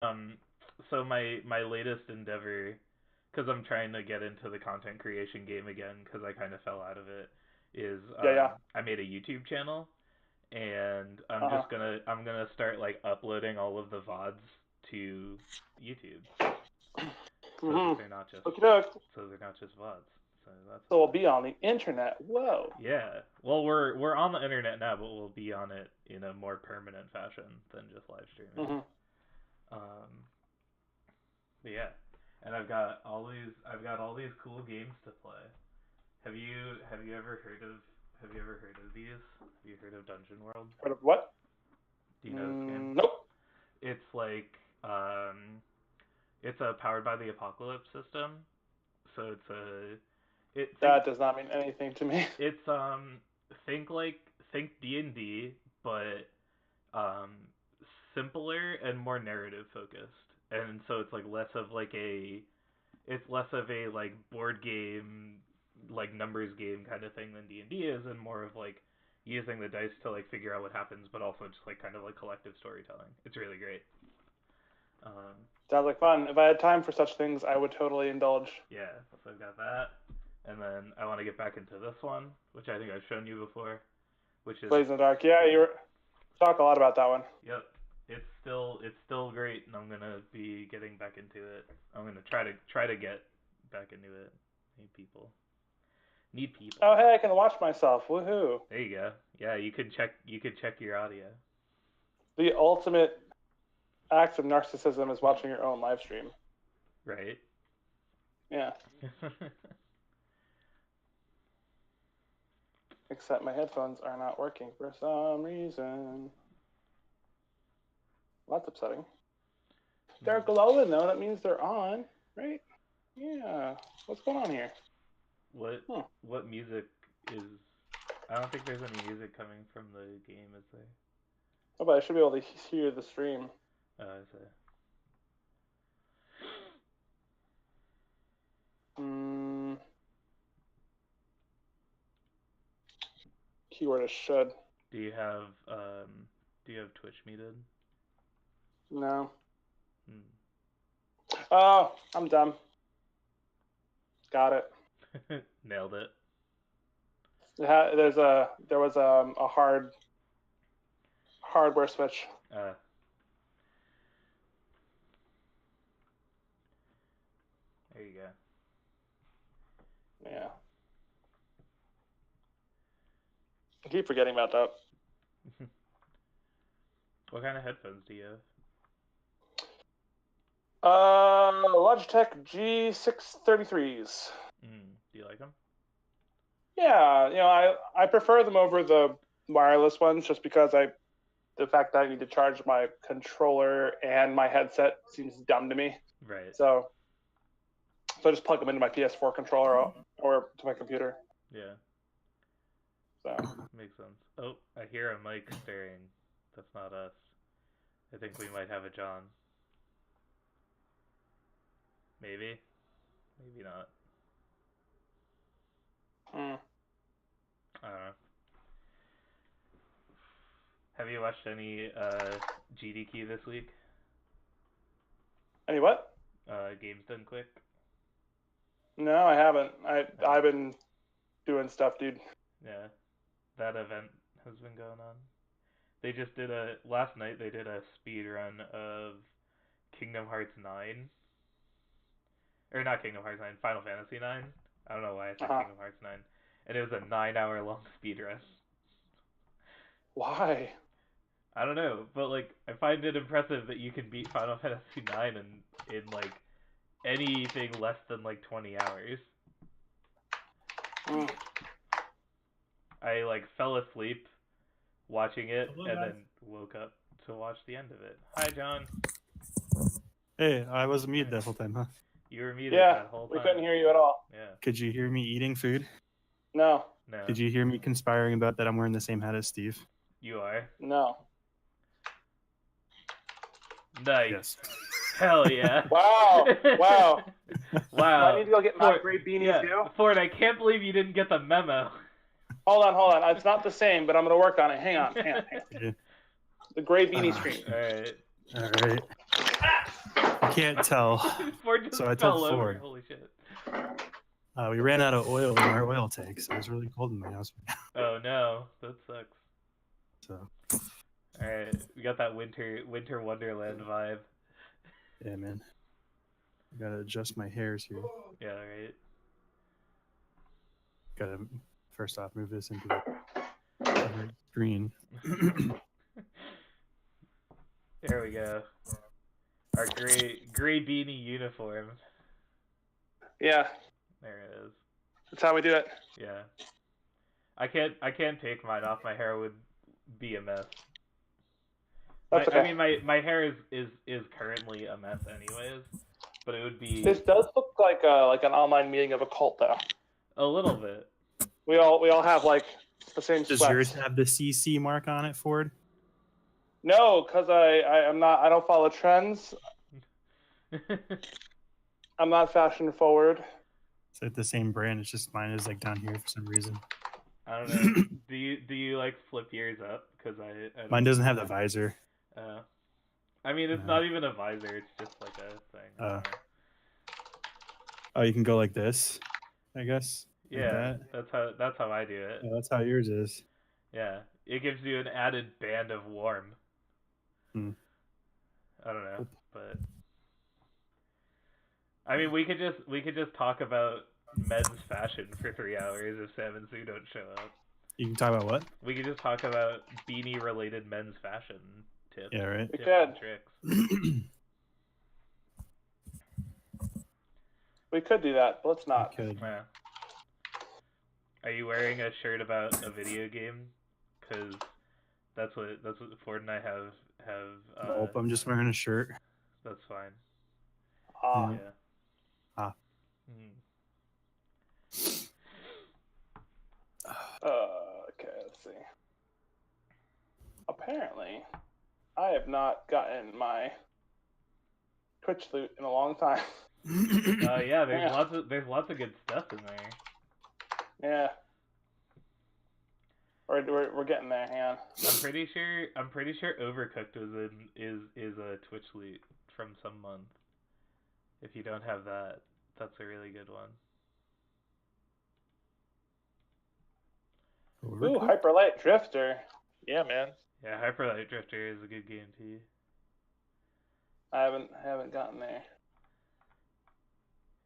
Um, so my latest endeavor, because I'm trying to get into the content creation game again, because I kind of fell out of it, is Yeah, yeah. I made a YouTube channel, and Uh-huh. I'm gonna start like uploading all of the VODs to YouTube, so that Mm-hmm. they're not just Okie doke. VODs. So that's So we'll fun. be on the internet. Whoa. Yeah. Well, we're on the internet now, but we'll be on it in a more permanent fashion than just live streaming. Mm-hmm. Um, but yeah, and I've got all these cool games to play. Have you ever heard of these? Have you heard of Dungeon World? Heard of what? Do you know this game? Nope. It's like it's a powered by the apocalypse system. So it think That does not mean anything to me. it's think D&D, but um simpler and more narrative focused. And so it's less of a like board game, like numbers game kind of thing than D&D is, and more of like using the dice to like figure out what happens, but also just like kind of like collective storytelling. It's really great. Um, Sounds like fun. If I had time for such things, I would totally indulge. yeah, so I've got that, and then I want to get back into this one, which I think I've shown you before, which is Blaze in the Dark. Yeah, you talk a lot about that one. yep. It's still great, and I'm gonna be getting back into it. I'm gonna try to get back into it. Need people. Oh, hey, I can watch myself. Woohoo. There you go. Yeah, you could check your audio. The ultimate act of narcissism is watching your own live stream. Right. Yeah. Except my headphones are not working for some reason. Well, that's upsetting. They're glowing though. That means they're on, right? Yeah. What's going on here? What music is? I don't think there's any music coming from the game, is there? Oh, but I should be able to hear the stream. Oh, I see. Mm, keyword is should. Do you have Twitch muted? No. Hmm. Oh, I'm dumb. Got it. Nailed it. There was a hardware switch. Uh, there you go. Yeah. I keep forgetting about that. What kind of headphones do you have? Logitech G633s. Do you like them? Yeah, I prefer them over the wireless ones just because the fact that I need to charge my controller and my headset seems dumb to me. Right. So I just plug them into my PS4 controller or to my computer. Yeah. So Makes sense. Oh, I hear a mic stirring. That's not us. I think we might have a John. Maybe. Maybe not. I don't know. Have you watched any GDQ this week? Any what? Games Done Quick? No, I haven't. Oh. I've been doing stuff, dude. Yeah. That event has been going on. They just did last night they did a speed run of Kingdom Hearts 9. Or not Kingdom Hearts 9, Final Fantasy 9. I don't know why I said Uh-huh. Kingdom Hearts 9. And it was a 9 hour long speed run. Why? I don't know, but like I find it impressive that you can beat Final Fantasy 9 in like anything less than like 20 hours. Mm. I like fell asleep watching it Hello, and guys. then woke up to watch the end of it. Hi, John. Hey, I was muted that whole time, huh? You were muted Yeah, that whole time. we couldn't hear you at all. Yeah. Could you hear me eating food? No, No. Did you hear me conspiring about that I'm wearing the same hat as Steve? You are. no. Nice. Yes. Hell yeah. Wow, wow. Wow. Do I need to go get my Ford, gray beanies yeah. too? Ford, I can't believe you didn't get the memo. Hold on. It's not the same, but I'm gonna work on it. Hang on. Yeah. The gray beanie stream. Alright. All right. I can't tell. Ford just So I fell told over. Ford. Holy shit. We ran out of oil in our oil tank, so it's really cold in my house. Oh no, that sucks. So Alright, we got that winter wonderland vibe. yeah, man. I gotta adjust my hairs here. Yeah, right. Gotta first off move this into the right screen. There we go. Our gray beanie uniform. Yeah, There it is. that's how we do it. Yeah. I can't take mine off. My hair would be a mess. That's I okay. mean my hair is currently a mess anyways, but it would be This does look like an online meeting of a cult, though. a little bit. We all have like the same Does sweats. yours have the CC mark on it, Ford? No, because I'm not. I don't follow trends. I'm not fashion forward. It's like the same brand. It's just mine is like down here for some reason. I don't know. Do you like flip yours up? Because I don't Mine doesn't have the visor. I mean, it's No. not even a visor. It's just like a thing. I don't know. Oh, you can go like this, I guess. Like Yeah, that. that's how I do it. Oh, that's how yours is. Yeah, it gives you an added band of warm. Hmm. I don't know, but I mean, we could just talk about men's fashion for 3 hours if Sam and Sue don't show up. You can talk about what? We could just talk about beanie related men's fashion tips. Yeah, right. Tips We and could. tricks. We could do that, but let's not. Could. Yeah. Are you wearing a shirt about a video game? Because that's what Ford and I have. Nope, I'm just wearing a shirt. That's fine. Ah, Yeah. Yeah. Ah. okay, let's see. Apparently, I have not gotten my Twitch loot in a long time. Yeah. There's Yeah. lots of good stuff in there. Yeah. We're getting there, hang on. I'm pretty sure Overcooked is a Twitch loot from some month. If you don't have that, that's a really good one. Ooh, Hyperlight Drifter. Yeah, man. Yeah, Hyperlight Drifter is a good game too. I haven't gotten there.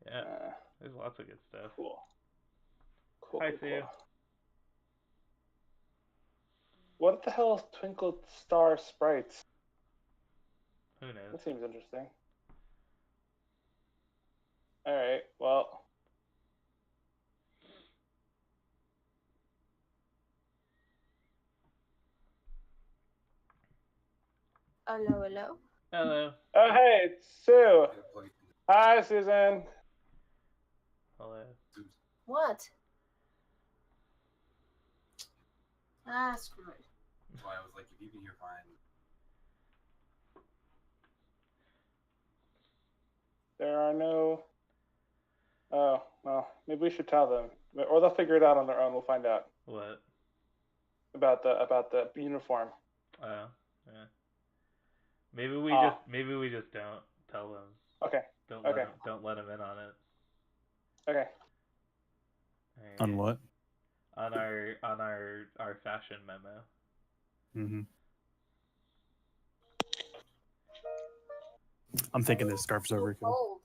Yeah, there's lots of good stuff. Cool. Cool. Hi, cool, Sue. cool. What the hell is Twinkle Star Sprites? Who knows? That seems interesting. Alright, well. Hello, hello. Hello. Oh, hey, it's Sue. Hi, Susan. Hello. What? Ah, screw it. That's why I was like, if you can hear fine. There are no. Oh, well, maybe we should tell them, or they'll figure it out on their own. We'll find out What? about the uniform. Oh, yeah. Maybe we just don't tell them. Okay. Don't Okay. let them in on it. Okay. Alright. On what? On our fashion memo. Mm-hmm. I'm thinking this scarf's overkill. Cold.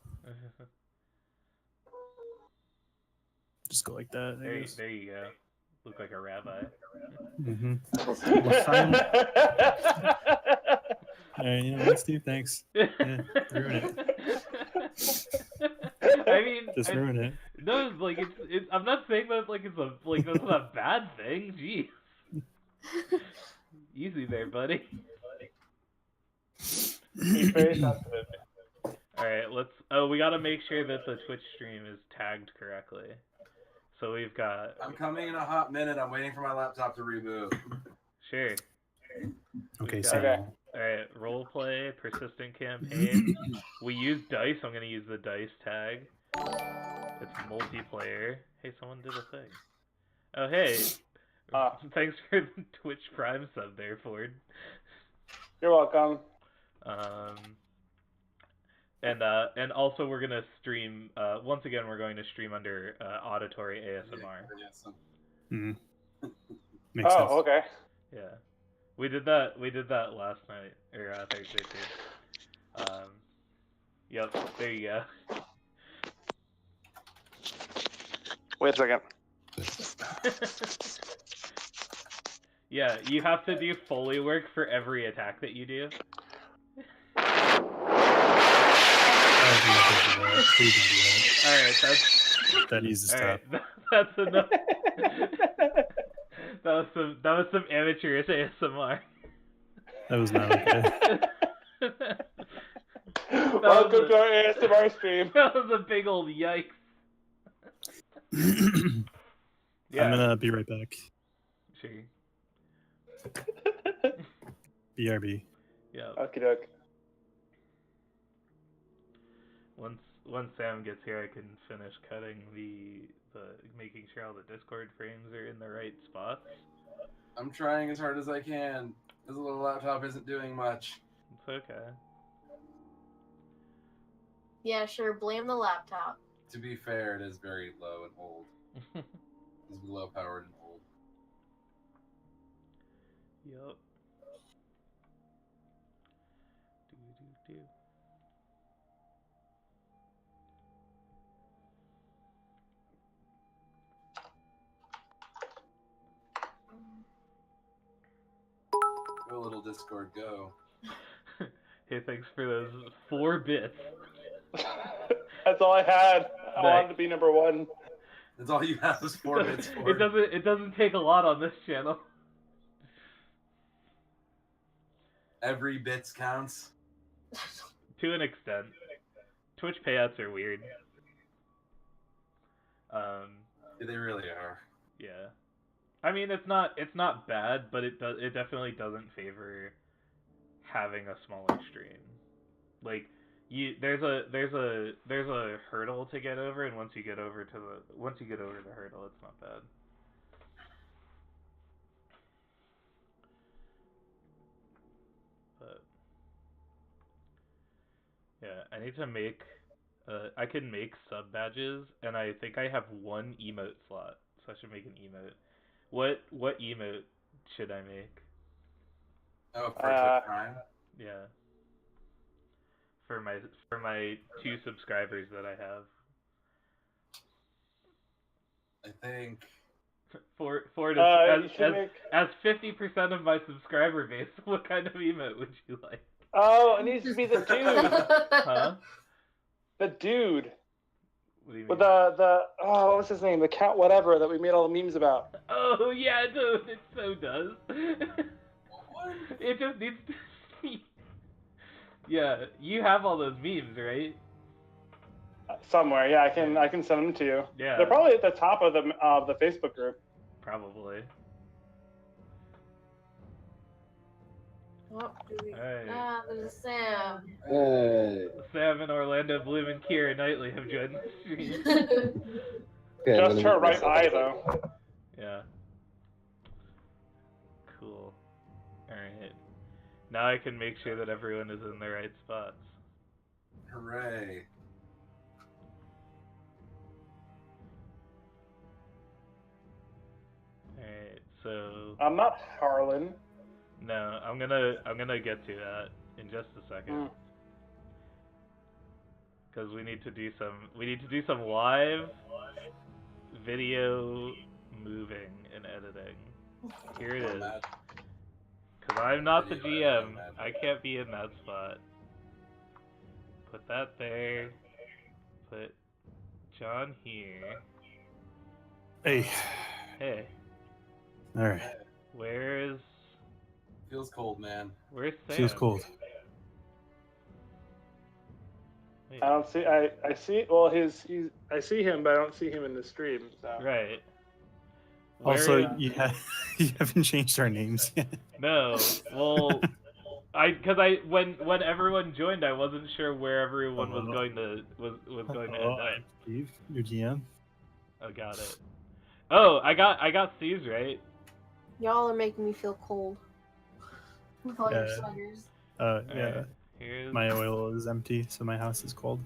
Just go like that. There you go. Look like a rabbi. Mm-hmm. Let's do. Thanks. Yeah, ruin it. I mean, Just ruin it. No, like it's. I'm not saying that like it's that's not a bad thing. Jeez. Easy there, buddy. He's very sensitive. All right, let's. Oh, we got to make sure that the Twitch stream is tagged correctly. So we've got. I'm coming in a hot minute. I'm waiting for my laptop to reboot. Sure. Okay, We've so got- All right, roleplay, persistent campaign. We use dice. I'm gonna use the dice tag. It's multiplayer. Hey, someone did a thing. Oh, hey. Thanks for the Twitch Prime sub there, Ford. You're welcome. And also we're gonna stream. Once again, we're going to stream under auditory ASMR. Mm. Makes sense. Oh, okay. Yeah, we did that last night or Thursday too. Yep, there you go. Wait a second. Yeah, you have to do Foley work for every attack that you do. Alright, That needs to stop. that's enough. that was some amateurish ASMR. That was not okay. Welcome to our ASMR stream. That was a big old yikes. Yeah. I'm gonna be right back. Sure. BRB. Yeah. Okie doke. Once Sam gets here, I can finish cutting the making sure all the Discord frames are in the right spots. I'm trying as hard as I can. This little laptop isn't doing much. It's okay. Yeah, sure. Blame the laptop. To be fair, it is very low and old. It's low powered and old. Yup. Do. Go, little Discord, go. Hey, thanks for those 4 bits. That's all I had. I wanted to be number 1. That's all you have is 4 bits for. It doesn't take a lot on this channel. Every bits counts. To an extent. Twitch payouts are weird. They really are. Yeah. I mean, it's not bad, but it definitely doesn't favor having a smaller stream. Like, there's a hurdle to get over, and once you get over the hurdle, it's not bad. But yeah, I need to make I can make sub badges, and I think I have 1 emote slot, so I should make an emote. What emote should I make? Oh, for Twitch Prime? Yeah. For my 2 subscribers that I have. I think. As 50% of my subscriber base, what kind of emote would you like? Oh, it needs to be the dude. Huh? The dude. What do you mean? With what was his name? The cat whatever that we made all the memes about. Oh yeah, dude, it so does. What? It just needs to. Yeah, you have all those memes, right? Somewhere, yeah, I can send them to you. Yeah. They're probably at the top of the Facebook group. Probably. What do we... Alright. Ah, there's Sam. Sam and Orlando Bloom and Keira Knightley have joined the stream. Just her right eye, though. Yeah. Cool. Alright. Now I can make sure that everyone is in the right spots. Hooray. Alright, so I'm not Harlan. no, I'm gonna get to that in just a second. Because we need to do some live video moving and editing. Here it is. Because I'm not the GM. I can't be in that spot. Put that there. Put John here. Hey. Hey, Alright. where's Feels cold, man. Sam? Feels cold. Wait, I don't see. I see. Well, I see him, but I don't see him in the stream. So. right. Also, Where- you haven't changed our names yet. No. Well, when everyone joined, I wasn't sure where everyone was going to end up. Steve, your GM. Oh, got it. Oh, I got C's right. Y'all are making me feel cold. With all your Yeah. sweaters. Yeah. Here's My oil is empty, so my house is cold.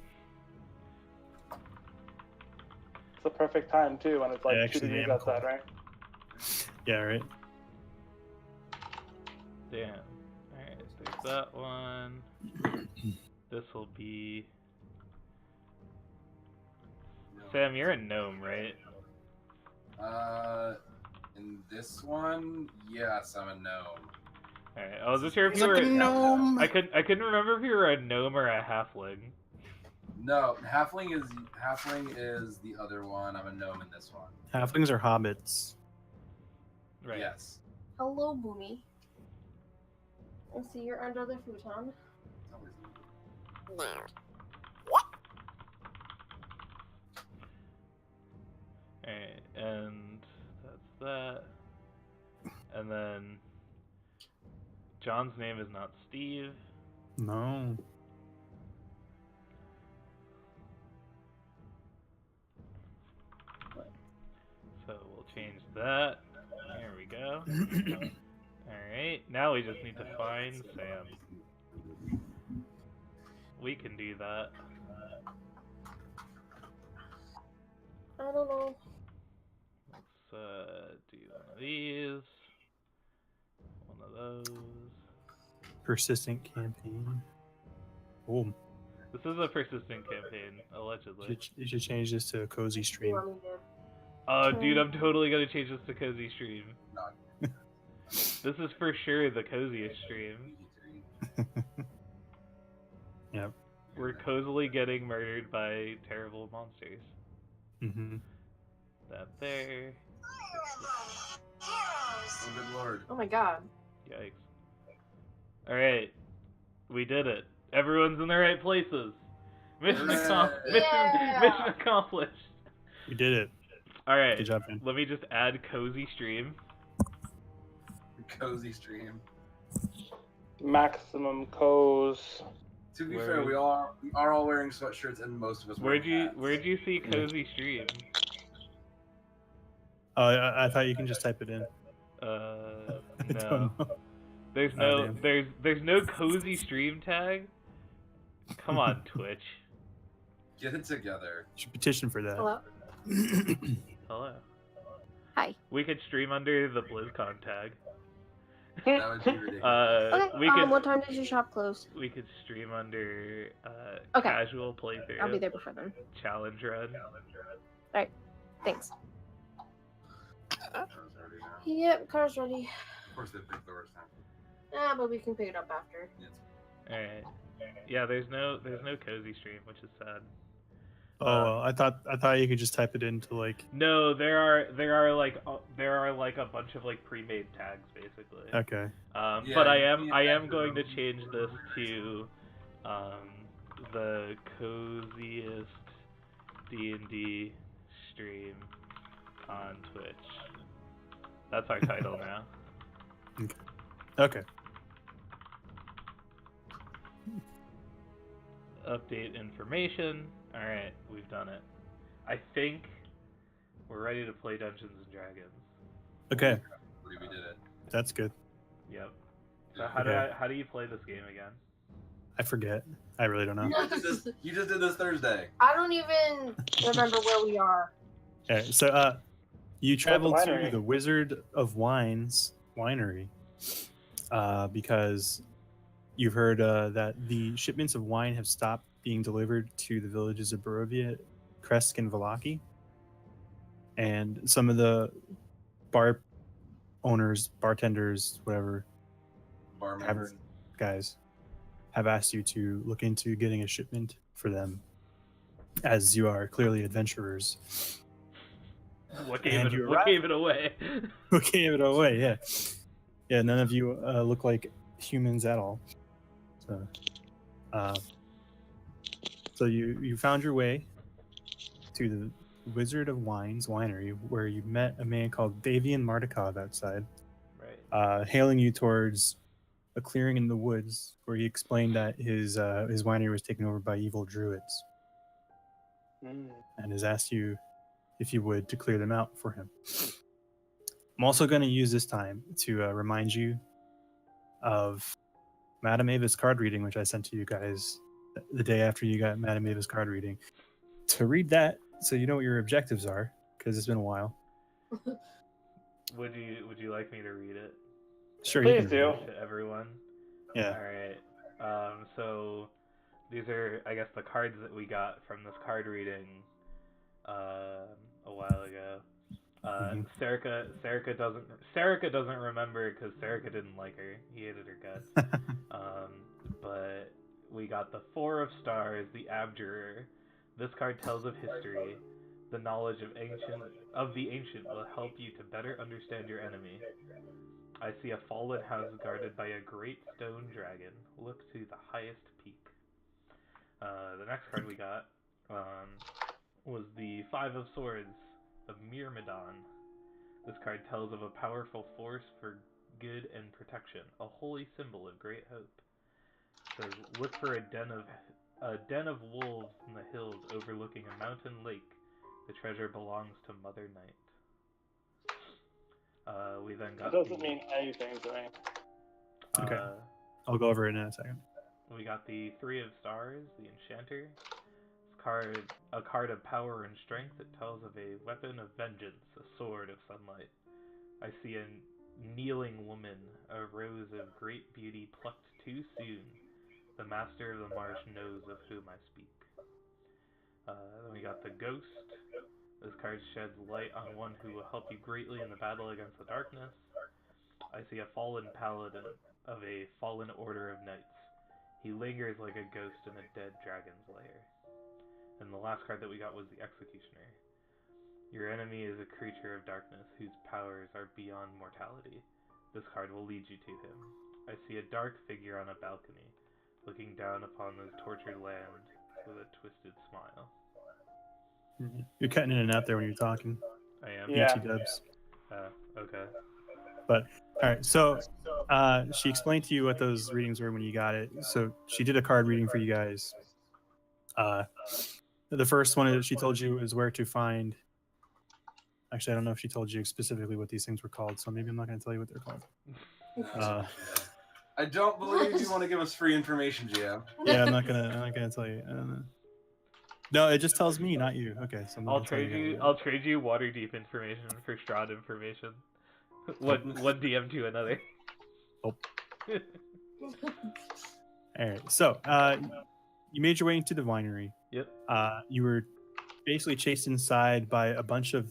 It's the perfect time too when it's like I 2 actually degrees am outside, cold. right? Yeah, right. damn. Alright, there's that one. This will be Sam, you're a gnome, right? In this one, yes, I'm a gnome. Alright, I wasn't sure if He's you like were a gnome. I couldn't remember if you were a gnome or a halfling. No, halfling is the other one. I'm a gnome in this one. Halflings are hobbits. Right. Yes. Hello, Boomy. I see you're under the futon. It's always Alright, and that's that. And then John's name is not Steve. No. So we'll change that. There we go. Alright, now we just need to find Sam. We can do that. I don't know. Let's do one of these. One of those. Persistent campaign. Oh, This is a persistent campaign, allegedly. you should change this to a cozy You stream. want me to? Oh, dude, I'm totally gonna change this to cozy stream. not This is for sure the coziest stream. Yep. We're cozily getting murdered by terrible monsters. Mm-hmm. That there. Oh, good lord. Oh my god. Yikes. Alright. We did it. Everyone's in the right places. Mission, Hooray. Yeah. mission accomplished. We did it. Alright. Good job, man. Let me just add cozy stream. Cozy stream. Maximum coz. To be Where fair, is- we are all wearing sweatshirts, and most of us. Where'd wearing you hats. see cozy stream? Oh, I thought you can just type it in. Uh, I no. don't know. There's Oh, no damn. there's no cozy stream tag. Come on, Twitch. Get it together. You should petition for that. Hello? Hello. Hi. We could stream under the BlizzCon tag. That would be ridiculous. Okay, We could what time does your shop close? we could stream under Okay. casual playthrough. I'll be there before then. Challenge run. Thanks. That was already there. Yep, car's ready. Of course, they picked the worst time. Ah, but we can pick it up after. It's- Alright. Yeah, there's no cozy stream, which is sad. Oh, I thought you could just type it into like. No, there are like a bunch of like pre-made tags basically. Okay. But Yeah, I you am can't going to do- change this to the coziest D&D stream on Twitch. That's our title now. Okay. Update information. All right, we've done it. I think we're ready to play Dungeons and Dragons. Okay. We did it. That's good. Yep. So Okay. how do you play this game again? I forget. I really don't know. You just did this Thursday. I don't even remember where we are. Okay, so you traveled to winery. the Wizard of Wines winery because you've heard that the shipments of wine have stopped being delivered to the villages of Barovia, Kresk, and Valaki. And some of the bar owners, bartenders, whatever, Barman. tavern guys have asked you to look into getting a shipment for them, as you are clearly adventurers. What And gave you it away? Who gave it away? Yeah, yeah. None of you look like humans at all. So you found your way to the Wizard of Wines winery, where you met a man called Davian Mardikov outside, Right. hailing you towards a clearing in the woods, where he explained that his winery was taken over by evil druids, and has asked you if you would to clear them out for him. I'm also going to use this time to remind you of Madame Ava's card reading, which I sent to you guys the day after you got Madame Ava's card reading. To read that, so you know what your objectives are, because it's been a while. Would you like me to read it? Sure, Please you can do. read it. To everyone. Yeah. All right. So these are, I guess, the cards that we got from this card reading a while ago. Mhm. Serica doesn't remember because Serica didn't like her. He hated her guts. But we got the Four of Stars, the Abjurer. This card tells of history. The knowledge of the ancient will help you to better understand your enemy. I see a fallen house guarded by a great stone dragon. Look to the highest peak. The next card we got was the Five of Swords, the Myrmidon. This card tells of a powerful force for good and protection, a holy symbol of great hope. It says, look for a den of wolves in the hills overlooking a mountain lake. The treasure belongs to Mother Night. We then got That doesn't mean anything to me. Okay. I'll go over it in a second. We got the Three of Stars, the Enchanter. This a card of power and strength. It tells of a weapon of vengeance, a sword of sunlight. I see a kneeling woman, a rose of great beauty plucked too soon. The master of the marsh knows of whom I speak. Then we got the Ghost. This card sheds light on one who will help you greatly in the battle against the darkness. I see a fallen paladin of a fallen order of knights. He lingers like a ghost in a dead dragon's lair. And the last card that we got was the Executioner. Your enemy is a creature of darkness whose powers are beyond mortality. This card will lead you to him. I see a dark figure on a balcony, looking down upon this tortured land with a twisted smile. You're cutting in and out there when you're talking. I am? Yeah. BT dubs. Okay. But all right, so she explained to you what those readings were when you got it. So she did a card reading for you guys. The first one that she told you is where to find. Actually, I don't know if she told you specifically what these things were called, so maybe I'm not going to tell you what they're called. I don't believe you want to give us free information, GM. Yeah, I'm not gonna tell you. I don't know. No, it just tells me, not you. Okay, so I'm not I'll gonna tell you. I'll trade you water deep information for Strahd information. One DM to another. Oh. All right. So, you made your way into the winery. Yep. You were basically chased inside by a bunch of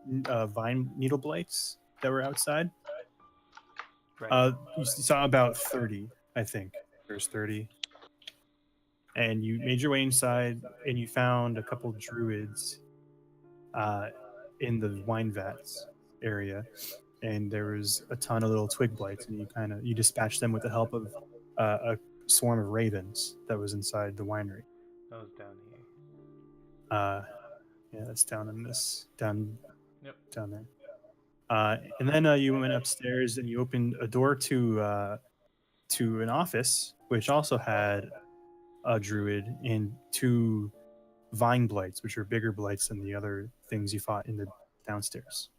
vine needle blights that were outside. Right. You saw about 30, I think. There's 30. And you made your way inside, and you found a couple druids in the wine vats area. And there was a ton of little twig blights, and you dispatched them with the help of a swarm of ravens that was inside the winery. That was down here. Yeah, that's down Yep. down there. And then you went upstairs and you opened a door to an office, which also had a druid and 2 vine blights, which are bigger blights than the other things you fought in the downstairs.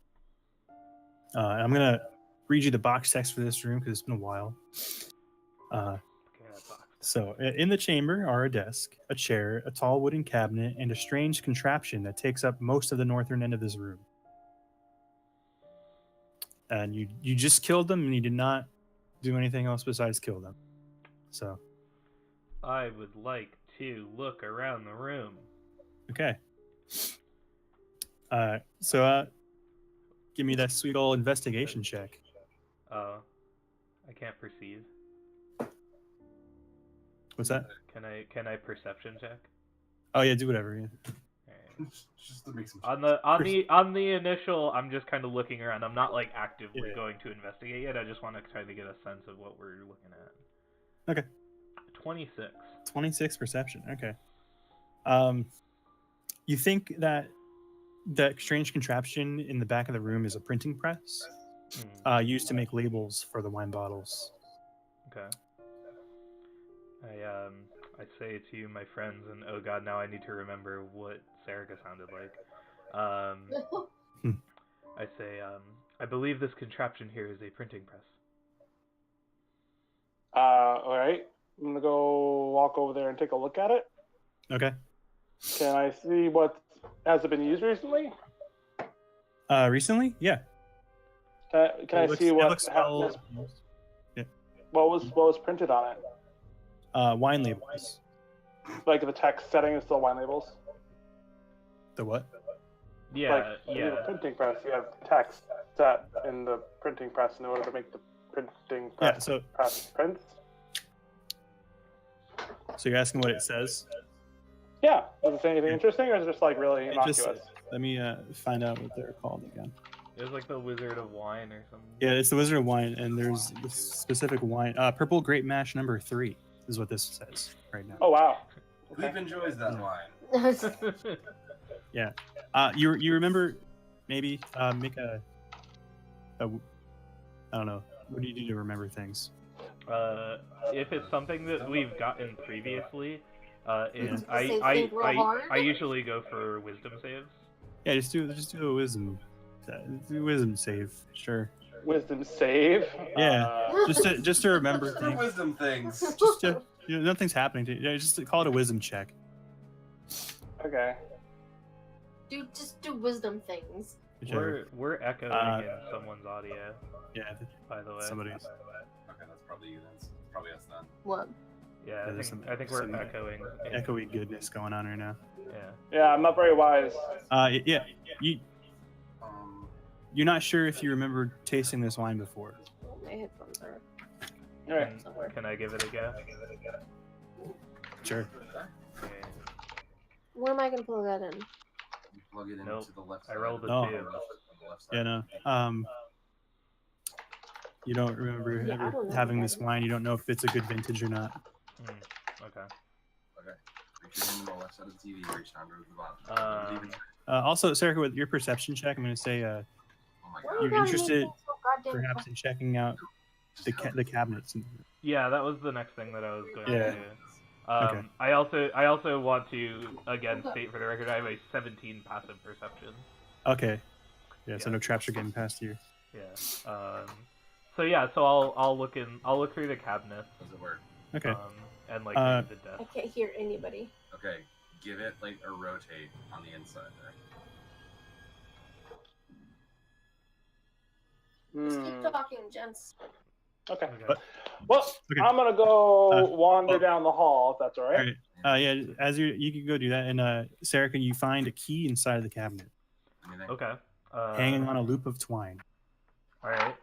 I'm gonna read you the box text for this room because it's been a while. So, in the chamber are a desk, a chair, a tall wooden cabinet, and a strange contraption that takes up most of the northern end of this room. And you just killed them, and you did not do anything else besides kill them. So, I would like to look around the room. okay. So give me that sweet old investigation check. I can't perceive. What's that? Can I perception check? Oh yeah, do whatever. Yeah. Alright. Just to make some. On the initial, I'm just kind of looking around. I'm not like actively going to investigate yet. I just want to try to get a sense of what we're looking at. Okay. 26. 26 perception. Okay. You think that strange contraption in the back of the room is a printing press, used to make labels for the wine bottles. Okay. I say to my friends, and oh god, now I need to remember what Serica sounded like. I say, I believe this contraption here is a printing press. All right. I'm gonna go walk over there and take a look at it. Okay. Can I see what has it been used recently? Recently? Yeah. Can I see It what looks well. what was printed on it? Wine labels. Like the text setting is still wine labels. The what? Yeah, You have yeah. a printing press. You have text set in the printing press in order to make the printing press, Yeah. So press prints. you're asking what it says? Yeah. Does it say anything interesting, or is it just like really It innocuous? just, let me find out what they're called again. It was like the Wizard of Wine or something. Yeah, it's the Wizard of Wine, and there's this specific wine. Purple Grape Mash number 3 is what this says right now. Oh wow. Who enjoys that wine? Yeah. You remember maybe make a I don't know. What do you do to remember things? If it's something that we've gotten previously, Say think real hard? I usually go for wisdom saves. Yeah, just do a wisdom. Do a wisdom save, sure. Wisdom save. Yeah, just to remember They're things. wisdom things. Just to, nothing's happening to you. Yeah, just call it a wisdom check. Okay. Just do wisdom things. Whichever. We're echoing in someone's audio, Yeah, by the way. somebody's. Okay, that's probably you then. It's probably us then. What? Yeah, there's I think we're some echoing. Echoey goodness going on right now. Yeah. Yeah, I'm not very wise. Yeah, Um, you're not sure if you remember tasting this wine before. My headphones are All right. somewhere. Can I give it a go? Sure. Okay. Where am I gonna plug that in? you plug it into Nope. the left I side. rolled a Oh. 2. On the left side. Yeah, no. You don't remember Yeah, I ever don't know having what this that wine. You don't know if it's a good vintage or not. Okay. Okay. Reach in the left side of the TV. Reach down to the bottom. Also, Sarah, with your perception check, I'm going to say Oh my Why god. you're gotta make interested that so goddamn perhaps in checking out the cabinets. Yeah, that was the next thing that I was going Yeah. to do. Okay. I also want to again state for the record I have a 17 passive perception. Okay. Yeah, so Yeah. no traps are getting past you. Yeah. So I'll look through the cabinets. Does it work? Okay. And like Uh, maybe the I desk. can't hear anybody. Okay. Give it like a rotate on the inside there. Just keep talking, gents. Okay. Okay. But- Well, Okay. I'm gonna go wander oh. down the hall if that's all All right. right. Yeah, as you can go do that. And Sarah, can you find a key inside of the cabinet, Anything? Okay. hanging on a loop of twine? All right.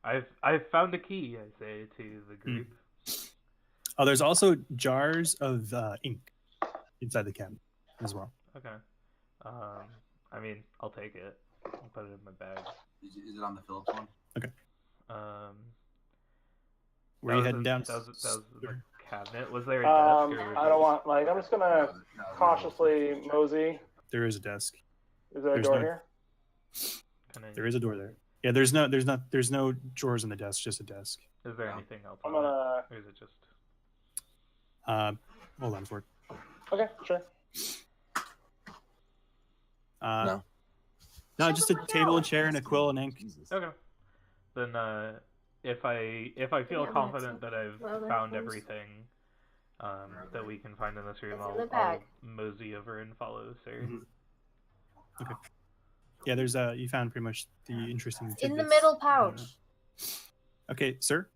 I've found a key. I say to the group. Oh, there's also jars of ink inside the cabinet as well. Okay. I mean, I'll take it. I'll put it in my bag. Is it on the Phillips one? Where you that was heading in- down? That was the cabinet. Was there a desk? Or I don't want I'm just gonna cautiously mosey. There is a desk. Is there a There's door no- here? There is a door there. Yeah, there's no drawers on the desk, just a desk. Is there anything else? I'm on gonna. it? Or is it just? Hold on for it. Okay, sure. No. No, just a table, a chair, and a quill and ink. Okay. Then if I feel Yeah, confident that I've well, found that's- everything that we can find in this room, It's in the I'll bag. mosey over and follow Sarah. Mhm. Okay. Yeah, there's you found pretty much the interesting. In the tidbits. middle pouch. Okay, sir.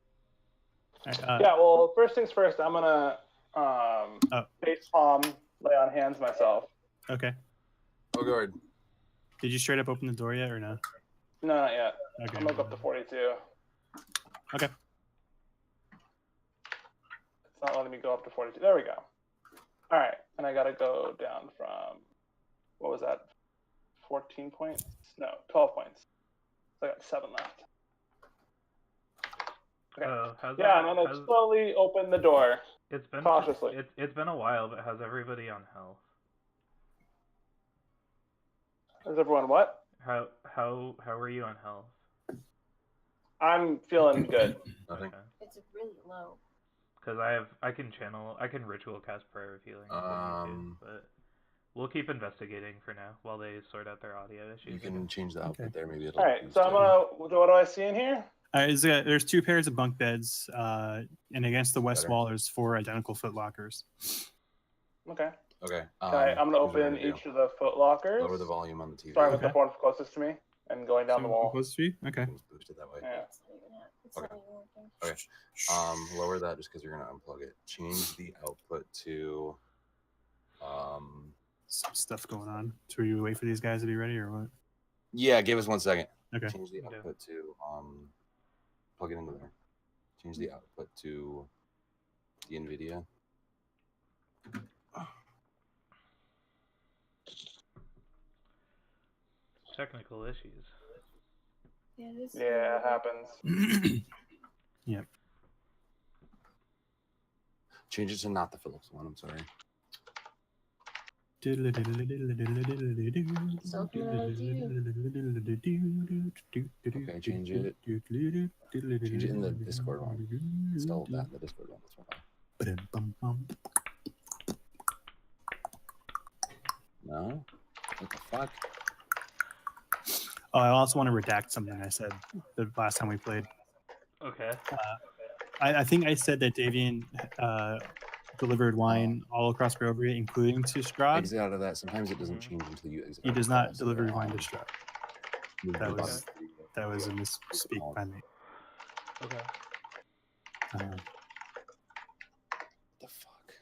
Yeah. Well, first things first. I'm gonna face palm, lay on hands myself. Okay. Oh, good. Did you straight up open the door yet or no? No, not yet. Okay. I'm gonna go up to 42. Okay. It's not letting me go up to 42. There we go. All right, and I gotta go down from what was that? 14 points? No, 12 points. So I got 7 left. Okay. How's Yeah, I'm gonna slowly open the door. It's been cautiously. It's been a while, but how's everybody on health? Is everyone what? How are you on health? I'm feeling good. Nothing. Okay. It's really low. Because I can ritual cast prayer of healing, if we need to, but we'll keep investigating for now while they sort out their audio issues. You can change the outfit Okay. there. Maybe it'll. All right, boost so I'm it. gonna. What do I see in here? There's 2 pairs of bunk beds, and against the west Better. wall there's 4 identical foot lockers. Okay. Okay. Okay, I'm gonna here's what we're open gonna do. each of the foot lockers. Lower the volume on the TV. Starting with Okay. the one closest to me and going down the wall. Close to you? Okay. Let's boost it that way. Yeah. It's Okay. not even working. Okay. Lower that just because you're gonna unplug it. Change the output to. Some stuff going on. So you wait for these guys to be ready or what? Yeah, give us 1 second. Okay. Change the output to plug it into there. Change the output to the NVIDIA. Technical issues. Yeah, this Yeah, it happens. Yep. Change it to not the Philips one. I'm sorry. So can I do? Okay, change it. Change it in the Discord one. Install that in the Discord one. That's fine. No? What the fuck? Oh, I also want to redact something I said the last time we played. Okay. I think I said that Davian delivered wine all across Barovia, including to Strahd. Exit out of that. Sometimes it doesn't change until you exit. He out does of not that. deliver wine to Strahd. Move That the was- button. That was a misspeak by me. Okay. What the fuck?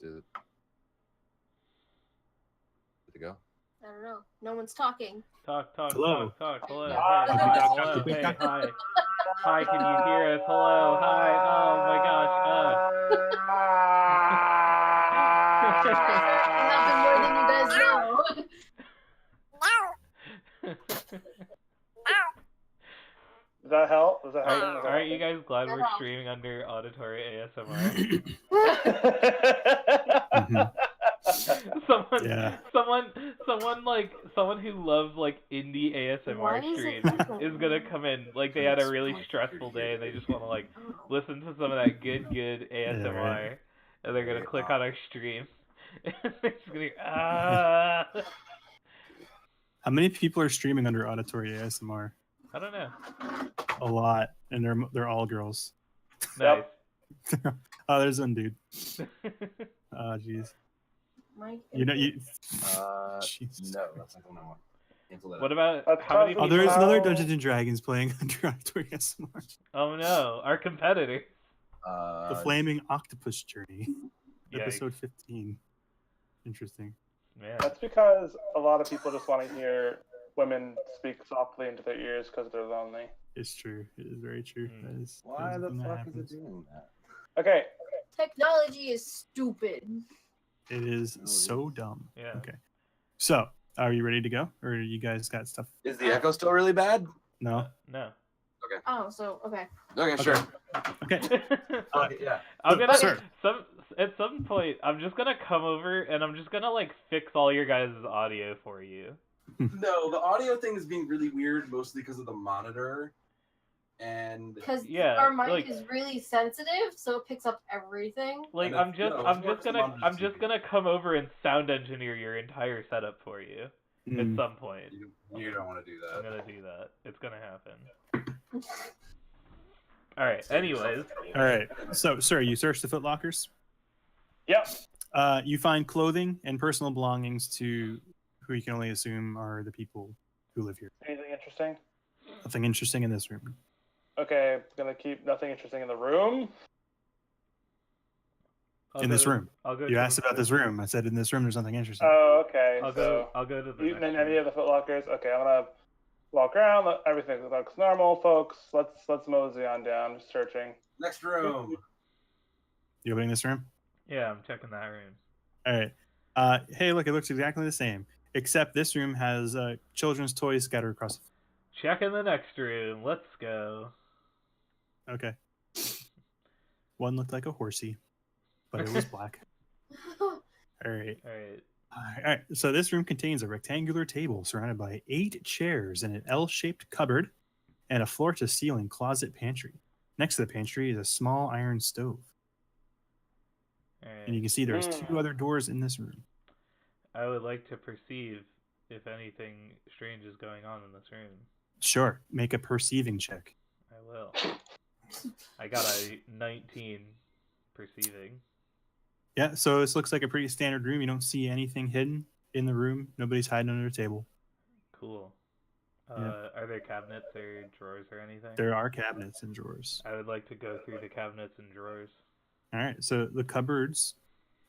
Did it go? I don't know. No one's talking. Talk. Hello. Hello. Hi. Hey, hello. Hey, hi. Hi, can you hear us? Hello. Hi. Oh my It happened more than you guys know. Does that help? Does that help? Aren't you guys glad we're streaming under auditory ASMR? Someone who loves like indie Why ASMR is it streams echoing? is gonna come in like they had a really stressful day and they just want to like listen to some of that good ASMR, right. and they're gonna click on our stream. And they're just gonna How many people are streaming under auditory ASMR? I don't know. A lot, and they're all girls. Nice. Oh, there's one dude. Oh, jeez. Mike, You know you. Jesus No, Christ. that's not the one. Cancel that. What about That's how many probably- Oh, there is people? another Dungeons and Dragons playing under auditory ASMR. Oh no, our competitor. The Flaming Octopus Journey, Yikes. episode 15. Interesting. Man. That's because a lot of people just want to hear women speak softly into their ears because they're lonely. It's true. It is very true. Hmm. That is, Why that is a the thing that fuck is it happens. doing that? Okay, technology is stupid. It is Oh, so dumb. Yeah. Okay. So, are you ready to go, or you guys got stuff? Is the echo still really bad? No. No. Oh, so okay. Okay, sure. Okay. Yeah. I'm gonna Sir. at some point I'm just gonna come over and I'm just gonna like fix all your guys' audio for you. No, the audio thing is being really weird, mostly because of the monitor. And Because Yeah, our mic like- is really sensitive, so it picks up everything. Like And I'm it's- just no, I'm it's just works gonna on I'm the just TV. gonna come over and sound engineer your entire setup for you at Mm. some point. you don't want to do I'm that. gonna do that. It's gonna happen. All right. Anyways, All right. So, sir, you search the footlockers. yep. You find clothing and personal belongings to who you can only assume are the people who live here. Anything interesting? Nothing interesting in this room. Okay, gonna keep nothing interesting in the room. I'll In go this to- room. I'll go. You to asked the about this first- room. I said in this room there's nothing interesting. Oh, okay. I'll so go. I'll go to the you, next any room. of the footlockers? Okay, I'm gonna walk around. Everything looks normal, folks. Let's mosey on down. Just searching. Next room. You opening this room? Yeah, I'm checking that room. All right. Hey, look, it looks exactly the same, except this room has children's toys scattered across. Checking the next room. Let's go. Okay. One looked like a horsey, but it was black. All right. All right. All right. So this room contains a rectangular table surrounded by 8 chairs and an L-shaped cupboard and a floor-to-ceiling closet pantry. Next to the pantry is a small iron stove. All right. And you can see there's 2 other doors in this room. I would like to perceive if anything strange is going on in this room. Sure. Make a perceiving check. I will. I got a 19 perceiving. Yeah, so this looks like a pretty standard room. You don't see anything hidden in the room. Nobody's hiding under a table. Cool. Yeah. Are there cabinets or drawers or anything? There are cabinets and drawers. I would like to go through the cabinets and drawers. All right, so the cupboards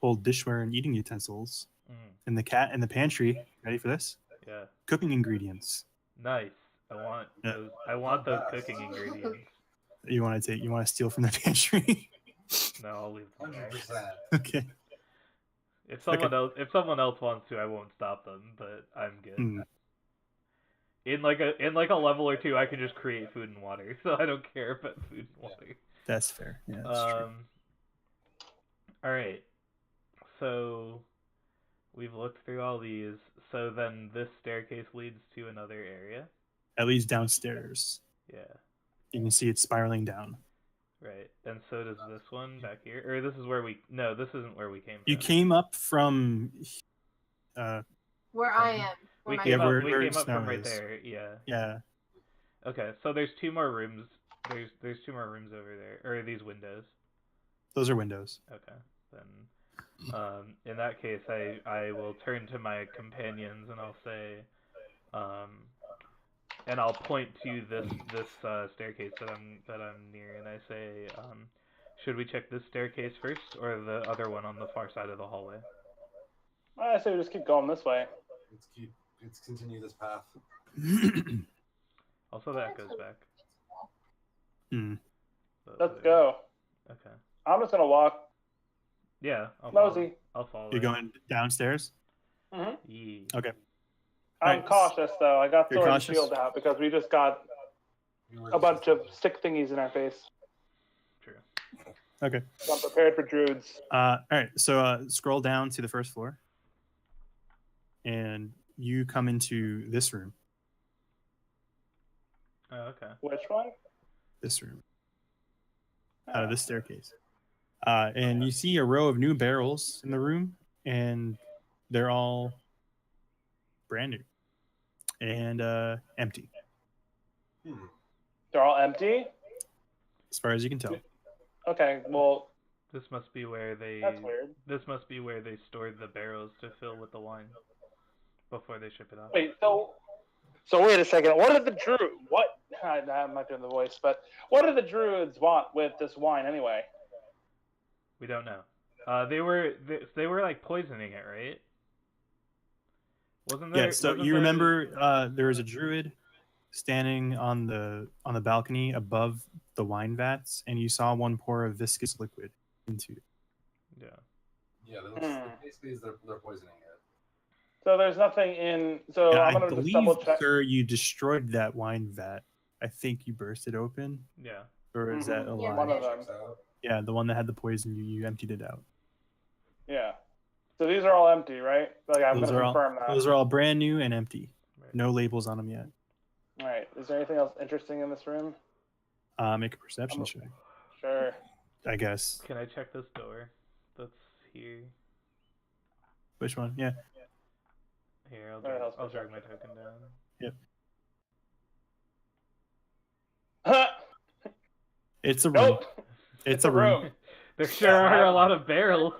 hold dishware and eating utensils. Mm, And the pantry, ready for this? yeah. Cooking ingredients. Nice. I want Yeah. those. I want those cooking ingredients. You want to steal from the pantry? No, I'll leave them there. 100%. Okay. If someone else wants to, I won't stop them. But I'm good. Hmm. In like a level or two, I can just create food and water, so I don't care about food and water. That's fair. Yeah, that's true. All right. So we've looked through all these. So then this staircase leads to another area. At least downstairs. Yeah. You can see it spiraling down. Right. And so does this one back here. Or this is where we. No, this isn't where we came from. You came up from. Where I am. We Where came my- up. We where came up snow from right is. there. Yeah. Yeah. Okay. So there's two more rooms. There's two more rooms over there. Or these windows. Those are windows. Okay. Then, in that case, I will turn to my companions and I'll say, and I'll point to this staircase that I'm near, and I say, should we check this staircase first or the other one on the far side of the hallway? I say we just keep going this way. Let's continue this path. Also, that goes back. Hmm. Let's go. Okay. I'm just gonna walk. Yeah. Mosey. I'll follow. You're going downstairs? Mm-hmm. Yeah. Okay. I'm Right. cautious though. I got You're sword and cautious? shield out because we just got a bunch of stick thingies in our face. True. Okay. So I'm prepared for druids. All right. So scroll down to the first floor. And you come into this room. Oh, okay. Which one? This room. Out of this staircase. And you see a row of new barrels in the room, and they're all brand new and empty, They're all empty? as far as you can tell. Okay, well, This must be where they. that's weird. This must be where they stored the barrels to fill with the wine before they ship it out. Wait, so wait a second. What did the druid? What? I'm not doing the voice, but what did the druids want with this wine anyway? We don't know. They were like poisoning it, right? Wasn't there? Yeah. So wasn't you there- remember there was a druid standing on the balcony above the wine vats, and you saw one pour a viscous liquid into it. Yeah. Yeah, basically they're poisoning it. So there's nothing in. So Yeah, I'm I gonna just believe, double check. sir, you destroyed that wine vat. I think you burst it open, Yeah. or is that a Mhm. lie? One of them. Checks out. Yeah, the one that had the poison. You emptied it out. Yeah. So these are all empty, right? Like I'm Those gonna are all confirm that. those are all brand new and empty. Right. No labels on them yet. All right. Is there anything else interesting in this room? Make a perception check, Sure. I guess. Can I check this door? That's here. Which one? Yeah. Here, Alright, I'll I'll check drag my token down. It's a room. Nope. It's a room. There sure are a lot of barrels.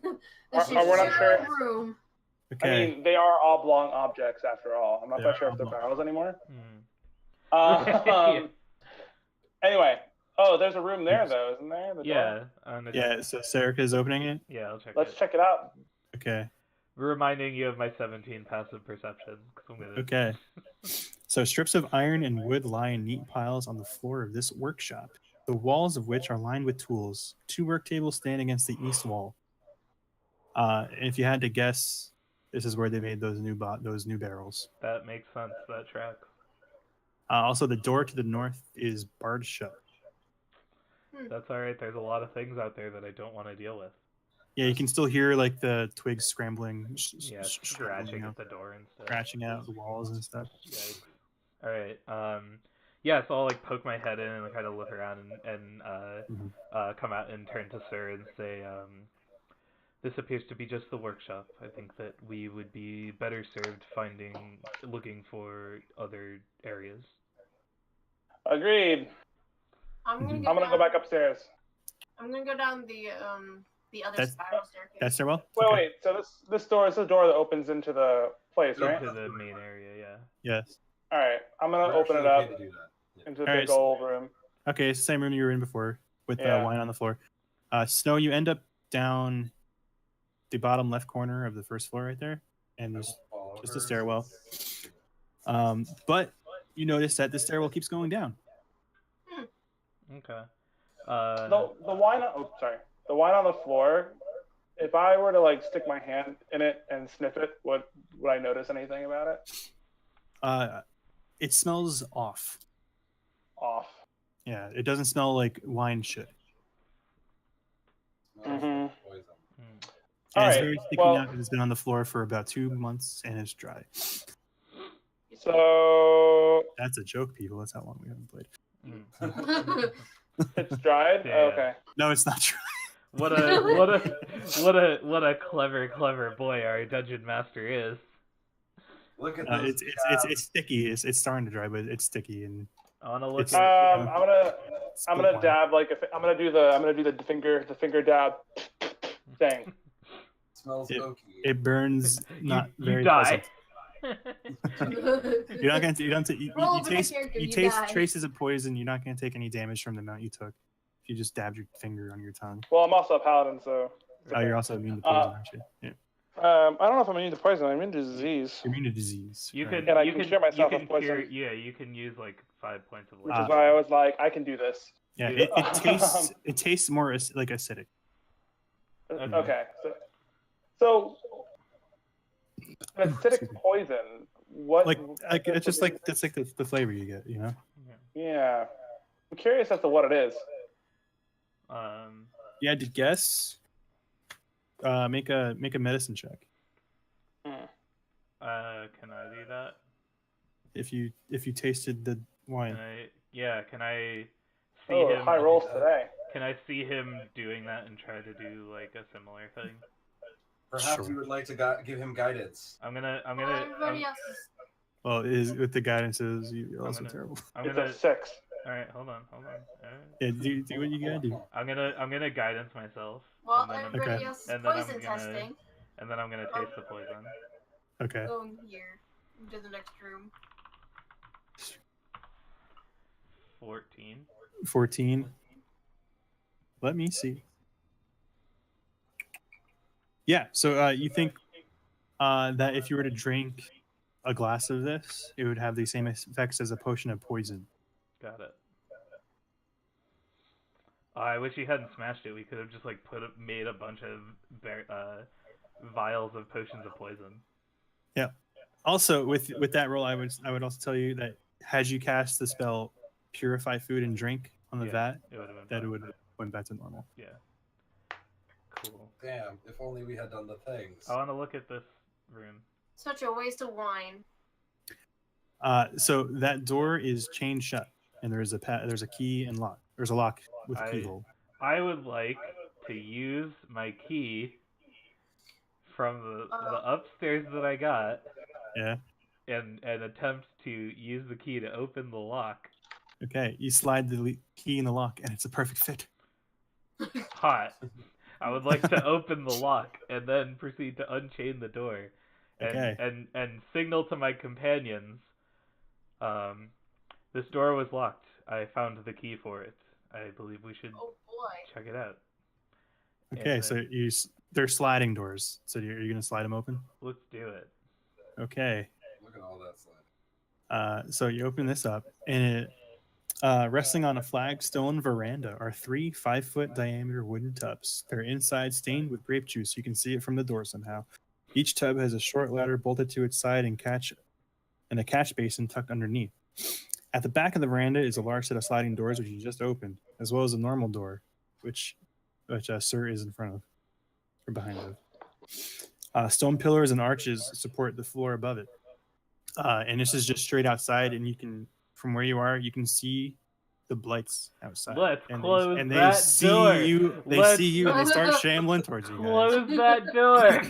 This We're not is sure. your room. Okay. I mean, they are oblong objects after all. I'm not They quite are sure if they're oblong. barrels anymore. Hmm. Anyway. Oh, there's a room there though, isn't there? The door? Yeah. On the Yeah. So Serica is opening it. Yeah, I'll check Let's it. check it out. Okay. Reminding you of my 17 passive perception. 'Cause I'm gonna... Okay. So strips of iron and wood lie in neat piles on the floor of this workshop, the walls of which are lined with tools. 2 work tables stand against the east wall. If you had to guess, this is where they made those new barrels. That makes sense. That tracks. Also, the door to the north is barred shut. That's all right. There's a lot of things out there that I don't want to deal with. Yeah, you can still hear like the twigs scrambling, Yeah, scratching scratching out, at the door and stuff. scratching out the walls and stuff. Yikes. All right. Yeah. So I'll like poke my head in and kind of look around and Mhm. come out and turn to Sir and say, This appears to be just the workshop. I think that we would be better served looking for other areas. Agreed. I'm gonna I'm gonna go back upstairs. I'm gonna go down the other That's- spiral staircase. That's stairwell? Wait, Okay. wait. So this door is the door that opens into the place, right? Into the main area, yeah. Yes. All right. I'm gonna We're open it actually up okay to do that. Yeah. into the All big right, so- old room. Okay, it's the same room you were in before with Yeah. wine on the floor. Snow, you end up down the bottom left corner of the first floor right there, and there's Follow just her. a stairwell. But you notice that the stairwell keeps going down. Okay. The wine. Oh, sorry. The wine on the floor. If I were to like stick my hand in it and sniff it, would I notice anything about it? It smells off. Off. Yeah, it doesn't smell like wine should. Smells Mhm. like poison. Hmm. And it's Alright, very sticky well- now because it's been on the floor for about 2 months and it's dry. So That's a joke, people. That's how long we haven't played. Hmm. it's dried. Yeah. Okay. No, it's not true. What a clever boy our dungeon master is. Look at those. It's sticky. It's starting to dry, but it's sticky and I wanna look It's- at I'm gonna dab like I'm gonna do the finger dab thing. Smells It- oaky. it burns. Not you very die. pleasant. You're not gonna. You don't. You Roll you for the taste. character, You you taste die. traces of poison. You're not gonna take any damage from the amount you took. If you just dabbed your finger on your tongue. Well, I'm also a paladin, so. it's Oh, okay. you're also immune to poison, aren't you? Yeah. I don't know if I'm immune to poison. I'm immune to disease. You're immune to disease. You right. can And I you can can cure myself you with can cure, poison. yeah, you can use like 5 points of Which Ah. is why I was like, I can do this. Yeah. Yeah. It tastes. It tastes more like acidic. Okay. Okay. So acidic Excuse me. poison. What? Like it's just like that's like the flavor you get. You know. Yeah. I'm curious as to what it is. You had to guess. Make a medicine check. Can I do that? If you tasted the wine. Can I see Oh, him? high rolls today. Can I see him doing that and try to do like a similar thing? Perhaps Sure. you would like to give him guidance. Everybody else is. Well, with the guidances, you're also gonna- terrible. I'm It's gonna. a 6. All right, hold on. All right. Yeah, do what you gotta do. I'm gonna guidance myself. Well, and then I'm- everybody Okay. else is and then I'm poison gonna- testing. And then I'm gonna taste the poison. Okay. Going here into the next room. 14. 14. Let me see. Yeah, so you think that if you were to drink a glass of this, it would have the same effects as a potion of poison. Got it. I wish you hadn't smashed it. We could have just like made a bunch of vials of potions of poison. Also, with that roll, I would also tell you that had you cast the spell Purify Food and Drink on the Yeah, vat, It would have been. that it fine. would have went back to normal. Yeah. Cool. Damn, if only we had done the things. I want to look at this room. Such a waste of wine. So that door is chained shut, and there's a key and lock. There's a lock with a keyhole. I would like to use my key from the upstairs that I got Yeah. and attempt to use the key to open the lock. Okay. You slide the key in the lock, and it's a perfect fit. Hot. I would like to open the lock and then proceed to unchain the door and Okay. and signal to my companions. This door was locked. I found the key for it. I believe we should Oh boy. check it out. Okay. And So then- they're sliding doors. So you're gonna slide them open? Let's do it. Okay. Look at all that slide. So you open this up, and it, resting on a flagstone veranda are 3 5-foot diameter wooden tubs. They're inside stained with grape juice. You can see it from the door somehow. Each tub has a short ladder bolted to its side and a catch basin tucked underneath. At the back of the veranda is a large set of sliding doors, which you just opened, as well as a normal door, which Sir is in front of or behind of. Stone pillars and arches support the floor above it. And this is just straight outside, and you can, from where you are, you can see the blights outside. Let's and close they that see door. you. They Let's see you and they start shambling towards you guys. close that door.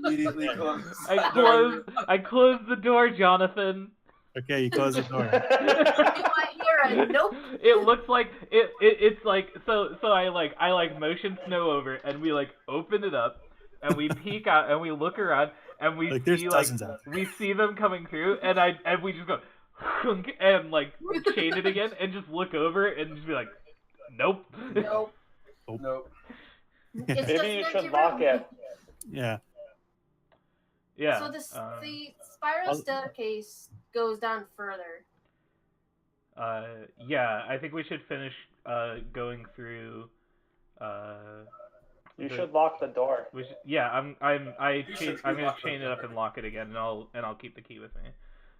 Immediately close. I closed the door, Jonathan. Okay, you close the door. Do I hear a nope? It looks like it's like so I motion Snow over and we like open it up and we peek out and we look around and we Like, there's see dozens out there. we see them coming through and we just go and like chain it again and just look over and just be like, nope. Nope. Nope. It's Maybe just you an should empty lock room. it. Yeah. Yeah. So the spiral staircase goes down further. Yeah, I think we should finish going through. You should lock the door. We should, yeah, I'm gonna lock chain the it up door. and lock it again, and I'll keep the key with me.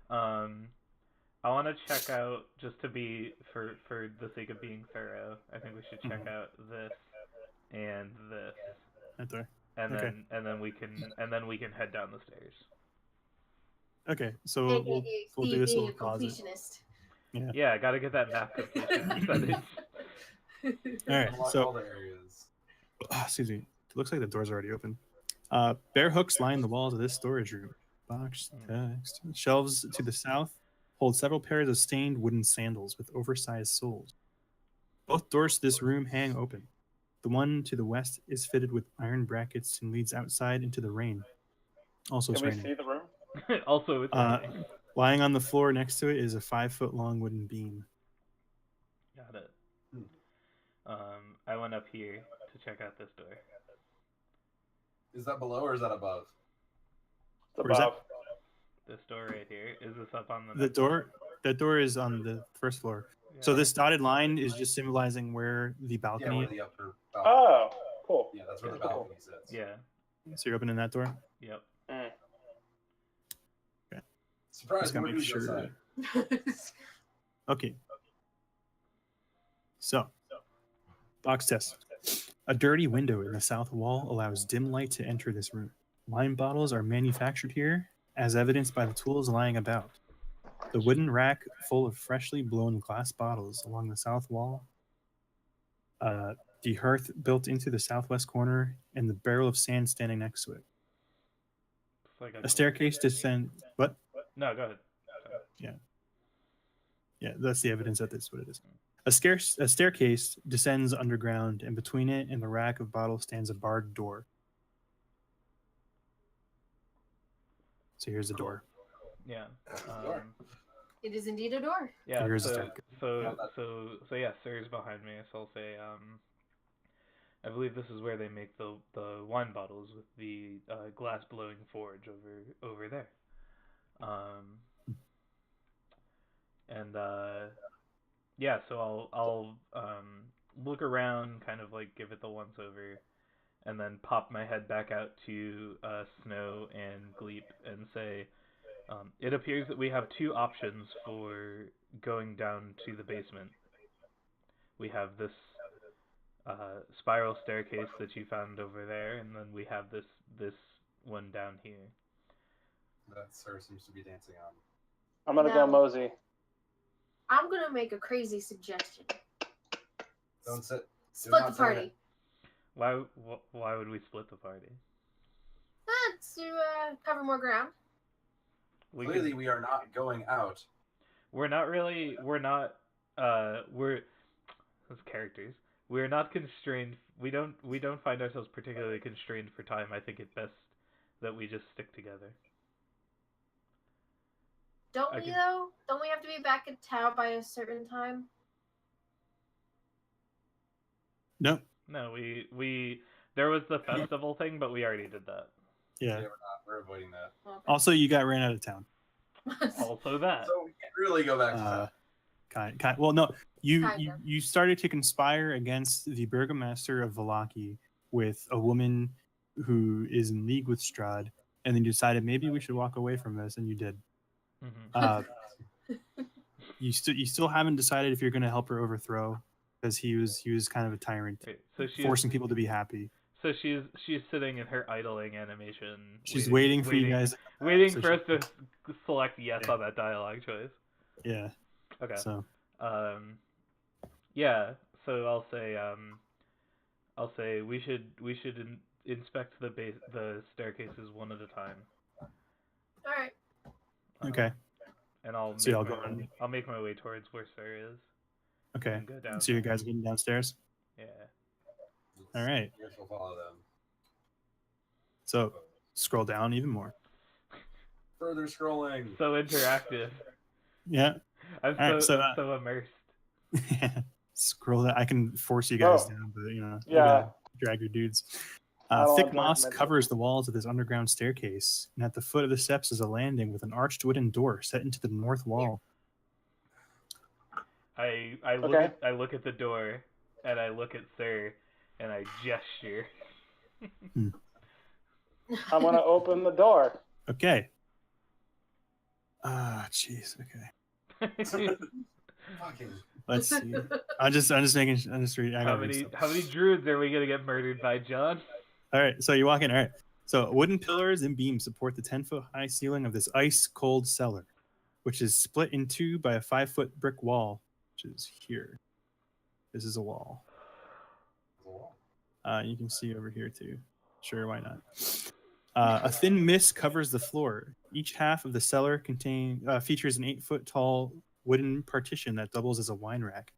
I want to check out just to be for the sake of being thorough. I think we should check out this and this, Right there. and Okay. then we can head down the stairs. Okay, so AKA we'll Steve do this being little a closet. completionist. Yeah, I gotta get that math completion percentage. All right, Unlock all so the areas. excuse me. It looks like the door's already open. Bare hooks line the walls of this storage room. Box text. Shelves to the south hold several pairs of stained wooden sandals with oversized soles. Both doors to this room hang open. The one to the west is fitted with iron brackets and leads outside into the rain. Also, it's Can we raining. see the room? Also, it's raining. Lying on the floor next to it is a 5-foot-long wooden beam. Got it. I went up here to check out this door. Is that below or is that above? It's Where's that? above. This door right here. Is this up on the The door, that door is on the first floor. So Yeah. this dotted line is just symbolizing where the Yeah, balcony where is. the upper balcony. Oh, cool. Yeah, that's where the Yeah. balcony sits. Yeah. So you're opening that door? Yep. Mm. Surprise! Just gotta more make dudes sure. outside. Okay. So, box test. A dirty window in the south wall allows dim light to enter this room. Wine bottles are manufactured here, as evidenced by the tools lying about. The wooden rack full of freshly blown glass bottles along the south wall. The hearth built into the southwest corner, and the barrel of sand standing next to it. It's like A staircase descends. What? No, go ahead. Yeah, that's the evidence that that's what it is. A staircase descends underground, and between it and the rack of bottles stands a barred door. So here's the door. Yeah. Door. It is indeed a door. Yeah. Here's the So, staircase. so yeah, Sir's behind me. So I'll say, I believe this is where they make the wine bottles with the glass blowing forge over there. And yeah, so I'll look around, kind of like give it the once over, and then pop my head back out to Snow and Gleep and say, it appears that we have two options for going down to the basement. We have this spiral staircase that you found over there, and then we have this one down here. That Sir seems to be dancing on. I'm gonna go No. mosey. I'm gonna make a crazy suggestion. Don't sit. Split not the say party. Why would we split the party? To cover more ground. We Clearly, could- we are not going out. we're not we're as characters. We're not constrained. We don't find ourselves particularly constrained for time. I think it's best that we just stick together. Don't I we can- though? Don't we have to be back in town by a certain time? No. No, we there was the festival thing, but we already did that. Yeah. We're not. We're avoiding that. Okay. Also, you got ran out of town. Also that. So we can't really go back to that. Kind. Well, no. You Kinda. you started to conspire against the burgomaster of Vallaki with a woman who is in league with Strahd, and then you decided maybe we should walk away from this, and you did. Mhm. You still haven't decided if you're going to help her overthrow, because he was kind of a tyrant, Okay, so she's forcing people to be happy. so she's sitting in her idling animation. She's waiting for you guys. Waiting so for us to select yes Yeah. on that dialogue choice. Yeah. Okay. So Um, Yeah. So I'll say we should inspect the staircases one at a time. All right. Okay. And I'll So make y'all my going? way, I'll make my way towards where Sir is. Okay. And go down. So you guys getting downstairs? Yeah. All right. I guess we'll follow them. So scroll down even more. Further scrolling. So interactive. Yeah. I'm All right, so, I'm so immersed. Scroll that. I can force you guys Oh. down, but you know, you Yeah. gotta drag your dudes. I don't Thick want moss drag my covers the walls of this underground staircase, and at the foot of the steps is a landing with an arched wooden door set into the north wall. I Okay. look at the door, and I look at Sir, and I gesture. I'm gonna open the door. Okay. Ah, jeez. Okay. Fucking. Let's see. I'm just making. I'm just reading. How many druids are we gonna get murdered by, John? All right. So you walk in. All right. So wooden pillars and beams support the 10-foot high ceiling of this ice cold cellar, which is split in two by a 5-foot brick wall, which is here. This is a wall. You can see over here too. Sure, why not? A thin mist covers the floor. Each half of the cellar features an 8-foot tall wooden partition that doubles as a wine rack.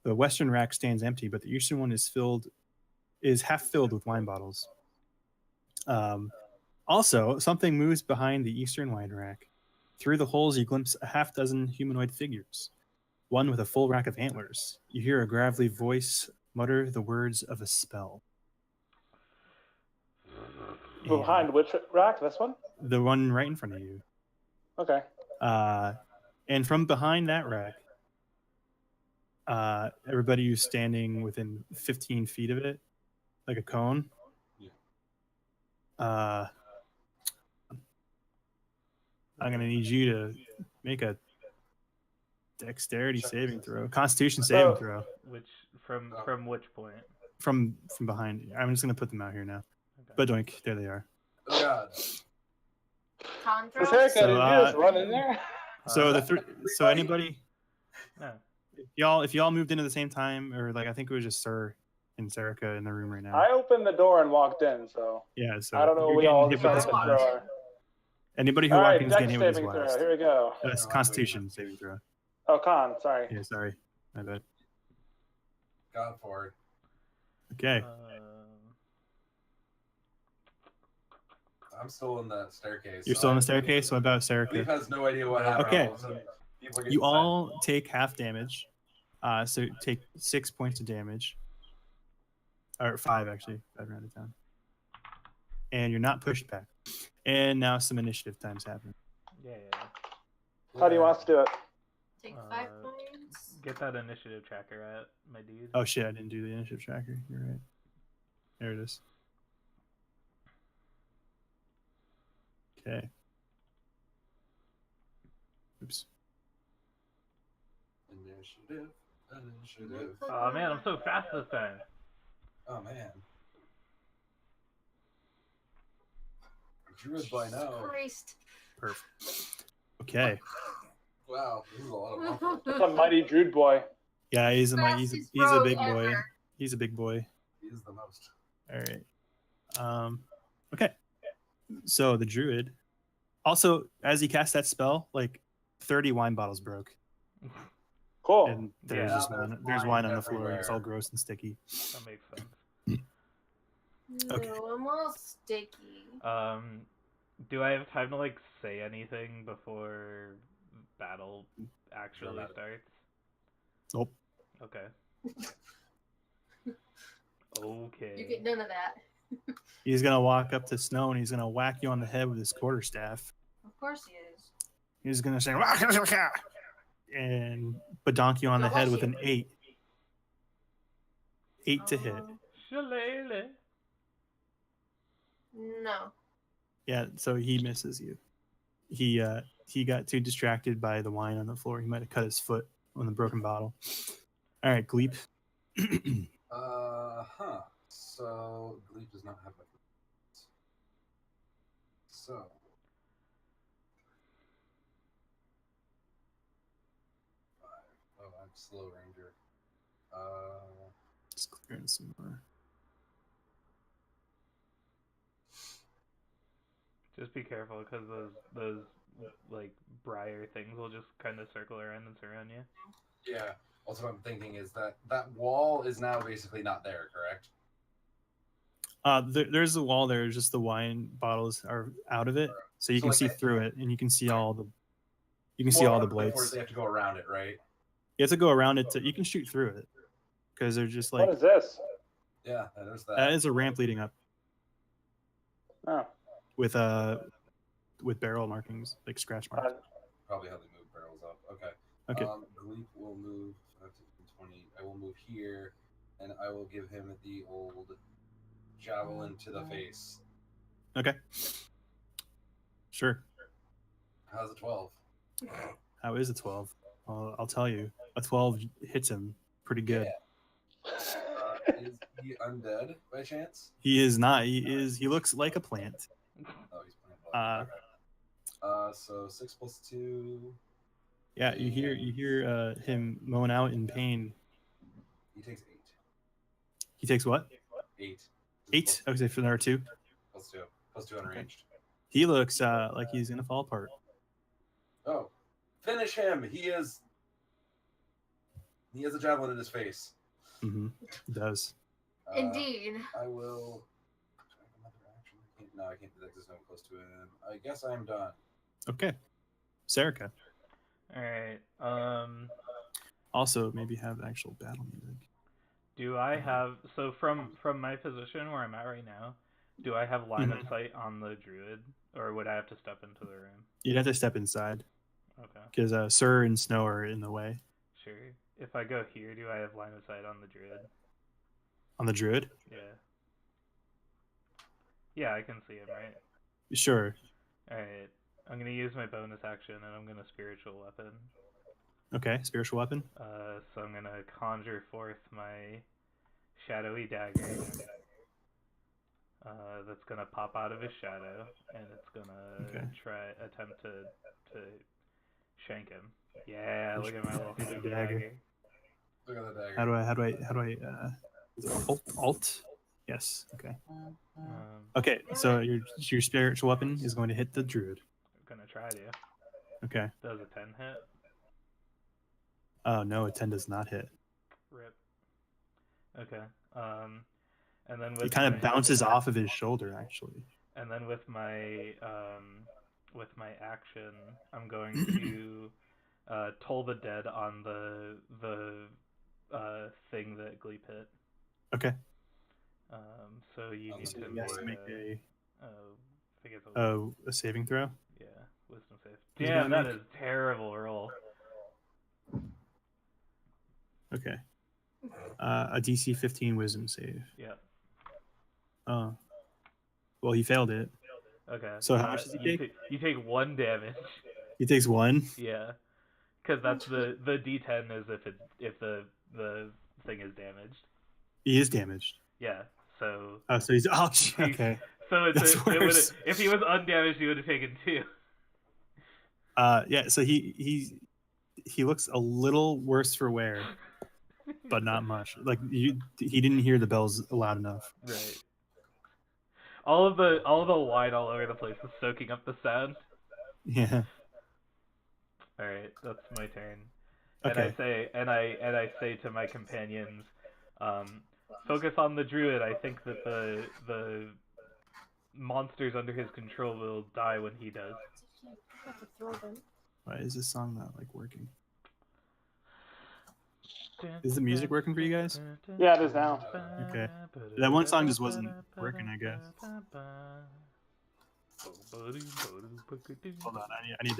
The western rack stands empty, but the eastern one is half filled with wine bottles. Also, something moves behind the eastern wine rack. Through the holes, you glimpse a half-dozen humanoid figures, one with a full rack of antlers. You hear a gravelly voice mutter the words of a spell. Behind which rack? This one? The one right in front of you. Okay. And from behind that rack, everybody who's standing within 15 feet of it, like a cone. Yeah. I'm gonna need you to make a dexterity saving throw, Constitution saving throw. Which from which point? From behind. I'm just gonna put them out here now. Okay. But doink, there they are. Oh God. Contra? Did you just run in there? So so anybody? No. If y'all moved in at the same time, or like I think it was just Sir and Serica in the room right now. I opened the door and walked in, so yeah. So I don't know. you're We getting all hit with this decided to blast. throw our... Anybody who All walked right, in is getting hit with this saving throw. blast. Here we go. That's Constitution saving throw. Oh, con. Sorry. Yeah, sorry. My bad. God for it. Okay. I'm still in the staircase. You're still in the staircase? What about Serica? Leaf has no idea what happened. Okay. All of a sudden, people are You getting all take half damage. So take 6 points of damage. Or 5, actually. 5 rounded down. And you're not pushed back. And now some initiative times happen. Yeah. How do you want us to do it? Take 5 points. Get that initiative tracker at my dude. Oh shit, I didn't do the initiative tracker. You're right. There it is. Okay. Oops. Initiative. Oh man, I'm so fast this time. Oh man. Druid by now. Christ. Perfect. Okay. Wow, this is a lot of waffles. It's a mighty Druid boy. Yeah, he's a Fastest big rogue boy. ever. He's a big boy. He is the most. All right. Okay. So the druid. Also, as he cast that spell, like 30 wine bottles broke. Cool. And there's Yeah. just there's wine on the floor. And it's all Everywhere. gross and sticky. That makes sense. Okay. No, I'm all sticky. Do I have time to like say anything before battle actually Sure. starts? Nope. Okay. Okay. You get none of that. He's gonna walk up to Snow and he's gonna whack you on the head with his quarterstaff. Of course he is. He's gonna say and badonk you on the head with an 8. 8 to hit. Shillelagh. No. Yeah, so he misses you. He got too distracted by the wine on the floor. He might have cut his foot on the broken bottle. All right, Gleep. So Gleep does not have like. So. Oh, I'm slow ranger. Just clearing some more. Just be careful, because those like briar things will just kind of circle around and surround you. Yeah. Also, what I'm thinking is that wall is now basically not there, correct? There's a wall there. Just the wine bottles are out of it, so you So, can like, see through it, and you can see all the. You can see More all the of Cliff Wars, blades. they have to go around it, right? You have to go around it. You can shoot through it, because they're just like. What is this? Yeah, there's that. That is a ramp leading up Oh. with barrel markings, like scratch marks. Probably how they move barrels up. Okay. Okay. Gleep will move 5 to 20. I will move here, and I will give him the old javelin to the face. Okay. Sure. How's a 12? How is a 12? Well, I'll tell you. A 12 hits him pretty good. Yeah. Is he undead by chance? He is not. He looks like a plant. Oh, he's playing blood. Okay. So 6 plus 2. Yeah, you hear him moan out in pain. He takes 8. He takes what? 8. 8? Okay, for another 2. Plus 2. Plus 2 unranged. He looks like he's gonna fall apart. Oh, finish him! He has a javelin in his face. Mm-hmm. He does. Indeed. I will. Another action. No, I can't do that because there's no one close to him. I guess I'm done. Okay. Serica. All right. Also, maybe have actual battle music. Do I have from my position where I'm at right now? Do I have line of sight on the druid, or would I have to step into the room? You'd have to step inside. Okay. Because Sir and Snow are in the way. Sure. If I go here, do I have line of sight on the druid? On the druid? Yeah. Yeah, I can see him, right? Sure. Alright. I'm gonna use my bonus action, and I'm gonna spiritual weapon. Okay, spiritual weapon. So I'm gonna conjure forth my shadowy dagger. That's gonna pop out of his shadow, and it's gonna attempt to shank him. Yeah, look at my little spooky dagger. Look at the dagger. How do I alt? Yes. Okay. Okay, so your spiritual weapon is going to hit the druid. I'm gonna try to. Okay. Does a 10 hit? Oh no, a 10 does not hit. Rip. Okay. And then with It kind of bounces off of his shoulder, actually. And then with my action, I'm going to toll the dead on the thing that Gleep hit. Okay. So you need to make a a saving throw. Yeah, wisdom save. Damn, that is terrible roll. Okay. A DC 15 wisdom save. Yeah. Oh. Well, he failed it. Okay. So how much does he take? You take 1 damage. He takes 1. Yeah. Because that's the D10 is if the thing is damaged. He is damaged. Yeah. So. Oh, so he's okay. So if he was undamaged, he would have taken 2. Yeah. So he looks a little worse for wear, but not much. Like he didn't hear the bells loud enough. Right. All of the wine all over the place is soaking up the sound. Yeah. All right, that's my turn. Okay. And I say to my companions, focus on the druid. I think that the monsters under his control will die when he does. Why is this song not like working? Is the music working for you guys? Yeah, it is now. Okay. That one song just wasn't working, I guess. Hold on, I need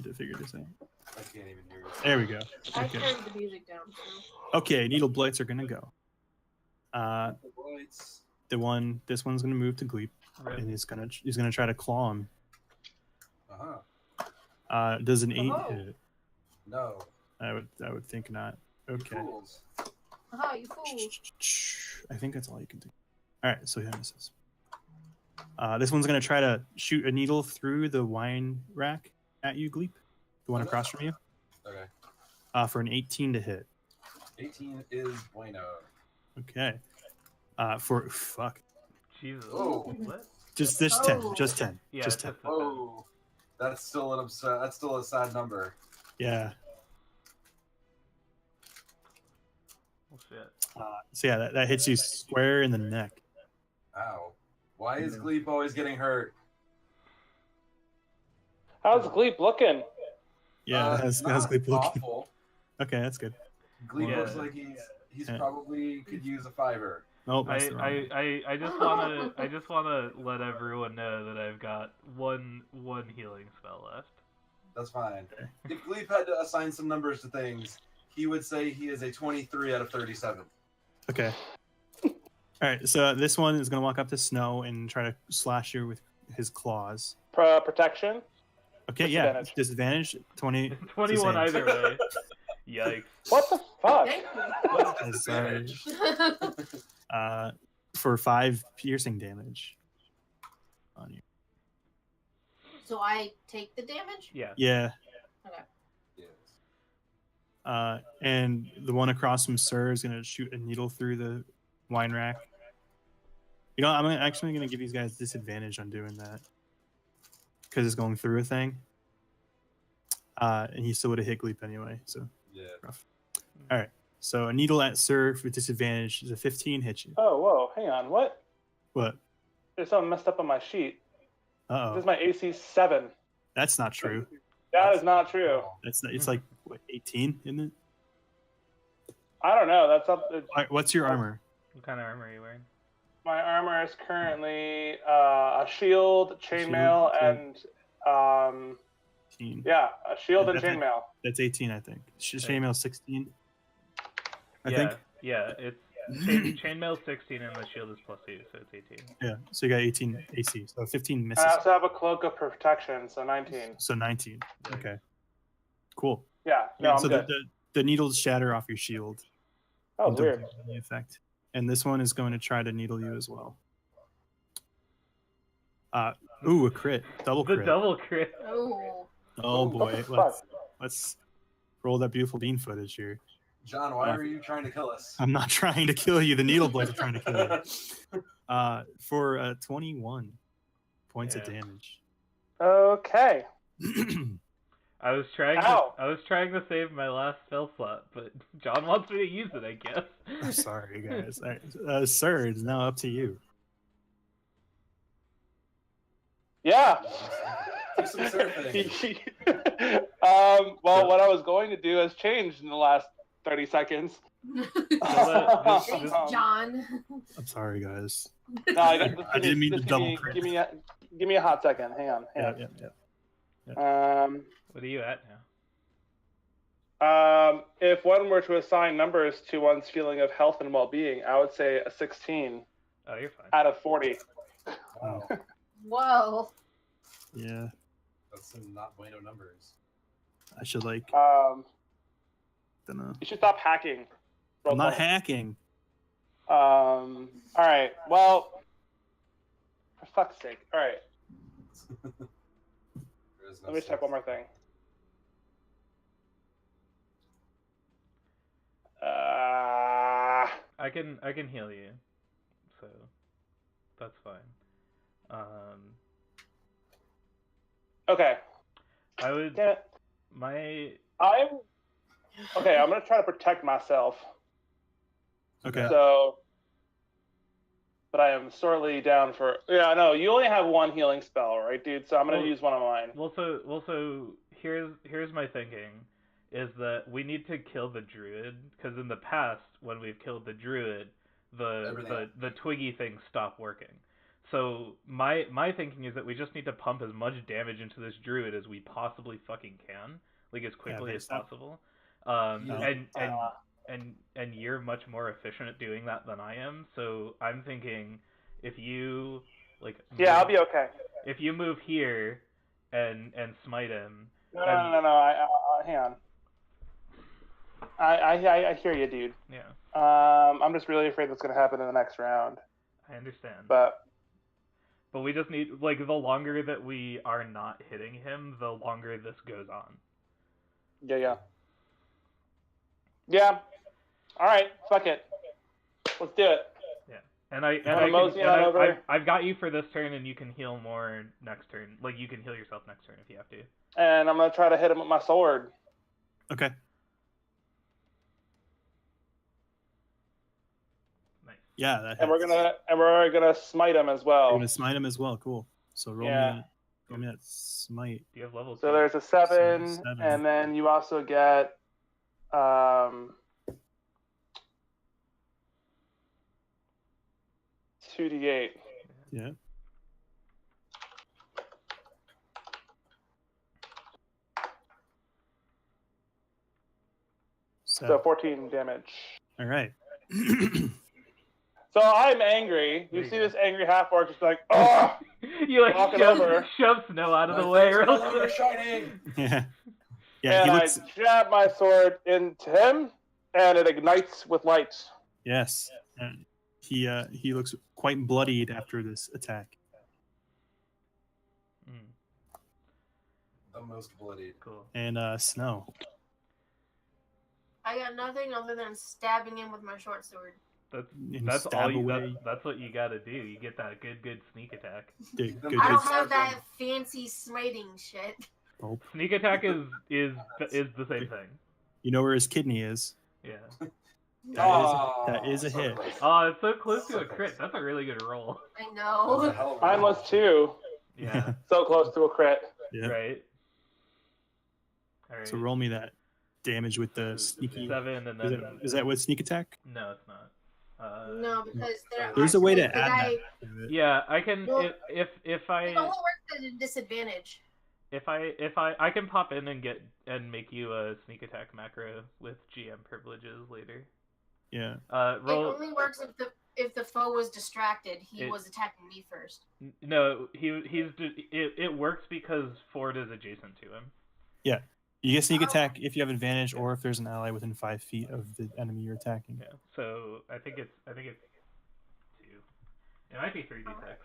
to figure this out. I can't even hear it. There we go. I Okay. turned the music down. So. Okay, needle blights are gonna go. Blights. This one's gonna move to Gleep, and he's gonna try to claw him. Does an 8 hit? No. I would think not. Okay. You fools. Aha, you fool. I think that's all you can do. All right, so he misses. This one's gonna try to shoot a needle through the wine rack at you, Gleep. The one across from you. Okay. For an 18 to hit. 18 is bueno. Okay. Fuck. Jesus. Oh. What? Just 10. Just 10. Yeah, just it's 10. just a 10. Whoa. That's still that's still a sad number. Yeah. Oh shit. So yeah, that hits you square in the neck. Ow. Why is Gleep always getting hurt? How's Gleep looking? Yeah, it has not Gleep looking. awful. Okay, that's good. Gleep Yeah. looks like he's probably could use a fiver. Nope, that's the wrong one. I just wanna let everyone know that I've got one healing spell left. That's fine. Okay. If Gleep had to assign some numbers to things, he would say he is a 23 out of 37. Okay. All right, so this one is gonna walk up to Snow and try to slash you with his claws. Protection. Okay, yeah, disadvantage 20. 21 either way. Yikes. What the fuck? Thank you. Sorry. For 5 piercing damage on you. So I take the damage? Yeah. Yeah. Okay. Yes. And the one across from Sir is gonna shoot a needle through the wine rack. You know, I'm actually gonna give these guys disadvantage on doing that because it's going through a thing. And he still would have hit Gleep anyway. So Yeah. rough. All right. So a needle at Sir with disadvantage is a 15 hit you. Oh, whoa, hang on. What? What? There's something messed up on my sheet. Uh This is oh. my AC 7. That's not true. That is not true. It's like what, 18, isn't it? I don't know. That's up. All right, what's your armor? What kind of armor are you wearing? My armor is currently a shield, chainmail, Shield, and 18. yeah, a shield and That's it. chainmail. That's 18, I think. Chainmail 16. I yeah, think. Yeah, it's chainmail 16 and the shield is +2, so it's 18. Yeah. So you got 18 AC. So 15 misses. I also have a cloak of protection, so 19. So 19. Okay. Cool. Yeah, no, I'm so good. the needles shatter off your shield. Oh, and don't weird. have any effect. And this one is going to try to needle you as well. Ooh, a crit. Double The crit. double crit. Oh. Oh What boy. the fuck? Let's roll that beautiful bean footage here. John, why are you trying to kill us? I'm not trying to kill you. The needle blades are trying to kill you. For 21 points of Yeah. damage. Okay. I was trying Ow. to save my last spell slot, but John wants me to use it, I guess. I'm sorry, guys. All right. Sir, it's now up to you. Yeah. Do some surfing. Well, what I was going to do has changed in the last 30 seconds. Thanks, John. I'm sorry, guys. No, I didn't mean to just double crit. give me a hot second. Hang on. Yeah. What are you at now? If one were to assign numbers to one's feeling of health and well-being, I would say a 16 Oh, you're fine. out of 40. Oh, Whoa. yeah. That's some not bueno numbers. I should Um, don't know. you should stop hacking. I'm not Roleplay. hacking. All right. Well, for fuck's sake. All right. There is no Let me check one more thing. I can heal you, so that's fine. Okay. I would Damn it. my I'm gonna try to protect myself. Okay. So, but I am sorely down for. Yeah, no, you only have one healing spell, right, dude? So I'm gonna Well- use one of mine. so here's my thinking, is that we need to kill the druid, because in the past when we've killed the druid, the twiggy things stop working. So my thinking is that we just need to pump as much damage into this druid as we possibly fucking can, like as quickly as based up. possible. Yeah. And you're much more efficient at doing that than I am. So I'm thinking if you Yeah, I'll be okay. if you move here and smite him. No. I hang on. I hear you, dude. Yeah, I'm just really afraid what's gonna happen in the next round. I understand. But But we just need, like, the longer that we are not hitting him, the longer this goes on. yeah. All right, fuck it. Let's do it. And I Wanna mosey on over? I've got you for this turn, and you can heal more next turn. Like you can heal yourself next turn if you have to. And I'm gonna try to hit him with my sword. Okay. Nice. Yeah, that hits. And we're gonna smite him as well. You're gonna smite him as well. Cool. So roll me that smite. Do you have level 2? So there's a 7, 7. and then you also get 2d8. Yeah. So 14 damage. All right. So I'm angry. You see this angry half orc just like, oh! You like Walking over. shove Snow out of the way real No longer quick. shining. Yeah. Yeah. And He looks. I jab my sword into him, and it ignites with light. Yes. He looks quite bloodied after this attack. The most bloodied. Cool. And Snow. I got nothing other than stabbing him with my short sword. That's stab all you. away. That's what you gotta do. You get that good sneak attack. Good, I good, I don't good. have that fancy smiting shit. Oh. Sneak attack is the same thing. You know where his kidney is. Yeah. That is a hit. close. Oh, it's so close to So a crit. close. That's a really good roll. I That was a know. hell of a Mine roll. was 2. Yeah. So close to a crit. Yeah. Right. All right. So roll me that damage with the sneaky. 7 and Is, then is that with sneak attack? no, it's not. No, because There's a way to the add guy, that. to it. Yeah, I can Well, if It I only works at a disadvantage. if I can pop in and make you a sneak attack macro with GM privileges later. Yeah. It Roll. only works if the foe was distracted. He It- was attacking me first. No, it works because Ford is adjacent to him. You get sneak attack if you have advantage or if there's an ally within 5 feet of the enemy you're attacking. Yeah. So I think it's 2. It might be 3d6.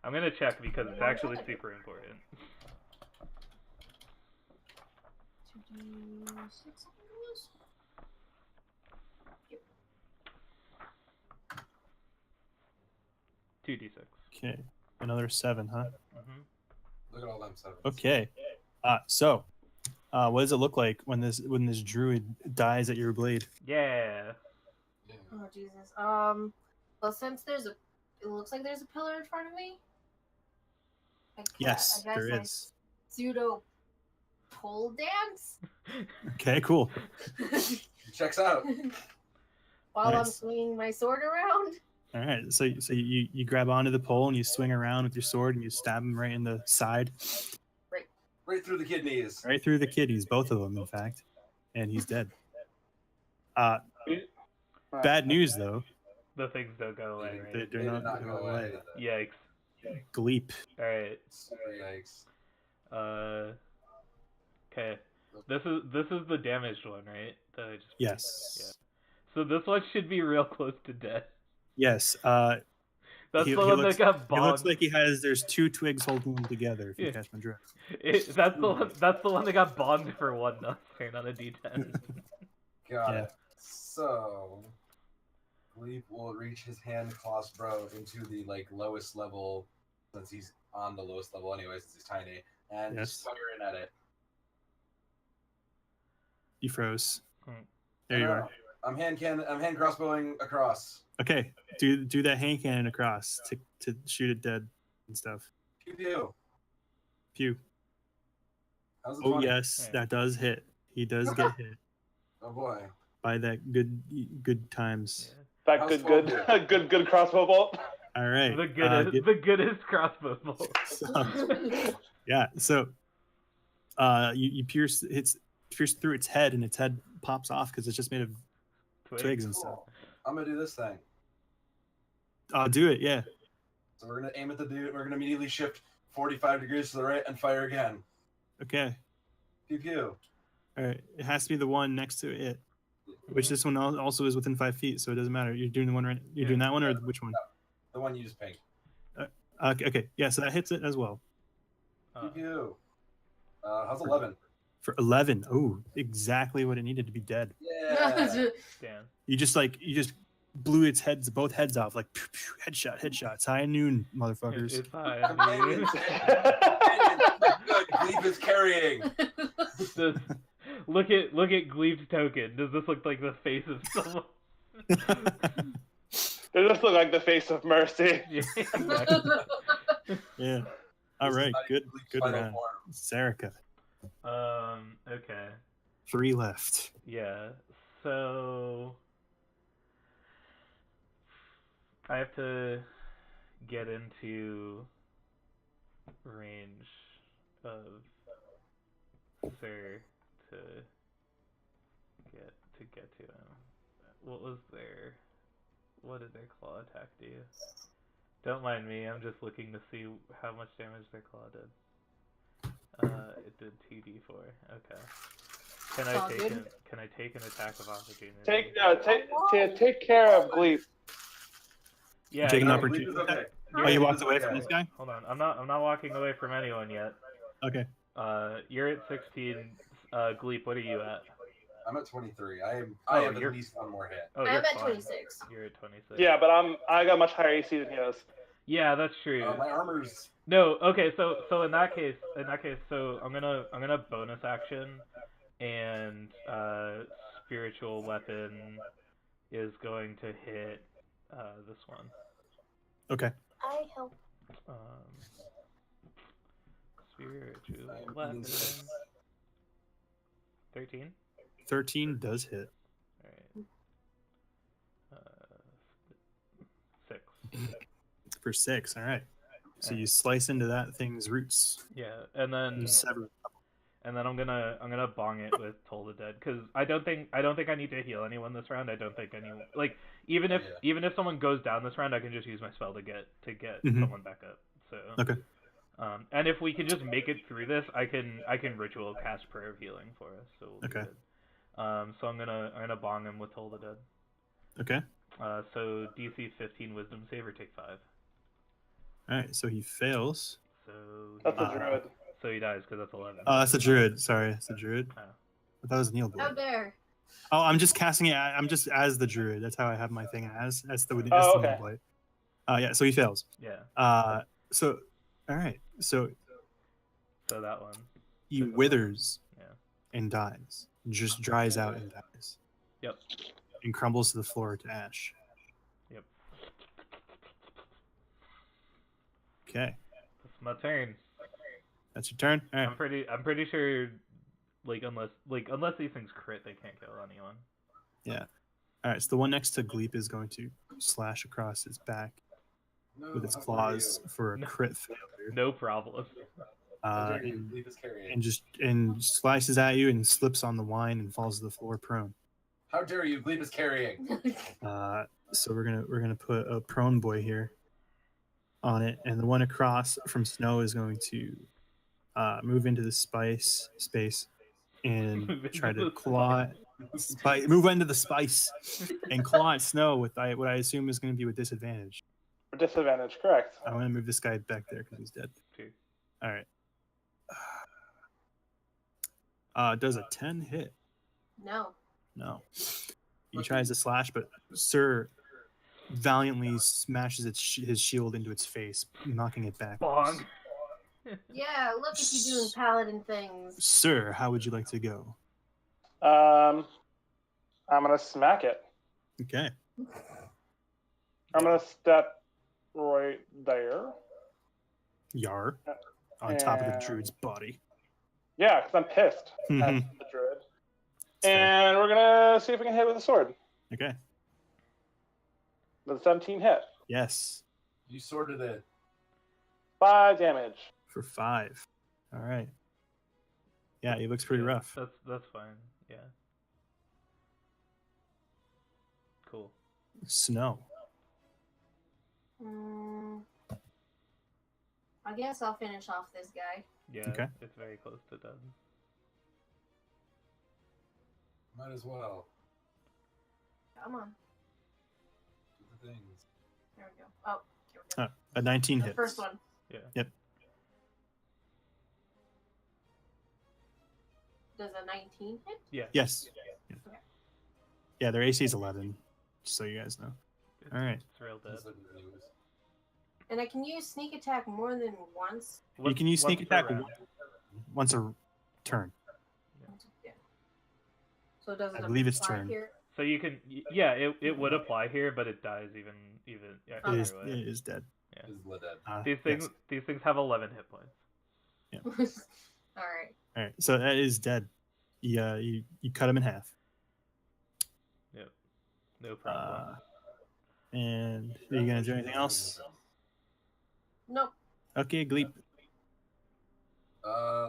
I'm gonna check because it's actually super important. 2d6, I think it was. Yep. 2d6. Okay. Another 7, huh? Mm-hmm. Look at all them sevens. Okay. So, what does it look like when this druid dies at your blade? Yeah. Yeah. Oh Jesus. Well, since it looks like there's a pillar in front of me. Yes, I guess there I is. pseudo pole dance Okay, cool. Checks out. while I'm Nice. swinging my sword around. All right. So you grab onto the pole and you swing around with your sword and you stab him right in the side, Right through the kidneys. right through the kidneys, both of them, in fact, and he's dead. Bad news though. The things don't go away, They right? do They not did not go go away. away. Yikes. Gleep. Alright. Super yikes. Okay. This is the damaged one, right? That I just Yes. Yeah. So this one should be real close to death. Yes. That's He- the he one looks- that got It bogged. looks like there's 2 twigs holding them together. If you Yeah. catch my drift. That's the one that got bogged for 1 turn on a d10. Got Yeah. it. So, Gleep will reach his hand crossbow into the lowest level, since he's on the lowest level anyway, since he's tiny, and Yes. just fire in at it. You froze. Hmm. There you No, are. I'm hand crossbowing across. Okay. Do that hand cannon across to shoot it dead and stuff. Pew pew. Pew. How's the Oh 20? yes, Yeah. that does hit. He does get hit Oh boy. by that good times. Yeah. That How's good crossbow bolt. All right. The goodest crossbow bolt. So you pierce through its head and its head pops off because it's just made of twigs and stuff. Cool. I'm gonna do this thing. Do it, yeah. So we're gonna aim at the dude. We're gonna immediately shift 45 degrees to the right and fire again. Okay. Pew pew. All right. It has to be the one next to it, which this one also is within 5 feet, so it doesn't matter. You're doing the one right. You're doing that one or which one? The one you just pinged. Okay. Yeah. So that hits it as well. Pew pew. How's 11? For 11. Oh, exactly what it needed to be dead. Yeah. Damn. You just blew its heads, both heads off, like pew, pew, headshot, headshots. High noon, motherfuckers. It's fine. Companions. Good. Gleep is carrying. Look at Gleep's token. Does this look like the face of someone? Does this look like the face of mercy? Yeah, exactly. Yeah. All right. Good Final round. form. Sarika. Okay. 3 left. Yeah. So I have to get into range of Sir to get to him. What did their claw attack do? Don't mind me, I'm just looking to see how much damage their claw did. It did 2d4. Okay. Can I take an attack of opportunity? Take care of Gleep. Yeah. Take an No, opportunity. Gleep is okay. Oh, you walked Gleep is away okay. from this guy? Hold on. I'm not walking away from anyone yet. Okay. You're at 16. Gleep, what are you at? I'm at 23. I Oh, have you're- at least one more hit. Oh, I'm you're at fine. 26. You're at 26. Yeah, but I got much higher AC than he does. Yeah, that's true. My armor's No, okay, so in that case, so I'm gonna bonus action, and spiritual weapon is going to hit this one. Okay. I help. Spiritual I'm weapon. eating six. 13. 13 does hit. All right. 6. For 6. All right. So you slice into that thing's roots. Yeah, and then You sever. I'm gonna bong it with Toll the Dead, because I don't think I need to heal anyone this round. I don't think anyone, like, even if someone goes down this round, I can just use my spell to get Mhm. someone back up. So Okay. And if we can just make it through this, I can ritual cast prayer of healing for us. So we'll be Okay. good. So I'm gonna bong him with Toll the Dead. Okay. So DC 15 Wisdom save or take 5. All right. So he fails. So That's a druid. So he dies because that's 11. Oh, that's a druid. Sorry, that's a druid. Oh. I thought it was a Neil boy. How dare. Oh, I'm just casting it. I'm just as the druid. That's how I have my thing as. That's the Oh, Neil okay. boy. Yeah. So he fails. Yeah. So, all right. So So that one. he withers Yeah. and dies. Just dries out and dies. Yep. And crumbles to the floor to ash. Yep. Okay. That's my turn. That's your turn. All right. I'm pretty sure, unless these things crit, they can't kill anyone. Yeah. All right. So the one next to Gleep is going to slash across his back with its claws for a crit failure. No problem. And Gleep is carrying. and slices at you and slips on the wine and falls to the floor prone. How dare you? Gleep is carrying. So we're gonna put a prone boy here on it, and the one across from Snow is going to move into the space and try to claw move into the spice and claw at Snow with what I assume is going to be with disadvantage. Disadvantage, correct. I'm gonna move this guy back there because he's dead. Sure. All right. Does a 10 hit? No. No. He tries to slash, but Sir valiantly smashes his shield into its face, knocking it back. Bong. Yeah, look at you doing paladin things. Sir, how would you like to go? I'm gonna smack it. Okay. I'm gonna step right there. Yar. On top of the And- druid's body. Yeah, because I'm pissed at Mhm. the druid. Fair. And we're gonna see if we can hit with a sword. Okay. With a 17 hit. Yes. You sorted it. 5 damage. For 5. All right. Yeah, he looks pretty Yeah, rough. That's fine. Yeah. Cool. Snow. I guess I'll finish off this guy. Yeah. Okay. It's very close to done. Might as well. Come on. Do the things. There we go. Oh, here we go. A 19 The hits. first one. Yeah. Yep. Does a 19 hit? Yeah. Yes. Okay. Yeah, their AC is 11, just so you guys know. All right. It's real dead. And I can use sneak attack more than once. You can use sneak Once per attack round. once a turn. Yeah. So does it I believe it's apply turn. here? So you can, yeah, it would apply here, but it dies even yeah, It either is, way. it is dead. Is dead. These things have 11 hit points. All right. All right, so that is dead. You cut him in half. Yep. No problem. And are you gonna do anything else? Nope. Okay, Gleep.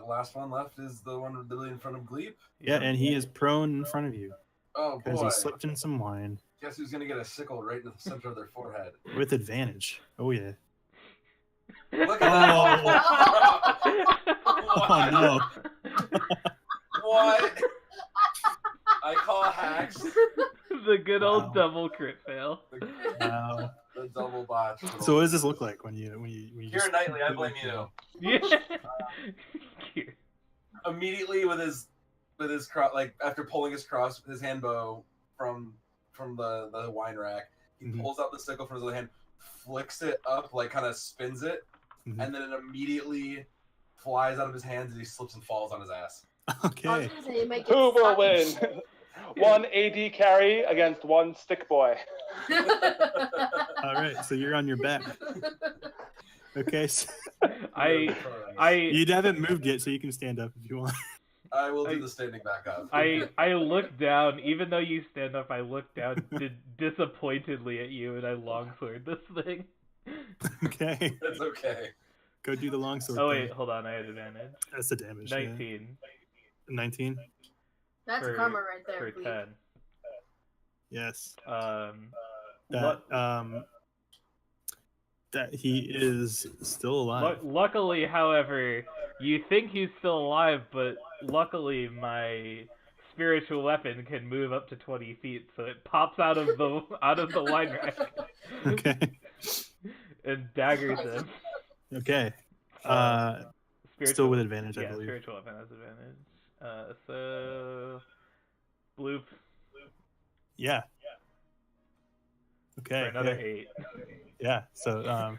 Last one left is the one literally in front of Gleep. Yeah, and he is prone in front of you Oh because boy! he slipped in some wine Guess who's gonna get a sickle right in the center of their forehead? with advantage. Oh yeah. Look at that! Oh no. What? I call hacks. The good old Wow. double crit fail. Wow. The double botch. So what does this look like when you Here Knightley, I blame you. Yeah. Immediately with his like after pulling his hand bow from the wine rack, he Mhm. pulls out the sickle from his other hand, flicks it up, like kind of spins it, Mhm. and then it immediately flies out of his hands and he slips and falls on his ass. I was Okay. gonna say, it might get Who will stuck win? in- One AD carry against one stick boy. All right, so you're on your back. Okay. So I you haven't moved yet, so you can stand up if you want. I will do the standing back up. I look down, even though you stand up, I look down disappointedly at you, and I longsword this thing. Okay. That's okay. Go do the longsword. Oh thing. wait, hold on, I had advantage. That's the damage. 19 Yeah. 19. That's for, karma right there. for Gleep. 10. Yes. Lu- That he is still alive. luckily, however, you think he's still alive, but luckily my spiritual weapon can move up to 20 feet, so it pops out of the wine rack Okay. and daggers him. Okay. Spiritual, Still with advantage, I yeah, believe. spiritual weapon has advantage. So bloop Yeah. Okay. for another yeah. 8. Yeah. So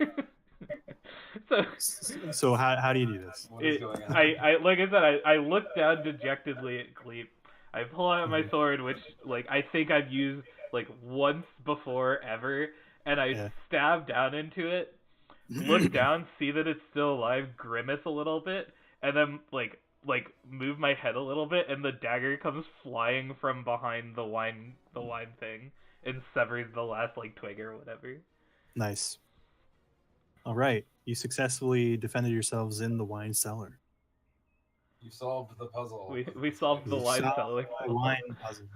So so how do you do this? What is going on? I like I said, I look down dejectedly at Gleep. I pull out my sword, which like I think I've used like once before ever, and I stab down into it, look down, see that it's still alive, grimace a little bit, and then like move my head a little bit, and the dagger comes flying from behind the wine thing and severs the last like twig or whatever. Nice. All right. You successfully defended yourselves in the wine cellar. You solved the puzzle. We solved the You wine solved cellar. the wine puzzle.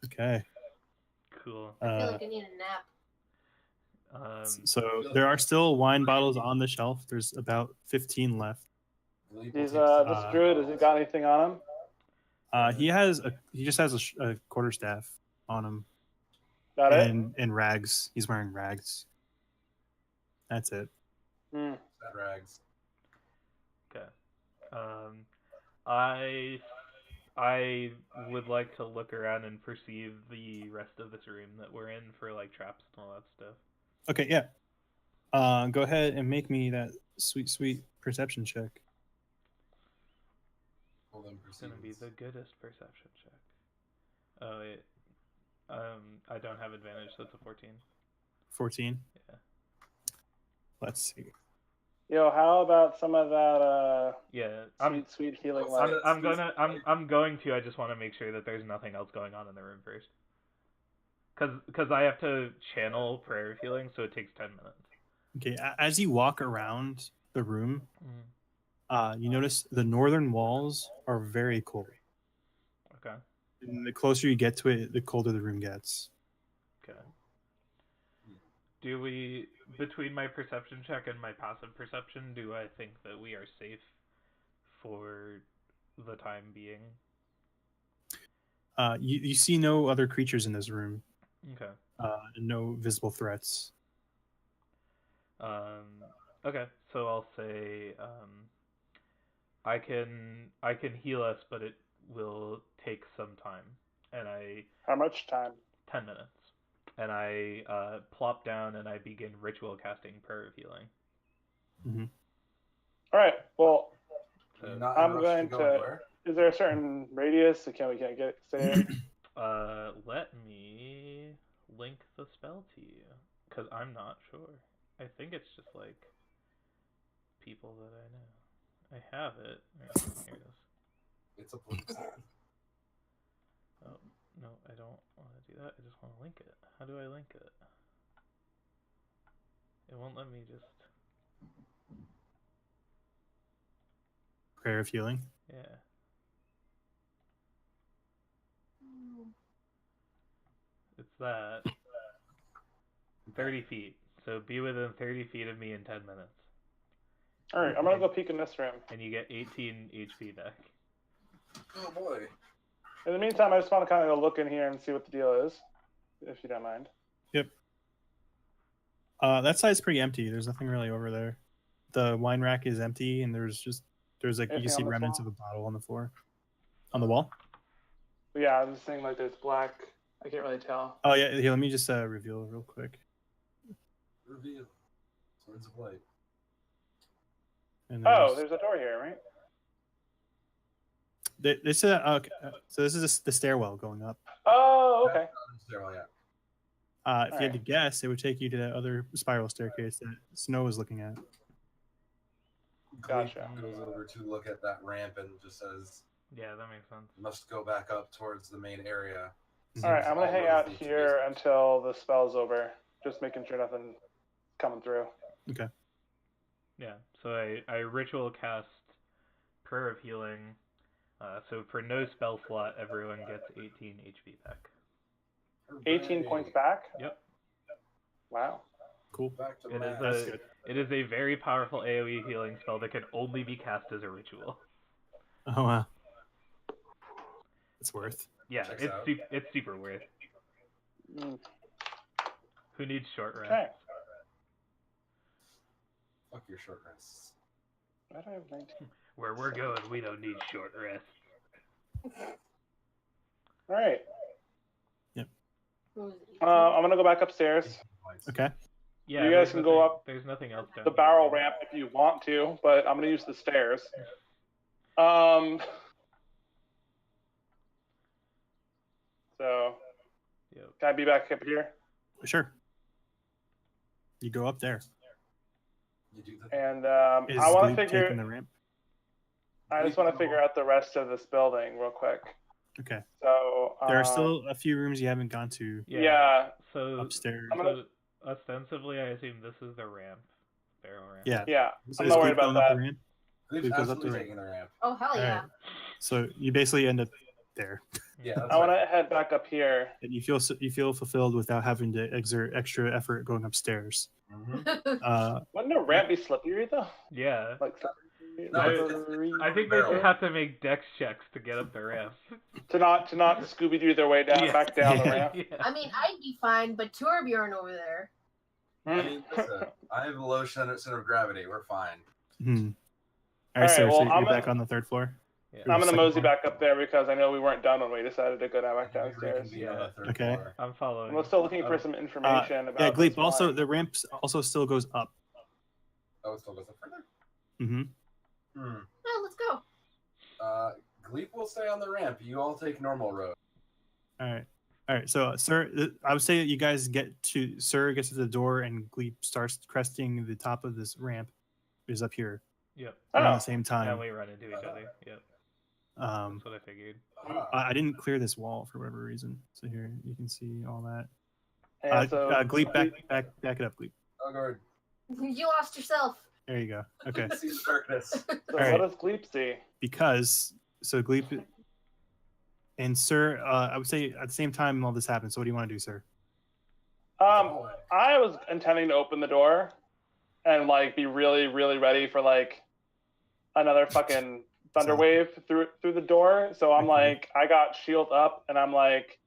Okay. Cool. I feel like I need a nap. So there are still wine bottles on the shelf. There's about 15 left. He's this druid. Has he got anything on him? He just has a quarterstaff on him Got it. and rags. He's wearing rags. That's it. That rags. Okay. I would like to look around and perceive the rest of this room that we're in for like traps and all that stuff. Okay, yeah. Go ahead and make me that sweet perception check. It's gonna be the goodest perception check. Oh wait. I don't have advantage, so it's a 14. 14. Yeah. Let's see. Yo, how about some of that Yeah. sweet healing I'm light? I'm going to. I just want to make sure that there's nothing else going on in the room first. Cause I have to channel prayer of healing, so it takes 10 minutes. Okay, as you walk around the room, you notice the northern walls are very cold. Okay. And the closer you get to it, the colder the room gets. Okay. Do we, between my perception check and my passive perception, do I think that we are safe for the time being? You see no other creatures in this room. Okay. No visible threats. Okay, so I'll say I can heal us, but it will take some time, and How much time? 10 minutes, and I plop down and I begin ritual casting prayer of healing. All right. Well, So, You're not in a I'm rush going go to. anywhere? Is there a certain radius? So we can't get stay? let me link the spell to you, because I'm not sure. I think it's just like people that I know. I have it. Here it is. It's a place. Oh, no, I don't want to do that. I just want to link it. How do I link it? It won't let me just... Prayer of healing. Yeah. It's that. 30 feet. So be within 30 feet of me in 10 minutes. All right. I'm gonna go peek in this room. And you get 18 HP back. Oh boy. In the meantime, I just want to kind of go look in here and see what the deal is, if you don't mind. Yep. That side's pretty empty. There's nothing really over there. The wine rack is empty, and there's like you Anything can see on the remnants floor? of a bottle on the floor, on the wall. But yeah, I'm just saying like there's black. I can't really tell. Oh yeah, here. Let me just reveal real quick. Reveal. Swords of light. And Oh, there's a door here, right? this so this is the stairwell going up. Oh, okay. Stairwell, yeah. If you had to guess, it would take you to that other spiral staircase that Snow was looking at. Gotcha. Goes over to look at that ramp and just says, Yeah, that makes sense. must go back up towards the main area. All right, I'm gonna All hang roads out lead to here basement. until the spell's over, just making sure nothing's coming through. Okay. Yeah, so I ritual cast prayer of healing. So for no spell slot, everyone gets 18 HP back. 18 points back. Yep. Wow. Cool. Back to It math. is it is a very powerful AoE healing spell that can only be cast as a ritual. Oh wow. It's worth. Yeah, Checks it's out. it's super worth. Mm, Who needs short rest? Okay. Fuck your short rests. Why do I have 19? Where we're going, we don't need short rest. All right. Who's I'm gonna go back upstairs. Okay. Yeah, You there's guys can go nothing- up There's nothing else down the here. barrel ramp if you want to, but I'm gonna use the stairs. So Yep. can I be back up here? Sure. You go up there. You do the And Is I want to Gleep figure. taking the ramp? I just want to figure out the rest of this building real quick. Okay. So There are still a few rooms you haven't gone to Yeah. So, upstairs. I'm gonna- so ostensibly, I assume this is the ramp, barrel ramp. Yeah. Yeah. So I'm is not worried Gleep about going up that. the ramp? Gleep's Gleep goes up the absolutely ramp. taking the ramp. Oh, hell yeah. Alright. So you basically end up there, Yeah, that's I want right. to head back up here. and you feel fulfilled without having to exert extra effort going upstairs. Mhm. Wouldn't a ramp be slippery though? Yeah. Like No, slippery. I think they Barrel. have to make dex checks to get up the ramp. to not Scooby Doo their way down Yeah. back down the Yeah. ramp. Yeah. I mean, I'd be fine, but Torbjorn over there. I mean, listen, I have a low center of gravity. We're fine. Hmm. All All right, right, so well, you're I'm back gonna- on the third floor. Yeah. I'm gonna Second mosey floor? back up there because I know we weren't done when we decided to go down back We downstairs. reconvene on the third Okay. floor. I'm following. I'm still looking for some information about. Yeah, this Gleep. Also, wine. the ramp also still goes up. Oh, it still goes up further? Mm-hmm. Oh, let's go. Gleep will stay on the ramp. You all take normal road. All right. So, sir, I would say that you guys Sir gets to the door, and Gleep starts cresting the top of this ramp. Is up here Yep. around Oh. the same And time. we run into each other. Yep. Um, That's what I figured. I didn't clear this wall for whatever reason. So here you can see all that. And so Gleep, back it up, Gleep. Oh, guard. You lost yourself. There you go. Okay. See the darkness. So Alright. what does Gleep see? Because Gleep and Sir, I would say at the same time all this happened. So what do you want to do, sir? I was intending to open the door and like be really, really ready for like another fucking thunder wave through the door. So I'm Okay. like, I got shield up, and I'm like,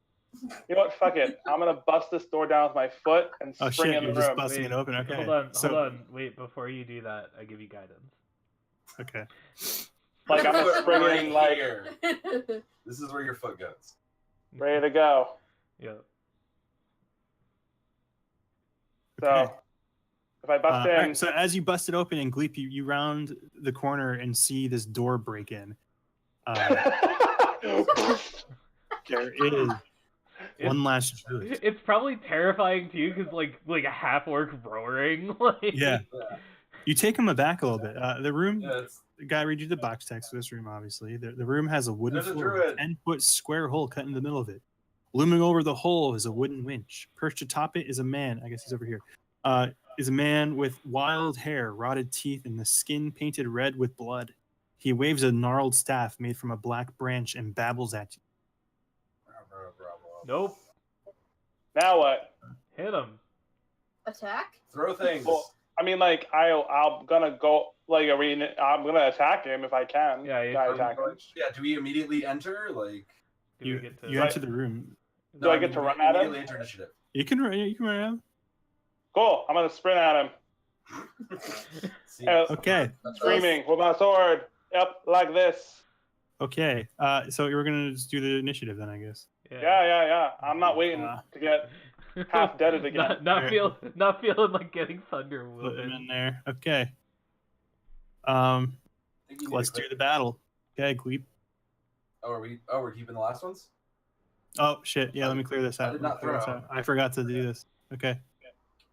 you know what? Fuck it. I'm gonna bust this door down with my foot and Oh spring shit! in You're the just room. busting Wait, it open. Okay. Hold on. So, Hold on. Wait, before you do that, I give you guidance. Okay. Like I'm Foot just springing like here. This is where your foot goes. ready to go. Yeah. So Okay. if I bust in, Alright, so as you bust it open and Gleep, you round the corner and see this door break in. There is one last druid. It's probably terrifying to you because like a half orc roaring. Like Yeah. You take him aback a little bit. The room, Yeah, it's, the guy read you the box text for this room, obviously. The room has a wooden There's a floor with a druid. 10-foot square hole cut in the middle of it. Looming over the hole is a wooden winch. Perched atop it is a man. I guess he's over here. Is a man with wild hair, rotted teeth, and the skin painted red with blood. He waves a gnarled staff made from a black branch and babbles at you. nope. now what? Hit him. Attack? throw things. Well, I mean, like I'm gonna go like I'm gonna attack him if I can. Yeah, you Can I can. attack him? Yeah, do we immediately enter? Like, Do we You, get to? you enter the room. Do I get to run at him? Immediately enter initiative. You can run at him. Cool. I'm gonna sprint at him, See, Okay. that's right. screaming with my sword. Yep, like this. Okay. So we're gonna just do the initiative then, I guess. Yeah. I'm not waiting to get half deaded again. Not feeling like getting thunder Put him in whooping. there. Okay. I think you need Let's to do click- the battle. Okay, Gleep. Oh, we're keeping the last ones? Oh shit! Yeah, let me clear this I out. did Let me not clear this throw. out. I forgot to do this. Okay.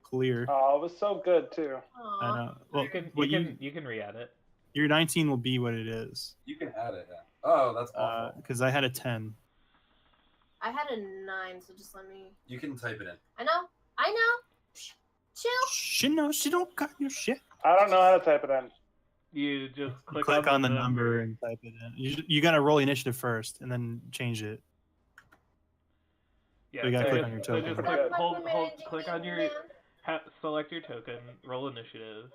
Clear. Oh, it was so good too. I Aww. know. Well, You can re-add it. your 19 will be what it is. You can add it, yeah. Oh, that's awful. Because I had a 10. I had a 9, so just let me. You can type it in. I know. Chill. She don't got your shit. I don't know how to type it in. You just Click on the number and type it in. You gotta roll initiative first and then change it. Yeah, You gotta so click just- on your so token. just click on your select your token, roll initiative,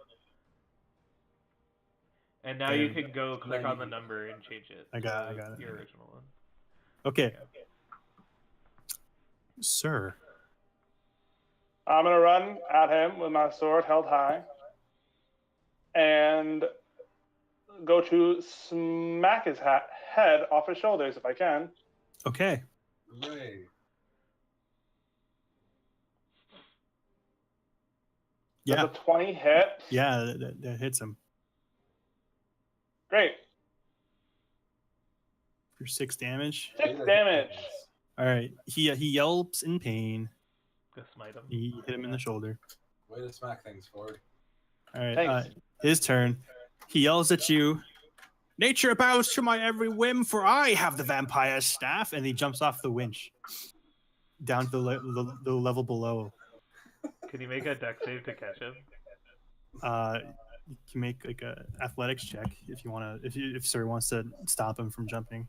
and now you Okay. can go click on the number and change it. I got to it. Your original one. Okay. Sir. I'm gonna run at him with my sword held high, and go to smack his head off his shoulders if I can. Okay. Hooray. Does Yeah. a 20 hit? Yeah, that hits him Great. for 6 damage. 6 damage. All right. He yelps in pain. Go smite him. You hit him in the shoulder. Way to smack things forward. All right. Thanks. His turn. He yells at you. Nature bows to my every whim, for I have the vampire's staff. And he jumps off the winch down to the level below. Can you make a dex save to catch him? You can make like a athletics check if you want to. If Sir wants to stop him from jumping,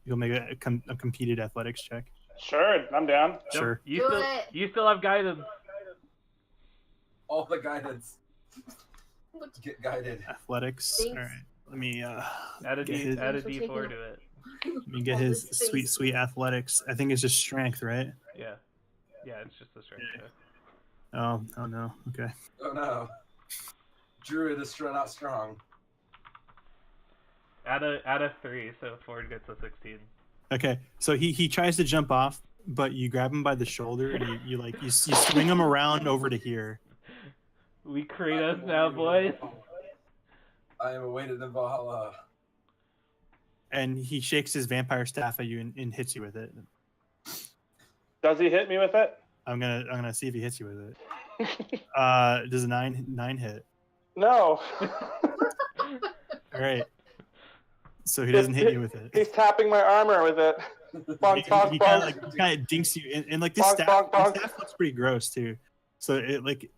you'll make a competed athletics check. Sure, I'm down. Sure. You still have guidance. All the guidance. Get guided. Athletics. Thanks. All right. Let me Add a get his, D4 Thanks for to taking it. let me get all his this space. sweet athletics. I think it's just strength, right? Yeah. Yeah, it's just the strength. Yeah. Yeah. Oh no. Okay. Oh no. Druid is not strong. Add a 3, so Ford gets a 16. Okay. So he tries to jump off, but you grab him by the shoulder and you swing him around over to here. We Kratos now, boys. I am awaited in Valhalla. And he shakes his vampire staff at you and hits you with it. Does he hit me with it? I'm gonna see if he hits you with it. Does a 9 hit? No. All right. So he doesn't hit you with it. He's tapping my armor with it. Bonk, bonk, He bonk. kind of dinks you, and like this Bonk, staff, bonk, bonk. this staff looks pretty gross too. So it like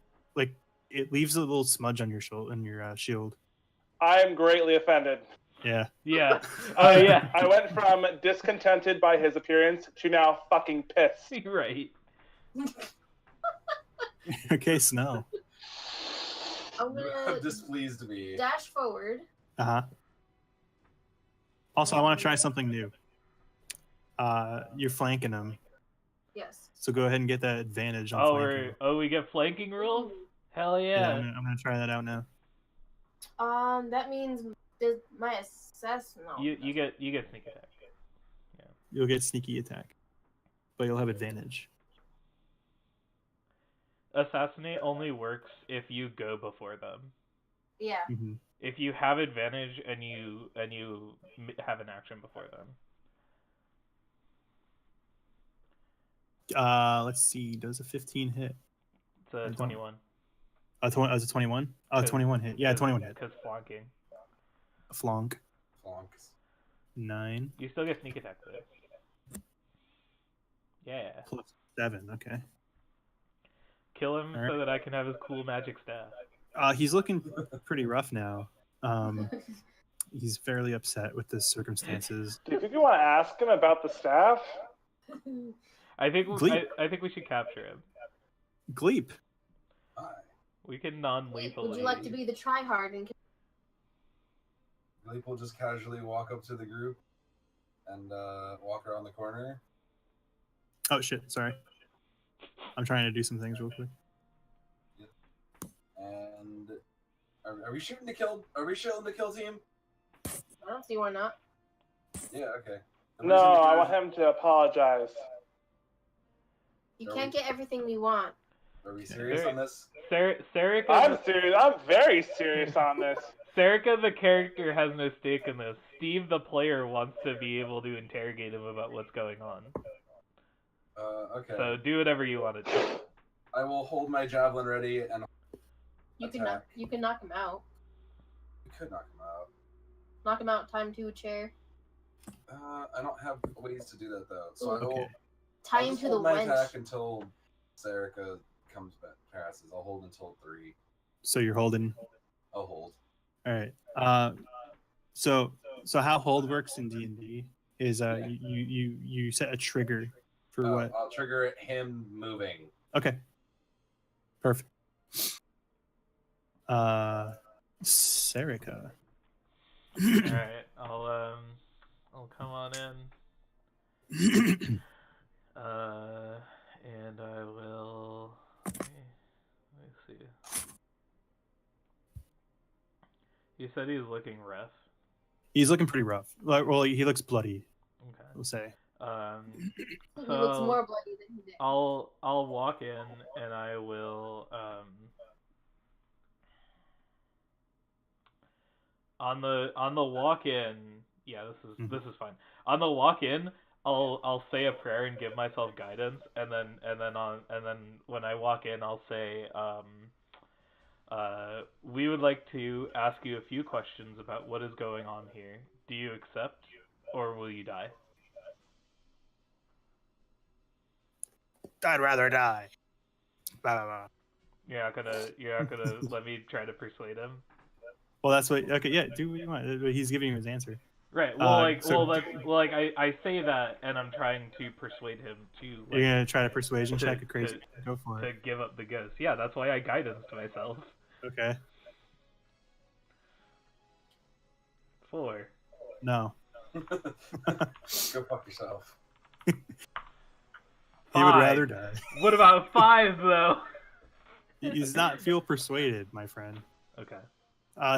it leaves a little smudge on your shoulder, on your shield. I am greatly offended. Yeah. Yeah. Oh yeah. I went from discontented by his appearance to now fucking pissed. You're right. Okay, Snow. I'm gonna Displeased me. dash forward. Uh-huh. Also, I want to try something new. You're flanking him, Yes. so go ahead and get that advantage on flanking. We get flanking rules? Hell Yeah, yeah. I'm gonna try that out now. That means Does my assess? No. You get sneak attack. You'll get sneaky attack, but you'll have advantage. Assassinate only works if you go before them. Yeah. Mm-hmm. If you have advantage and you have an action before them. Let's see. Does a 15 hit? It's a 21. Was it 21? Oh, 21 hit. Yeah, 21 hit. Because flanking. Flonk. Flonks. 9. You still get sneak attack though. Yeah. Plus 7. Okay. Kill him Alright. so that I can have his cool magic staff. He's looking pretty rough now. He's fairly upset with the circumstances. Do you think you want to ask him about the staff? I think Gleep. I think we should capture him. Gleep. Hi. We can non-lethally. Would you like to be the tryhard and Gleep will just casually walk up to the group and walk around the corner. Oh shit! Sorry. I'm trying to do some things real quick. And are we shooting to kill? Are we shooting the kill team? I don't see why not. Yeah. Okay. No, I want him to apologize. You can't get everything we want. Are we serious on this? Sarika. I'm serious. I'm very serious on this. Sarika, the character, has no stake in this. Steve, the player, wants to be able to interrogate him about what's going on. Okay. So do whatever you want to do. I will hold my javelin ready and You can knock him out. we could knock him out. Knock him out. Tie him to a chair. I don't have ways to do that though, so I Okay. will. Tie I'll him just to the hold my wench. attack until Sarika comes back. Passes. I'll hold until 3. So you're holding. I'll hold. All right. So how hold works in D&D is you set a trigger for what? I'll trigger him moving. Okay. Perfect. Sarika. Alright, I'll come on in. And I will. Let me see. You said he's looking rough. He's looking pretty rough. Well, he looks bloody. Okay. We'll say. He looks more bloody than he did. I'll walk in and I will on the walk in. Yeah, this is fine. On the walk in, I'll say a prayer and give myself guidance, and then when I walk in, I'll say we would like to ask you a few questions about what is going on here. Do you accept, or will you die? I'd rather die. Blah, blah, blah. You're not gonna let me try to persuade him. Well, that's what. Okay, yeah. Do what you want. He's giving you his answer. Right. Well, I say that, and I'm trying to persuade him to. You're gonna try to persuasion check a to- crazy. Go for to it. give up the ghost. Yeah, that's why I guidance myself. Okay. 4. No. Go fuck yourself. He would 5. rather die. What about 5 though? He does not feel persuaded, my friend. Okay,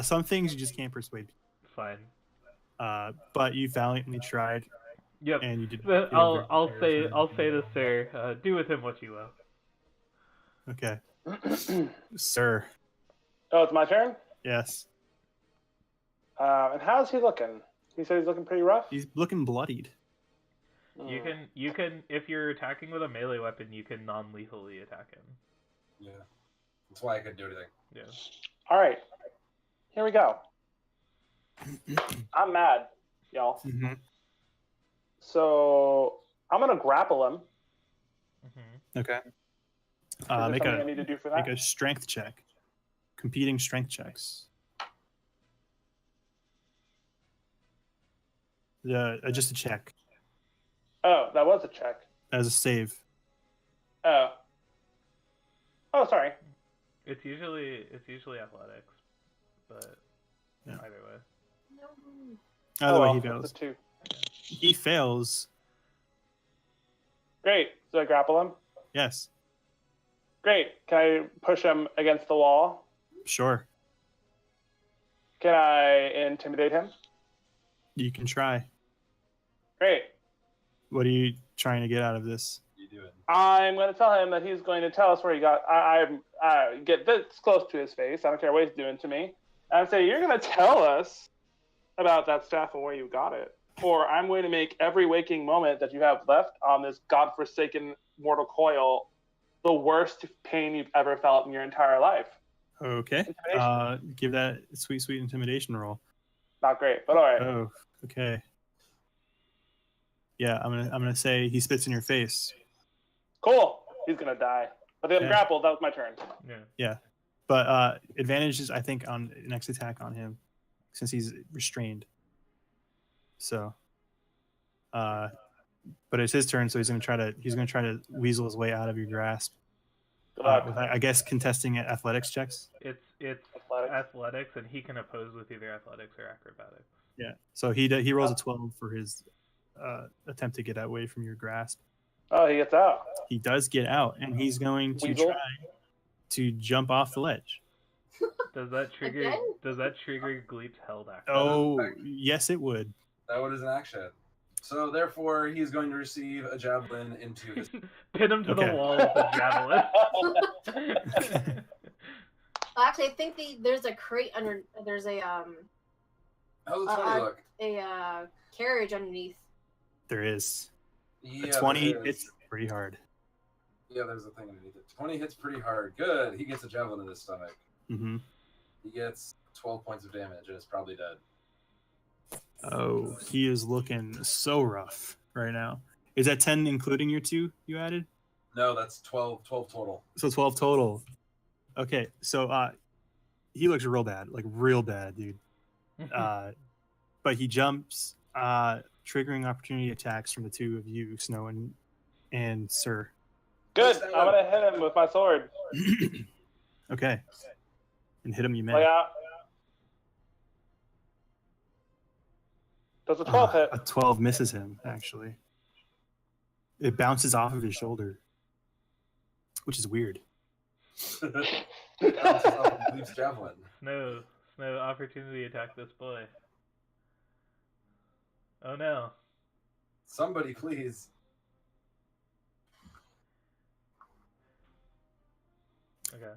Some things you just can't persuade. fine. But you valiantly tried, Yep. and you did. But feel I'll very say to Sir, do with him what you will. Okay, sir. Oh, it's my turn? Yes, And how's he looking? He said he's looking pretty rough? he's looking bloodied. You can if you're attacking with a melee weapon, you can non-lethally attack him. Yeah. That's why I couldn't do anything. Yeah. Alright. Here we go. I'm mad, y'all. Mm-hmm. So I'm gonna grapple him. Mm-hmm. Okay. Is there Make something I need to do for that? a strength check. Competing strength checks. Just a check Oh, that was a check. as a save. Oh. Oh, sorry. It's usually athletics, but Yeah. either way. No. Either way, well, he that's fails. a 2. He fails. Great. So I grapple him? Yes, Great. Can I push him against the wall? sure. Can I intimidate him? You can try. Great. What are you trying to get out of this? What are you doing? I'm going to tell him that he's going to tell us where he got. I get this close to his face. I don't care what he's doing to me. And say, you're going to tell us about that staff and where you got it. Or I'm going to make every waking moment that you have left on this godforsaken mortal coil the worst pain you've ever felt in your entire life. Okay. Give that sweet intimidation roll. Not great, but all right. Oh, okay. Yeah, I'm gonna say he spits in your face. Cool. He's going to die. But then Yeah. grappled, that was my turn. Yeah, but advantage is I think on next attack on him since he's restrained. So, but it's his turn, so he's gonna try to weasel his way out of your grasp. Good luck. With, I guess contesting athletics checks. It's athletics, and he can oppose with either athletics or acrobatics. Yeah. So he rolls a 12 for his attempt to get away from your grasp. Oh, he gets out. He does get out, and he's going to Weasel? try to jump off the ledge. Does that trigger? Again? Does that trigger Gleep's held action? Oh, yes, it would. That one is an action. So therefore, he's going to receive a javelin into his. Pin him to Okay. the wall with a javelin. Actually, I think there's a crate under. There's a How's the 20 look? carriage underneath. There is. Yeah, A 20 there is. hits pretty hard. Yeah, there's a thing underneath it. 20 hits pretty hard. Good. He gets a javelin in his stomach. Mm-hmm. He gets 12 points of damage and is probably dead. Oh, he is looking so rough right now. Is that 10 including your 2 you added? No, that's 12 total. So 12 total. Okay, so he looks real bad, like real bad, dude. But he jumps, triggering opportunity attacks from the 2 of you, Snow and Sir. Good. I'm going to hit him with my sword. Okay. And hit him, you may. Play out. Does a 12 hit? A 12 misses him, actually. It bounces off of his shoulder, which is weird. Bounces off of Leaf's javelin. Snow, opportunity attack this boy. Oh no. Somebody please. Okay.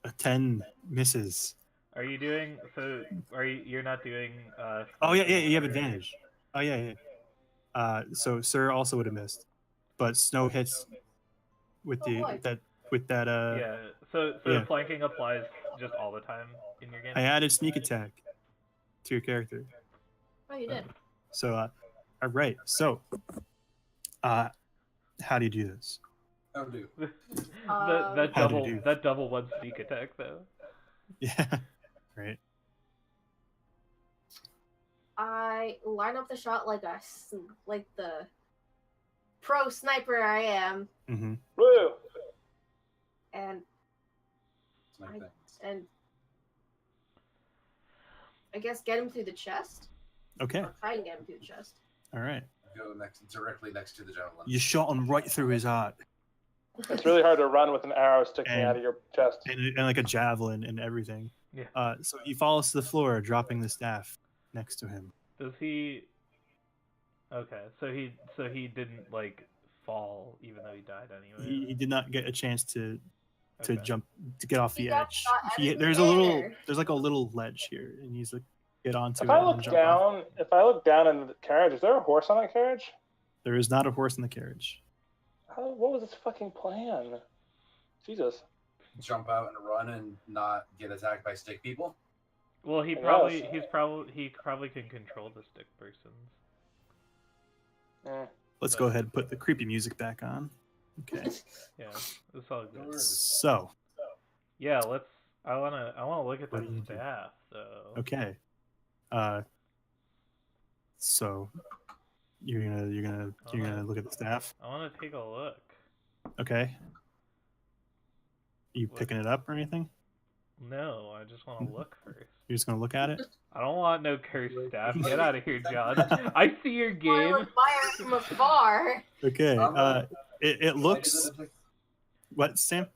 A 10 misses. Are you doing so? You're not doing? Oh yeah, you have advantage. Oh yeah. So Sir also would have missed, but Snow hits with boy. that. Yeah. So yeah. flanking applies just all the time in your game. I added sneak attack to your character. Oh, you did. So all right. So how do you do this? Oh, dude. that How do you do? double one sneak attack though. Yeah. Right. I line up the shot like the pro sniper I am, Mm-hmm. Woo! and It's my thing. and I guess get him through the chest. Okay. Or try and get him through the chest. All right. Go directly next to the javelin. You shot him right through his heart, It's really hard to run with an arrow sticking And- out of your chest. and like a javelin and everything. Yeah. So he falls to the floor, dropping the staff next to him. Does he? Okay. So he didn't like fall even though he died anyway. He did not get a chance to Okay. jump to get off He the got edge. shot at his There's hair. like a little ledge here, and he's like get onto If it I and look jump off. down, in the carriage, is there a horse on that carriage? There is not a horse in the carriage. What was his fucking plan? Jesus. Jump out and run and not get attacked by stick people. Well, he Yes. probably can control the stick persons. Let's go ahead and put the creepy music back on. Okay. Yeah, it's all good. So, Yeah, I wanna look at What that do you do? staff though. okay. So you're gonna look at the staff. I wanna take a look. Okay. You What? picking it up or anything? No, I just wanna look first. You're just gonna look at it? I don't want no cursed staff. Get out of here, John. I see your I game. would fire from afar. Okay. It Can I do looks. the detect- What, Sam?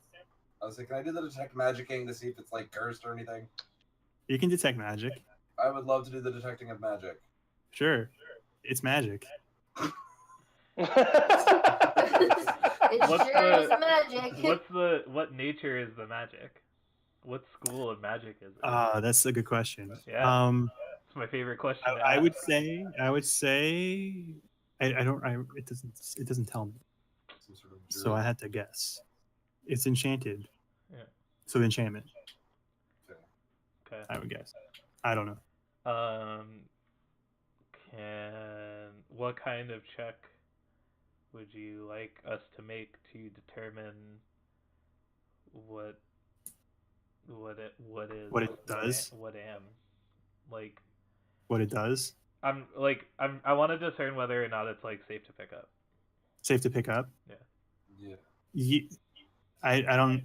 I was like, can I do the detect magicking to see if it's like cursed or anything? You can detect magic. I would love to do the detecting of magic. Sure, it's magic. It What's sure is the- magic. What nature is the magic? What school of magic is it? That's a good question. Yeah. It's my favorite question. to I ask. would say, it doesn't tell me, Some sort of so druid. I had to guess. It's enchanted. Yeah. So enchantment, Okay. I would guess. I don't know. What kind of check would you like us to make to determine what it does? What am like? What it does? I want to discern whether or not it's like safe to pick up. Safe to pick up. Yeah. I don't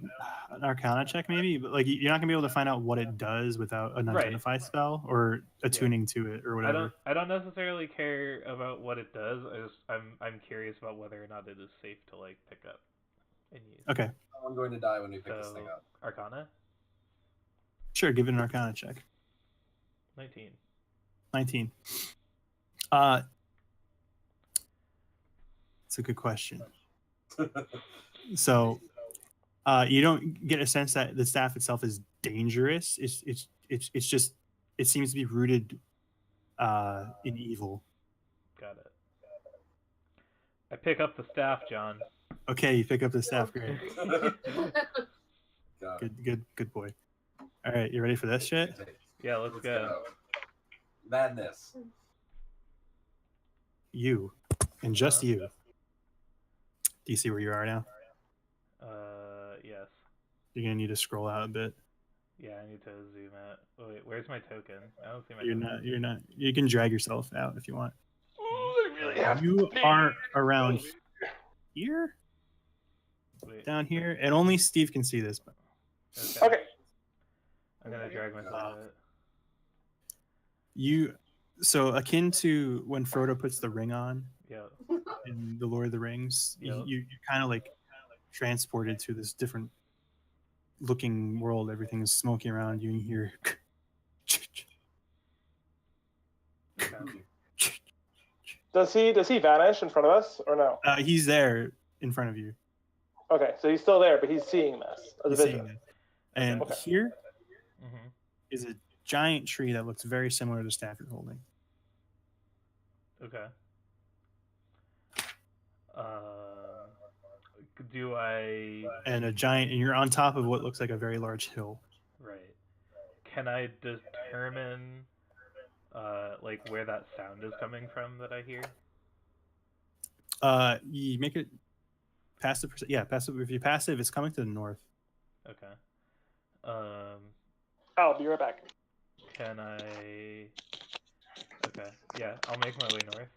an Arcana check maybe, but like you're not gonna be able to find out what it does without an Right. identify spell or attuning to it or whatever. I don't necessarily care about what it does. I'm curious about whether or not it is safe to like pick up and use. Okay, I'm going to die when we pick this So thing up. Arcana sure. Give it an Arcana check. 19. 19. It's a good question. So, you don't get a sense that the staff itself is dangerous. It's just it seems to be rooted in evil. Got it. I pick up the staff, John. Okay, you pick up the staff. Great. Got it. Good boy. All right, you ready for this shit? Yeah, let's go. Madness. You, and just you. Do you see where you are now? Yes. You're gonna need to scroll out a bit. Yeah, I need to zoom out. Oh, wait, where's my token? I don't see my You're token. not. You can drag yourself out if you want. Oh, I really have You to are pee. around here, Wait, down here, and only Steve can see this. Okay. I'm gonna drag myself out. So akin to when Frodo puts the ring on Yeah. in the Lord of the Rings, Yep. you're kind of like transported to this different looking world. Everything's smoky around you, and you hear. Okay. Does he vanish in front of us or no? He's there in front of you. Okay, so he's still there, but he's seeing this as a He's vision. seeing it. And Okay. here Mm-hmm. is a giant tree that looks very similar to the staff you're holding. Okay. Do I? And you're on top of what looks like a very large hill. Right. Can I determine, like where that sound is coming from that I hear? You make it passive. Yeah, passive. If you passive, it's coming to the north. Okay. I'll be right back. Can I? Okay. Yeah, I'll make my way north.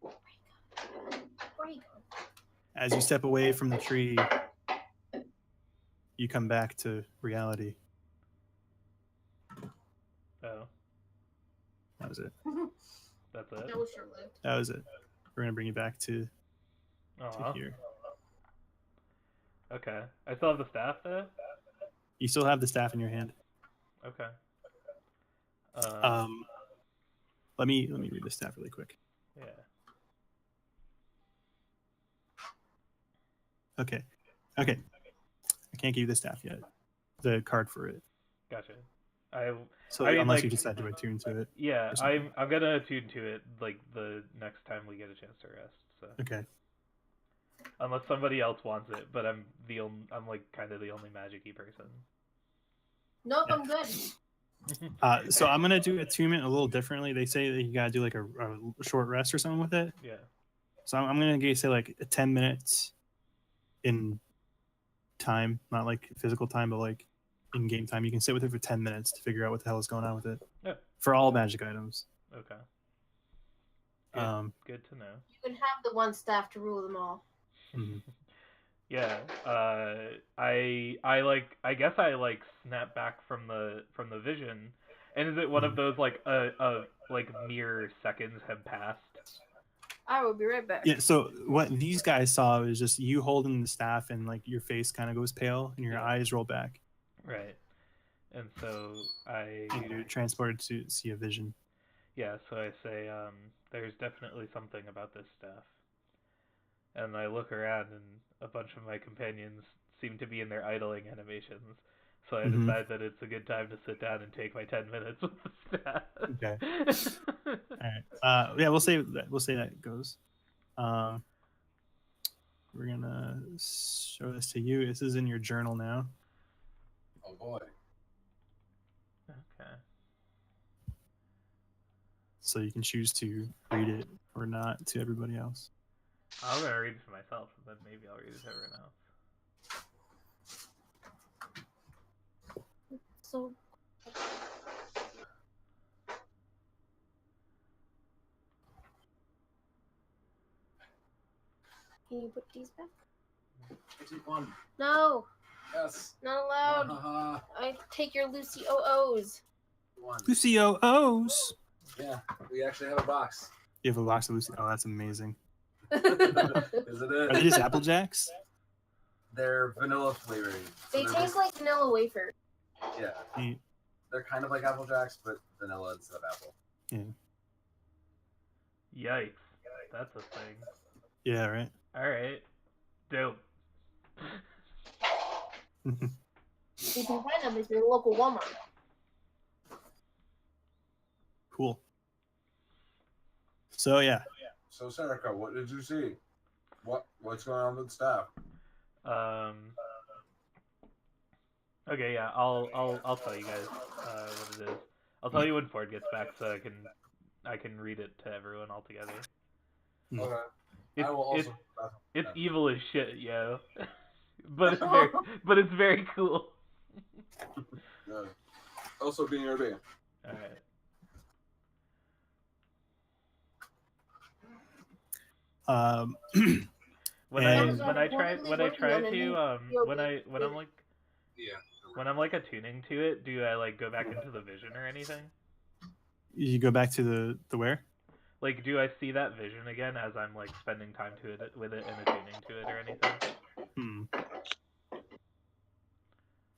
Where are you going? As you step away from the tree, you come back to reality. Oh, That was it. that's it. That was short-lived. That was it. We're gonna bring you back to Aw. here. Okay. I still have the staff though. You still have the staff in your hand. Okay. Let me read the staff really quick. Yeah. Okay. I can't give you the staff yet. The card for it. Gotcha. So I mean, unless like- you decide to attune to it. Yeah, or something. I'm gonna attune to it like the next time we get a chance to rest. So Okay. unless somebody else wants it, but I'm like kind of the only magic-y person. Nope, I'm good. So I'm gonna do attunement a little differently. They say that you gotta do like a short rest or something with it. Yeah. So I'm gonna say like 10 minutes in time, not like physical time, but like in game time. You can sit with it for 10 minutes to figure out what the hell is going on with it. Yeah. For all magic items. Okay. Good, good to know. You can have the one staff to rule them all. Mhm. Yeah. I guess I like snap back from the vision, and is it one of those like mere seconds have passed? I will be right back. Yeah, so what these guys saw is just you holding the staff and like your face kind of goes pale and your Yeah. eyes roll back. Right. And so You're transported to see a vision. yeah, so I say, there's definitely something about this staff. And I look around, and a bunch of my companions seem to be in their idling animations. So I Mhm. decide that it's a good time to sit down and take my 10 minutes with the staff. Okay. All right. Yeah, we'll say that goes. We're gonna show this to you. This is in your journal now. Oh boy. Okay. So you can choose to read it or not to everybody else. I'm gonna read it to myself, and then maybe I'll read it to everyone else. So can you put these back? I take one. No, Yes. not allowed. Uh-huh. I take your Lucy OOs. One. Lucy O's. Yeah, we actually have a box. You have a box of Lucy. Oh, that's amazing. Is it? Are they just Apple Jacks? They're vanilla flavoring. So They they're taste like vanilla wafer. Yeah. Yeah. They're kind of like Apple Jacks, but vanilla instead of apple. Yikes. That's a thing. Yeah, right. Alright. Dope. You can find them at your local Walmart. Cool. So yeah, So Serica, what did you see? What's going on with staff? Okay, yeah, I'll tell you guys what it is. I'll tell you when Ford gets back, so I can read it to everyone all together. Okay. It's, I will also. it's evil as shit, yo. but it's very cool. Good. Also being your day. All right. When And- I try to when I'm like Yeah. when I'm like attuning to it, do I like go back into the vision or anything? you go back to the where? Like, do I see that vision again as I'm like spending time with it and attuning to it or anything?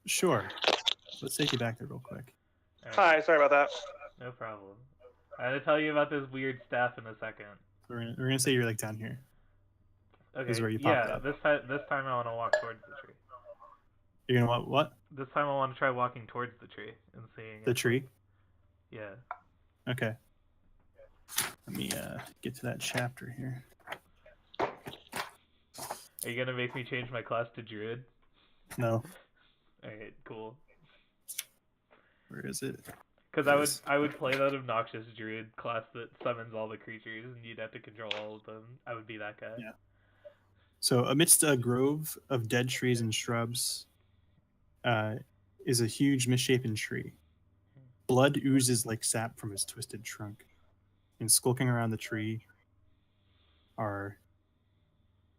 Sure. Let's take you back there real quick. All right, Hi, sorry about that. no problem. I'm gonna tell you about this weird staff in a second. We're gonna say you're like down here. Okay. This is where you popped yeah. up. This time I want to walk towards the tree. You're gonna want what? This time I want to try walking towards the tree and seeing The it. tree? Yeah. Okay. Let me get to that chapter here. Are you gonna make me change my class to druid? No. Alright, cool. Where is it? Because I would play that obnoxious druid class that summons all the creatures, and you'd have to control all of them. I would be that guy. Yeah. So amidst a grove of dead trees and shrubs is a huge misshapen tree. Blood oozes like sap from its twisted trunk. And skulking around the tree are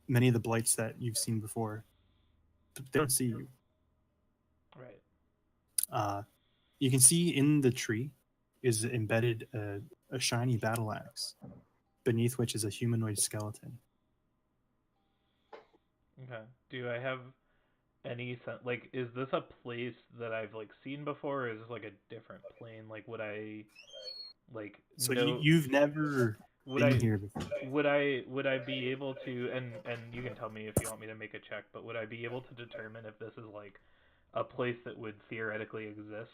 many of the blights that you've seen before. But they don't see you. Right. You can see in the tree is embedded a shiny battle axe, beneath which is a humanoid skeleton. Okay. Do I have any sense? Like, is this a place that I've like seen before, or is this like a different plane? Like, would I like? So know, you've never would been I here before. would I be able to? And you can tell me if you want me to make a check. But would I be able to determine if this is like a place that would theoretically exist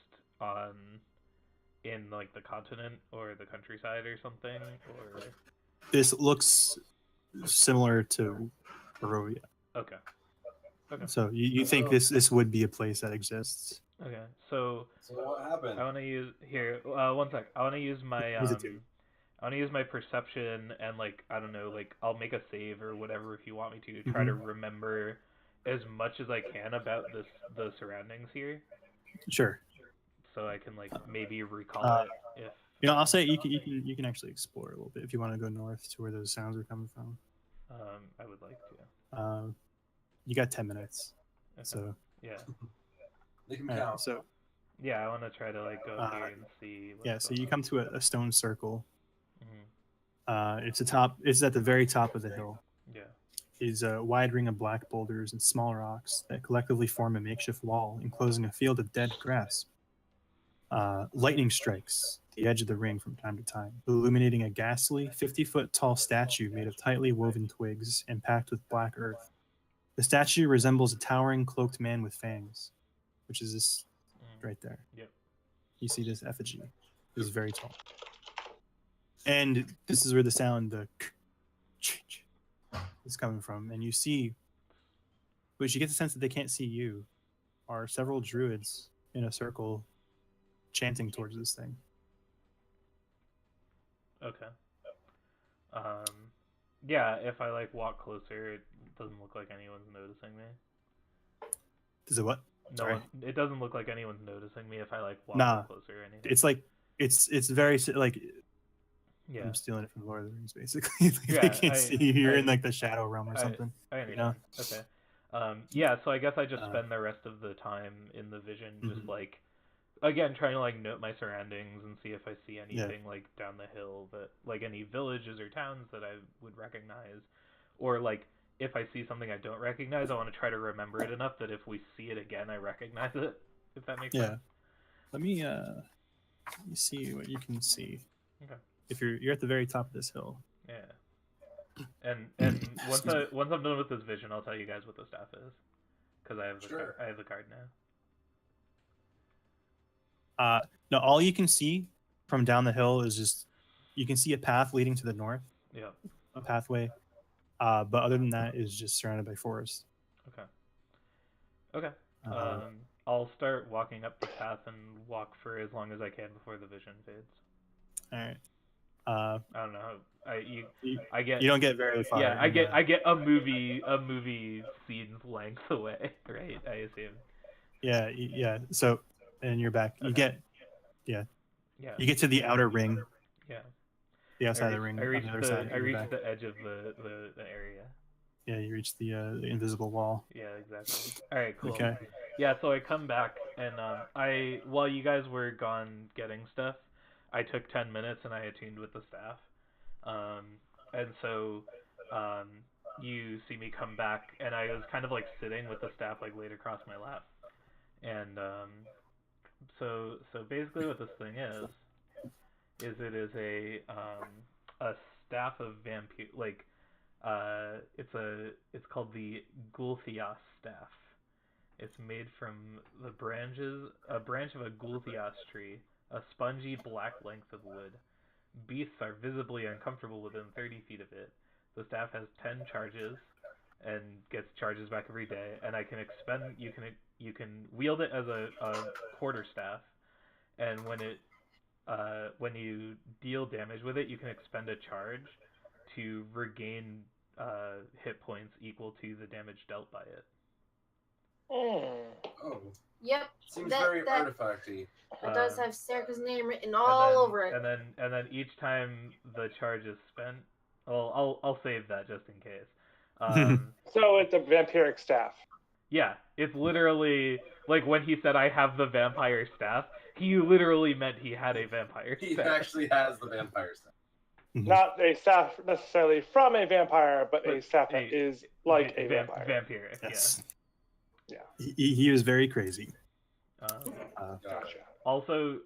in like the continent or the countryside or something? Or This looks similar to Barovia. okay. Okay. So you think this would be a place that exists? Okay. So what happened? I want to use here. One sec. I want to use my Who's it to? I want to use my perception and like I don't know, like I'll make a save or whatever if you want me to try to remember as much as I can about the surroundings here, Sure. so I can like maybe recall it if. You know, I'll say you can actually explore a little bit if you want to go north to where those sounds are coming from. I would like to. You got 10 minutes. Okay. So Yeah. They can all right, count. so Yeah, I want to try to like go here and see. What's yeah, so going you on. come to a stone circle. Mhm. It's at the very top of the hill. Yeah. Is a wide ring of black boulders and small rocks that collectively form a makeshift wall enclosing a field of dead grass. Lightning strikes the edge of the ring from time to time, illuminating a ghastly 50-foot tall statue made of tightly woven twigs and packed with black earth. The statue resembles a towering cloaked man with fangs, which is this right there. Yep. You see this effigy. It is very tall. And this is where the sound, the is coming from. And you see, but you get the sense that they can't see you, are several druids in a circle chanting towards this thing. Okay. Yeah, if I like walk closer, it doesn't look like anyone's noticing me. Does it what? No, it doesn't look like anyone's noticing me if I like walk closer or anything. It's like it's very like. Yeah. I'm stealing it from Lord of the Rings, basically. Like, Yeah, they can't see you. You're in like the shadow realm or something. I understand. You know? Okay. Yeah, so I guess I just spend the rest of the time in the vision, just like, again, trying to like note my surroundings and see if I see anything like down the hill that, like, any villages or towns that I would recognize, or like if I see something I don't recognize, I want to try to remember it enough that if we see it again, I recognize it. If that makes sense. Let me see what you can see. Okay. If you're at the very top of this hill. Yeah. And once I'm done with this vision, I'll tell you guys what the staff is, because I have the card now. No, all you can see from down the hill is just you can see a path leading to the north. Yeah. A pathway. But other than that, is just surrounded by forest. Okay. I'll start walking up the path and walk for as long as I can before the vision fades. All right. I don't know. You don't get very far. Yeah, I get a movie scene's length away, right? I assume. Yeah. So, and you're back. You get, Yeah. You get to the outer ring. Yeah. The outside of the ring. I reach the the edge of the area. Yeah, you reach the invisible wall. Yeah, exactly. All right, cool. Okay. Yeah, so I come back and while you guys were gone getting stuff, I took 10 minutes and I attuned with the staff. And so you see me come back and I was kind of like sitting with the staff like laid across my lap. And so basically what this thing is it is a staff of vampire, like it's called the Gulthias staff. It's made from a branch of a Gulthias tree, a spongy black length of wood. Beasts are visibly uncomfortable within 30 feet of it. The staff has 10 charges and gets charges back every day, and I can expend. You can wield it as a quarter staff, and when you deal damage with it, you can expend a charge to regain hit points equal to the damage dealt by it. Oh. Yyep. Seems very artifacty. It does have Serica's name written all over it. And then each time the charge is spent, well, I'll save that just in case. So it's a vampiric staff. Yeah, it's literally like when he said I have the vampire staff, he literally meant he had a vampire staff. He actually has the vampire staff. Not a staff necessarily from a vampire, but a staff that is like a vampire. Vampiric, yes. Yeah. He was very crazy. Gotcha. Also,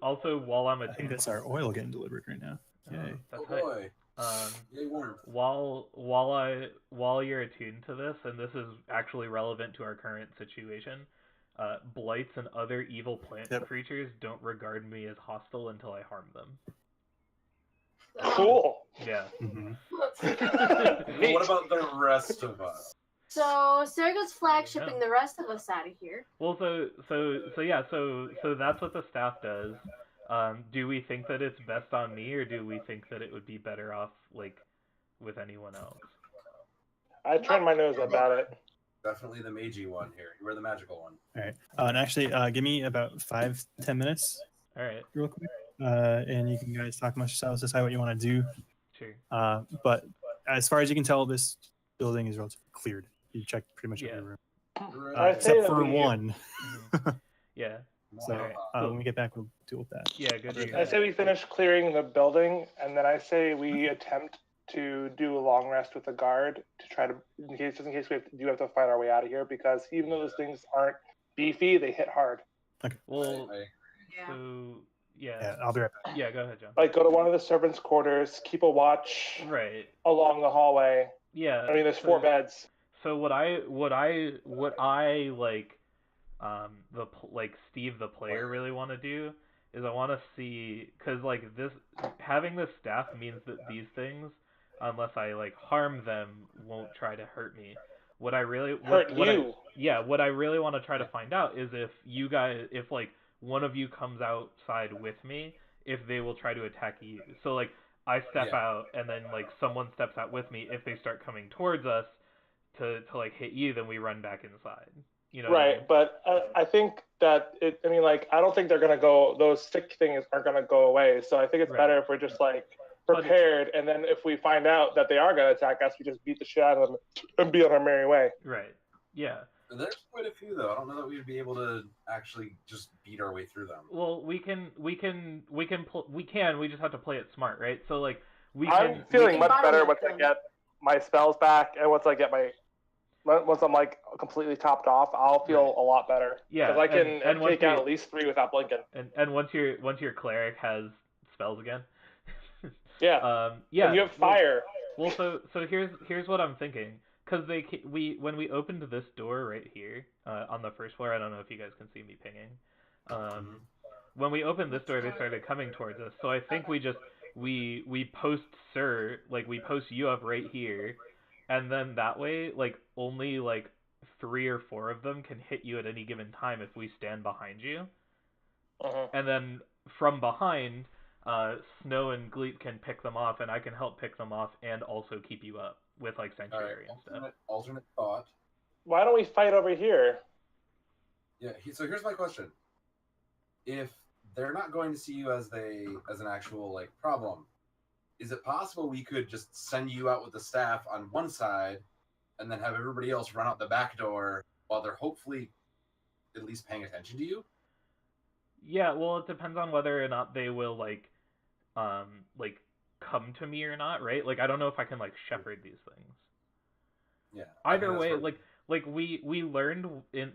while I'm I think that's our oil getting delivered right now. Yay. That's boy. Yay, while you're attuned to this, and this is actually relevant to our current situation, blights and other evil plant creatures don't regard me as hostile until I harm them. Cool. Yeah. What about the rest of us? So Serica's flagshipping the rest of us out of here. Well, so that's what the staff does. Do we think that it's best on me, or do we think that it would be better off like with anyone else? I turned my nose up at it. Definitely the magey one here. You were the magical one. All right. And actually, give me about 5-10 minutes. All right. Real quick. And you can guys talk amongst yourselves, decide what you want to do. Sure. But as far as you can tell, this building is relatively cleared. You checked pretty much every room. Except for one. Yeah. So when we get back, we'll deal with that. Yeah, good. I say we finish clearing the building, and then I say we attempt to do a long rest with the guard to try to, just in case we have to fight our way out of here, because even though those things aren't beefy, they hit hard. Okay. Well, Yeah, I'll be right back. Yeah, go ahead, John. Like, go to one of the servants' quarters, keep a watch Right. along the hallway. Yeah. I mean, there's 4 beds. So what I like, Steve the player really want to do is I want to see, because like this, having this staff means that these things, unless I like harm them, won't try to hurt me. What I really what I really want to try to find out is if you guys, if like one of you comes outside with me, if they will try to attack you. So like I step out and then like someone steps out with me. If they start coming towards us to like hit you, then we run back inside. You know. Right, but I think that I mean, like, I don't think they're gonna go. Those stick things aren't gonna go away. So I think it's better if we're just like prepared, and then if we find out that they are gonna attack us, we just beat the shit out of them and be on our merry way. Right. Yeah. There's quite a few though. I don't know that we'd be able to actually just beat our way through them. Well, we can. We just have to play it smart, right? So like I'm feeling much better once I get my spells back, and once I'm like completely topped off, I'll feel a lot better. Yeah, because I can take out at least 3 without blinking. And once your cleric has spells again. Yeah. Yeah. And you have fire. Well, so here's what I'm thinking. Because when we opened this door right here on the first floor, I don't know if you guys can see me pinging. When we opened this door, they started coming towards us. So I think we post we post you up right here, and then that way like only like 3 or 4 of them can hit you at any given time if we stand behind you. And then from behind, Snow and Gleep can pick them off, and I can help pick them off and also keep you up with like Sanctuary and stuff. Alternate thought. Why don't we fight over here? Yeah. So here's my question: if they're not going to see you as an actual like problem, is it possible we could just send you out with the staff on one side, and then have everybody else run out the back door while they're hopefully at least paying attention to you? Yeah. Well, it depends on whether or not they will like come to me or not, right? Like I don't know if I can like shepherd these things. Yeah. Either way, like we learned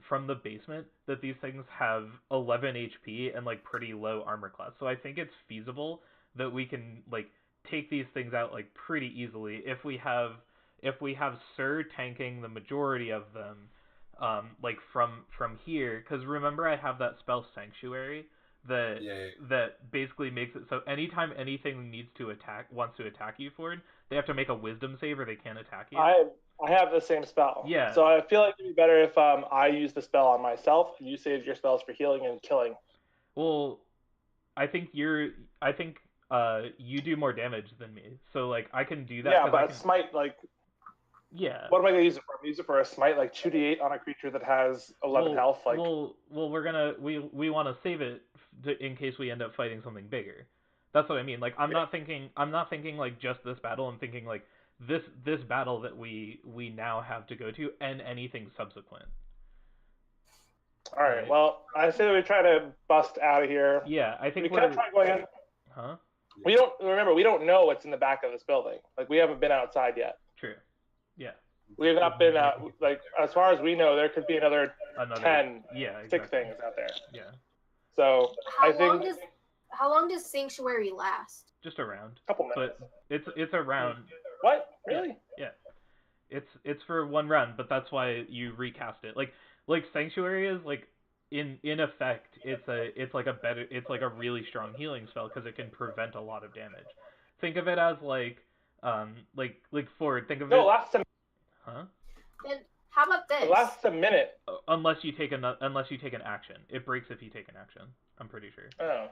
from the basement that these things have 11 HP and like pretty low armor class. So I think it's feasible that we can like take these things out like pretty easily if we have Sir tanking the majority of them, like from here. Because remember, I have that spell Sanctuary that basically makes it so anytime anything wants to attack you, Ford, they have to make a Wisdom save or they can't attack you. I have the same spell. Yeah. So I feel like it'd be better if I use the spell on myself and you save your spells for healing and killing. Well, I think you do more damage than me, so like I can do that. Yeah, but smite like. Yeah. What am I gonna use it for? I'm gonna use it for a smite like 2d8 on a creature that has 11 health. Like. Well, we want to save it in case we end up fighting something bigger. That's what I mean. Like I'm not thinking like just this battle. I'm thinking like this battle that we now have to go to and anything subsequent. All right. Well, I say that we try to bust out of here. Yeah, I think we kind of try going in. Huh? We don't know what's in the back of this building. Like we haven't been outside yet. True. Yeah. We have not been out. Like as far as we know, there could be another 10 stick things out there. Yeah. So how long does Sanctuary last? Just a round. Couple minutes. But it's a round. What? Really? Yeah. It's for one run, but that's why you recast it. Like Sanctuary is like in effect it's like a really strong healing spell because it can prevent a lot of damage. Think of it as like Ford. Think of it. No, lasts a. Huh? Then how about this? It lasts a minute. Unless you take an action, it breaks if you take an action. I'm pretty sure. Oh.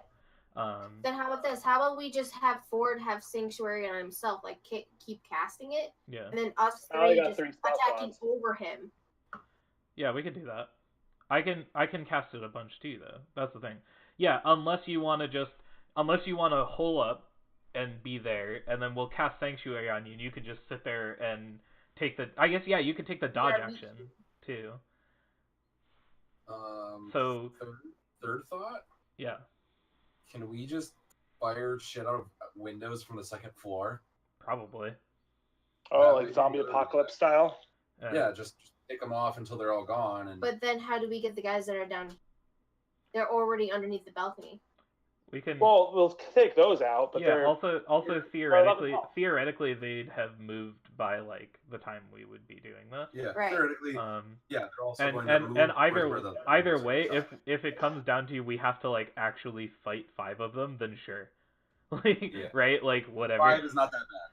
Then how about this? How about we just have Ford have Sanctuary on himself, like keep casting it, yeah, and then us three just attacking over him. Yeah, we could do that. I can cast it a bunch too, though. That's the thing. Yeah, unless you want to hole up and be there, and then we'll cast Sanctuary on you, and you can just sit there and take the. I guess you can take the dodge action too. So third thought. Yeah. Can we just fire shit out of windows from the second floor? Probably. Oh, like zombie apocalypse style? Yeah, just take them off until they're all gone. But then how do we get the guys that are down? They're already underneath the balcony. We can. Well, we'll take those out, but yeah. they're Also theoretically, they'd have moved by like the time we would be doing this. Yeah, Right. theoretically. Um, Yeah, they're also and going to move and towards where the either enemies are way, shot. if it comes down to we have to like actually fight 5 of them, then sure. Like Yeah. right, like whatever. 5 is not that bad.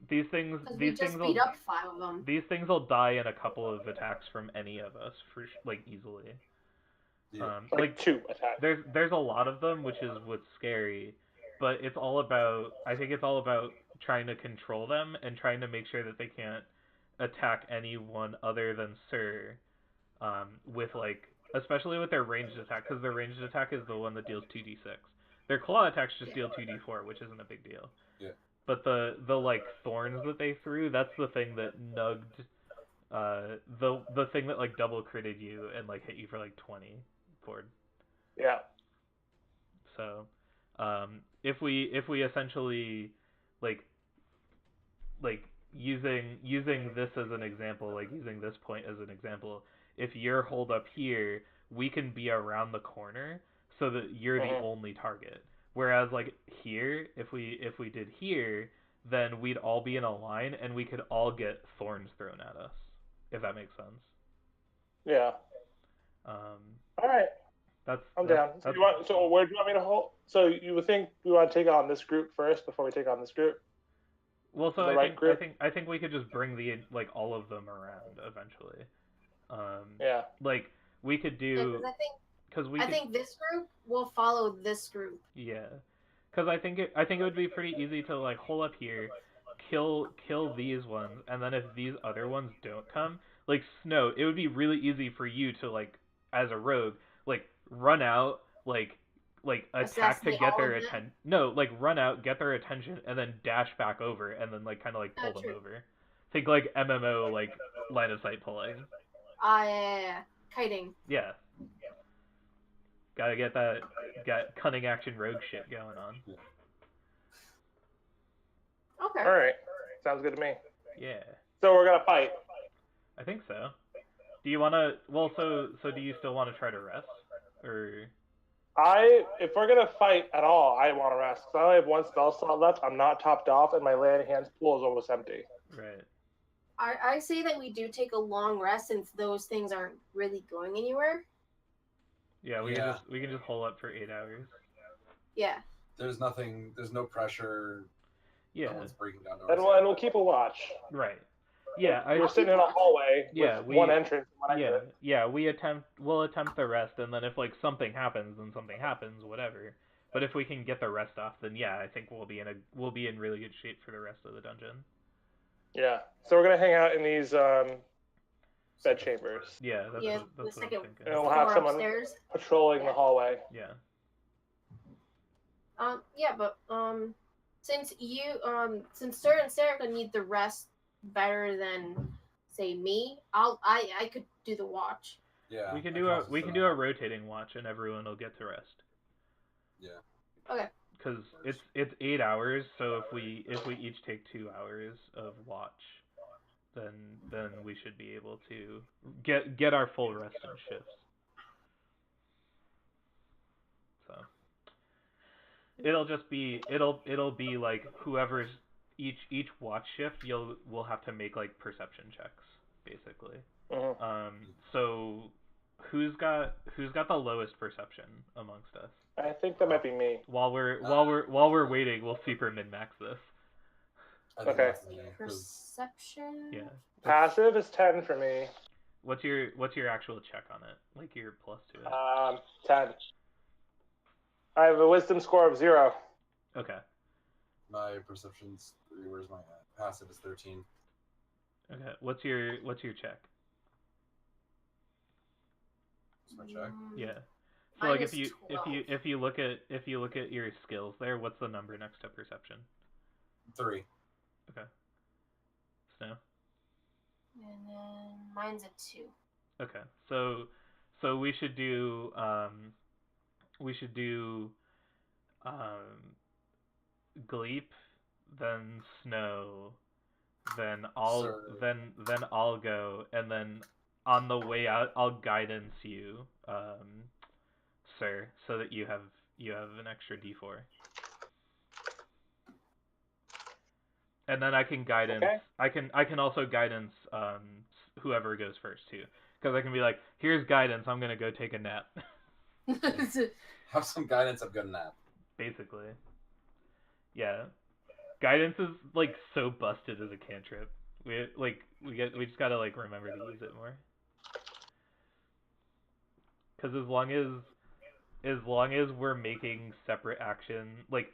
These things, Because we these just things beat will, up 5 of them. these things will die in a couple of attacks from any of us for like easily. Yeah. like 2 attacks. There's a lot of them, which is what's scary, but it's all about. I think it's all about trying to control them and trying to make sure that they can't attack anyone other than Sir. With like, especially with their ranged attack, because their ranged attack is the one that deals 2d6. Their claw attacks just deal 2d4, which isn't a big deal. Yeah. But the like thorns that they threw, that's the thing that nugged, the thing that like double critted you and like hit you for like 20 Ford. Yeah. So, if we essentially like using this as an example, like using this point as an example, if you're holed up here, we can be around the corner so that you're the only target. Whereas like here, if we did here, then we'd all be in a line and we could all get thorns thrown at us, if that makes sense. Yeah. All right. I'm down. So where do you want me to hold? So you would think we want to take on this group first before we take on this group? Well, so I think we could just bring like all of them around eventually. Yeah. Like we could do. I think this group will follow this group. Yeah, because I think it would be pretty easy to like hole up here, kill these ones, and then if these other ones don't come, like Snow, it would be really easy for you to like as a rogue like run out like attack to get their attention. No, like run out, get their attention, and then dash back over, and then like kind of like pull them over. Think like MMO like line of sight pulling. Yeah. Kiting. Yeah. Gotta get that cunning action rogue shit going on. Okay. All right. Sounds good to me. Yeah. So we're gonna fight. I think so. Do you wanna? Well, so do you still want to try to rest, or? If we're gonna fight at all, I want to rest. So I only have 1 spell slot left. I'm not topped off, and my land hands pool is almost empty. Right. I say that we do take a long rest since those things aren't really going anywhere. Yeah, we can just hold up for 8 hours. Yeah. There's no pressure. Yeah. No one's breaking down. And we'll keep a watch. Right. Yeah, we're sitting in a hallway with one entrance and one exit. Yeah, we'll attempt the rest, and then if like something happens, then something happens, whatever. But if we can get the rest off, then yeah, I think we'll be in really good shape for the rest of the dungeon. Yeah. So we're gonna hang out in these bed chambers. Yeah, that's what I'm thinking. And we'll have someone upstairs patrolling the hallway. Yeah. Yeah, but since Sir and Sarah need the rest better than say me, I could do the watch. Yeah. We can do a rotating watch and everyone will get to rest. Yeah. Okay. Because it's 8 hours, so if we each take 2 hours of watch, then we should be able to get our full rest and shifts. So it'll be like whoever's each watch shift we'll have to make like perception checks basically. So who's got the lowest perception amongst us? I think that might be me. While we're waiting, we'll super min-max this. Okay. Perception. Yeah. Passive is 10 for me. What's your actual check on it? Like your plus to it? 10. I have a wisdom score of 0. Okay. My perception's 3. Where's my passive is 13. Okay. What's your check? What's my check? Yeah. So like if you look at your skills there, what's the number next to perception? 3. Okay. Snow? And then mine's a 2. Okay. So we should do Gleep, then Snow, then I'll go, and then on the way out I'll guidance you, Sir, so that you have you have an extra D4. And then I can guidance. Okay. I can also guidance whoever goes first too, because I can be like, here's guidance. I'm gonna go take a nap. Have some guidance. I'm good nap. Basically, yeah. Guidance is like so busted as a cantrip. We just gotta like remember to use it more. Because as long as we're making separate action, like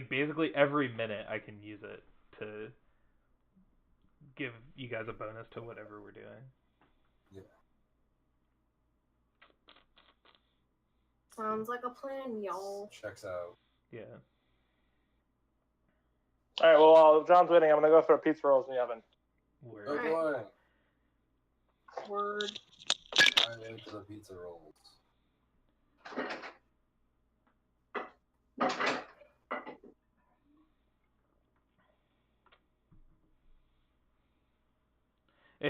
basically every minute I can use it to give you guys a bonus to whatever we're doing. Yeah. Sounds like a plan, y'all. Checks out. Yeah. All right. Well, while John's waiting, I'm gonna go throw pizza rolls in the oven. Word. Oh Alright. boy. Word. I wait for the pizza rolls.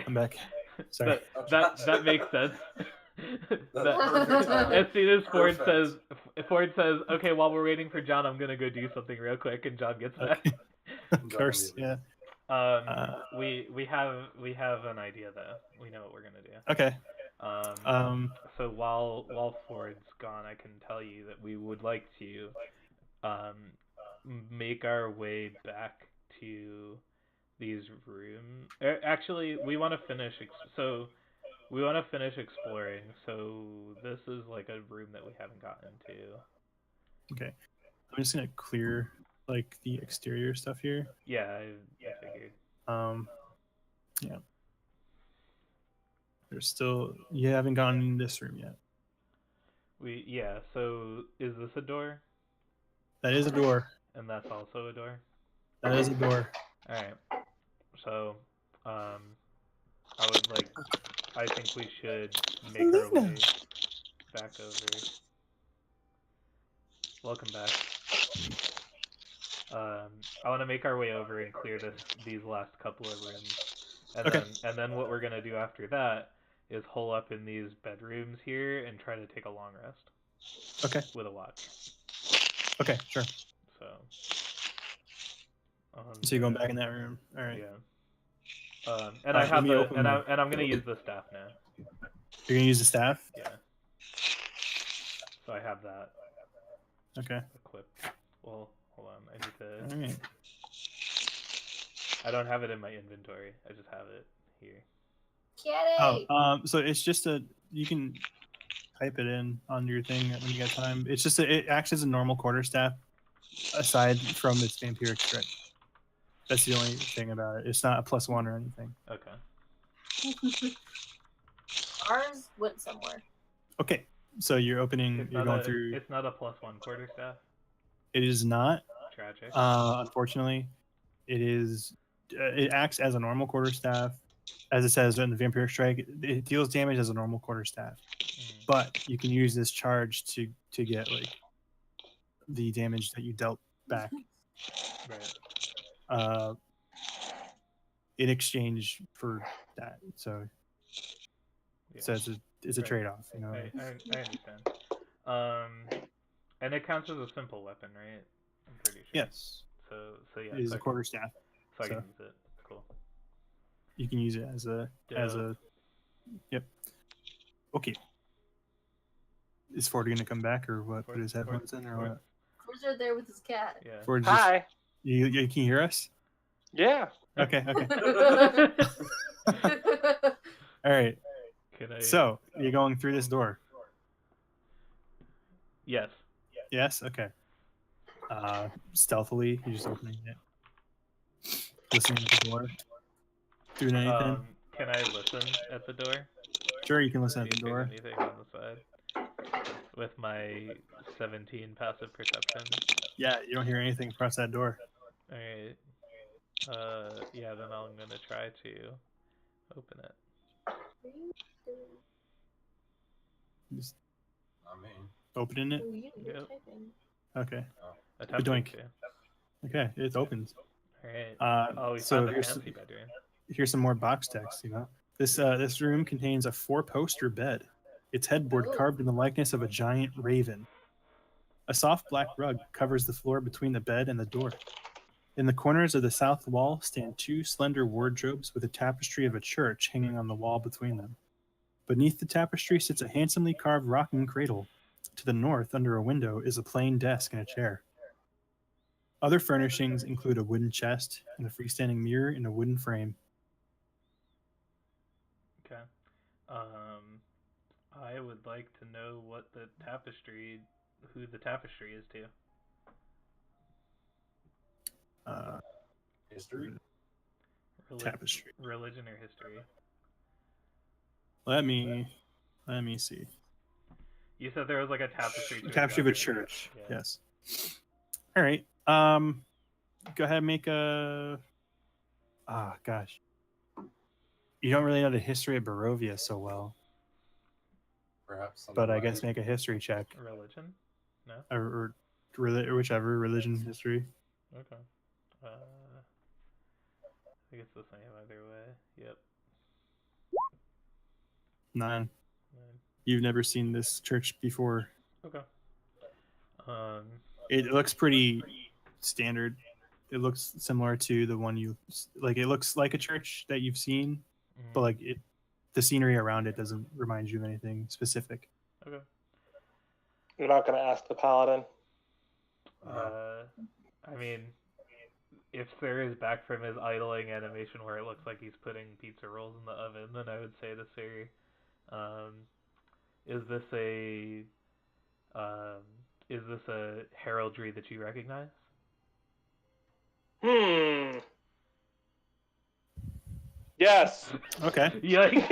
I'm back. Sorry. That makes sense. Perfect timing. As soon as Perfect. Ford says, okay, while we're waiting for John, I'm gonna go do something real quick, and John gets back. Okay. Of course, yeah. We have an idea though. We know what we're gonna do. Okay. So while Ford's gone, I can tell you that we would like to make our way back to these rooms. Actually, we want to finish. We want to finish exploring. So this is like a room that we haven't gotten to. Okay. I'm just gonna clear like the exterior stuff here. Yeah, I figured. Yeah. There's still you haven't gone in this room yet. So is this a door? That is a door. And that's also a door? That is a door. Alright. So, I think we should make our way back over. Welcome back. I want to make our way over and clear these last couple of rooms. And then what we're going to do after that is hole up in these bedrooms here and try to take a long rest. Okay. With a watch. Okay, sure. So you're going back in that room. All right. Yeah. And I have I'm gonna use the staff now. You're gonna use the staff? Yeah. So I have that. Okay. Equipped. Well, hold on. I need to. All right. I don't have it in my inventory. I just have it here. Kitty! So it's just you can type it in on your thing when you get time. It's just it acts as a normal quarterstaff, aside from its vampiric strike. That's the only thing about it. It's not a +1 or anything. Okay. Ours went somewhere. Okay, so you're opening. You're going through. It's not a +1 quarterstaff. It is not. Tragic. Unfortunately, it is. It acts as a normal quarterstaff, as it says in the vampiric strike. It deals damage as a normal quarterstaff, but you can use this charge to get like the damage that you dealt back. Right. In exchange for that. So it's a trade-off, you know. I understand. And it counts as a simple weapon, right? I'm pretty sure. Yes. So yeah. It is a quarterstaff. So I can use it. Cool. You can use it as a Yep. Okay. Is Ford gonna come back or what? Put his headphones in or what? Ford's right there with his cat. Yeah. Ford Hi. You can hear us? Yeah. Okay. All right. So you're going through this door. Yes. Yes. Okay. Stealthily, you're just opening it, listening at the door. Doing anything? Can I listen at the door? Sure, you can listen See at the if there's door. anything on the side. With my 17 passive perception. Yeah, you don't hear anything across that door. Alright. Yeah, then I'm gonna try to open it. Just Not me. opening it. Yep. Okay. Attempting Badoink. to. Okay, it opens. Alright. We So found a fancy bedroom. here's some more box text. You know, this room contains a 4-poster bed. Its headboard carved in the likeness of a giant raven. A soft black rug covers the floor between the bed and the door. In the corners of the south wall stand 2 slender wardrobes with a tapestry of a church hanging on the wall between them. Beneath the tapestry sits a handsomely carved rocking cradle. To the north, under a window, is a plain desk and a chair. Other furnishings include a wooden chest and a freestanding mirror in a wooden frame. Okay. I would like to know who the tapestry is to. History. Tapestry. Religion or history? Let me see. You said there was like a tapestry. Tapestry of a church. Yeah. Yes. All right. Go ahead and make a. Ah, gosh. You don't really know the history of Barovia so well, Perhaps. but I guess make a history check. Religion? No. Or whichever religion history. Okay. I think it's the same either way. Yep. 9. 9. You've never seen this church before. Okay. It looks pretty standard. It looks similar to the one you like. It looks like a church that you've seen, but like the scenery around it doesn't remind you of anything specific. Okay. You're not going to ask the paladin. I mean, if there is back from his idling animation where it looks like he's putting pizza rolls in the oven, then I would say to Siri, is this a heraldry that you recognize? Yes. Okay. Yikes.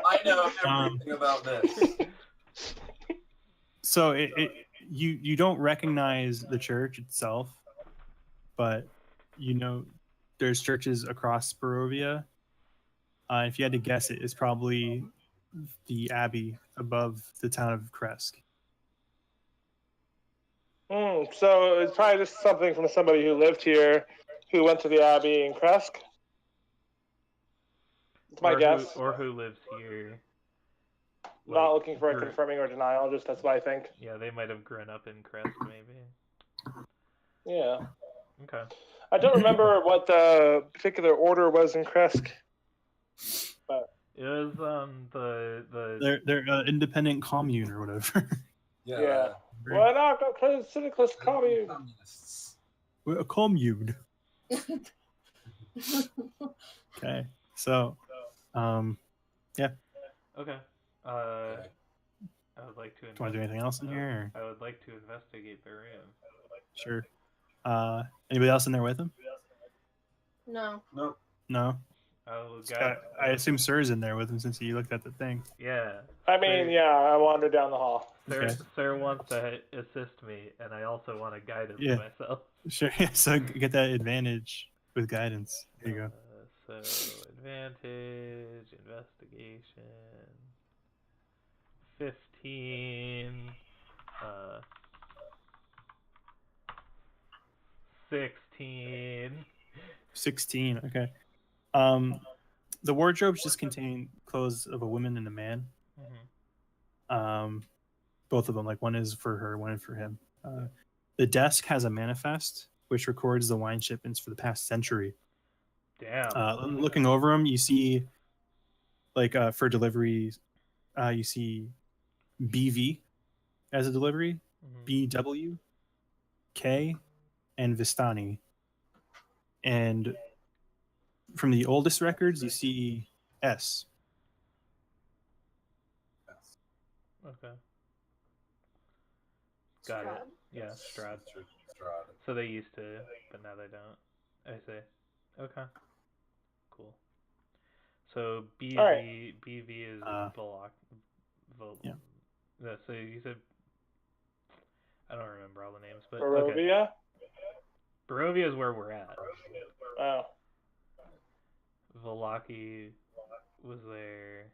I know everything about this. So you don't recognize the church itself, but you know there's churches across Barovia. If you had to guess, it's probably the abbey above the town of Kresk. So it's probably just something from somebody who lived here, who went to the abbey in Kresk. That's my guess. Or who lives here. Not looking for a confirming or denial, just that's what I think. Yeah, they might have grown up in Kresk, maybe. Yeah. Okay. I don't remember what the particular order was in Kresk. But it was They're independent commune or whatever. Yeah. Why not go to the syndicalist commune? Communists. We're a commune. Okay. So, yeah. Okay. I would like to. Do you want to do anything else in here? Or? I would like to investigate the room. Sure. Anybody else in there with him? No. Nope. No. Oh, I assume Sir's in there with him since he looked at the thing. Yeah. I mean, I wandered down the hall. Sir wants to assist me, and I also want to guide him myself. Sure. Yeah. So get that advantage with guidance. There you go. So advantage, investigation, 15, 16. 16. Okay. The wardrobes just contain clothes of a woman and a man. Both of them, like one is for her, one is for him. The desk has a manifest which records the wine shipments for the past century. Damn. Looking over them, you see, like for deliveries, you see BV as a delivery, BW, K, and Vistani. And from the oldest records, you see S. Okay. Got it. Yeah, Strahd. So they used to, but now they don't. I see. Okay. Cool. So BV is Volok. Yeah. So you said I don't remember all the names, but Barovia? Okay. Barovia is where we're at. Oh. Volaki was there.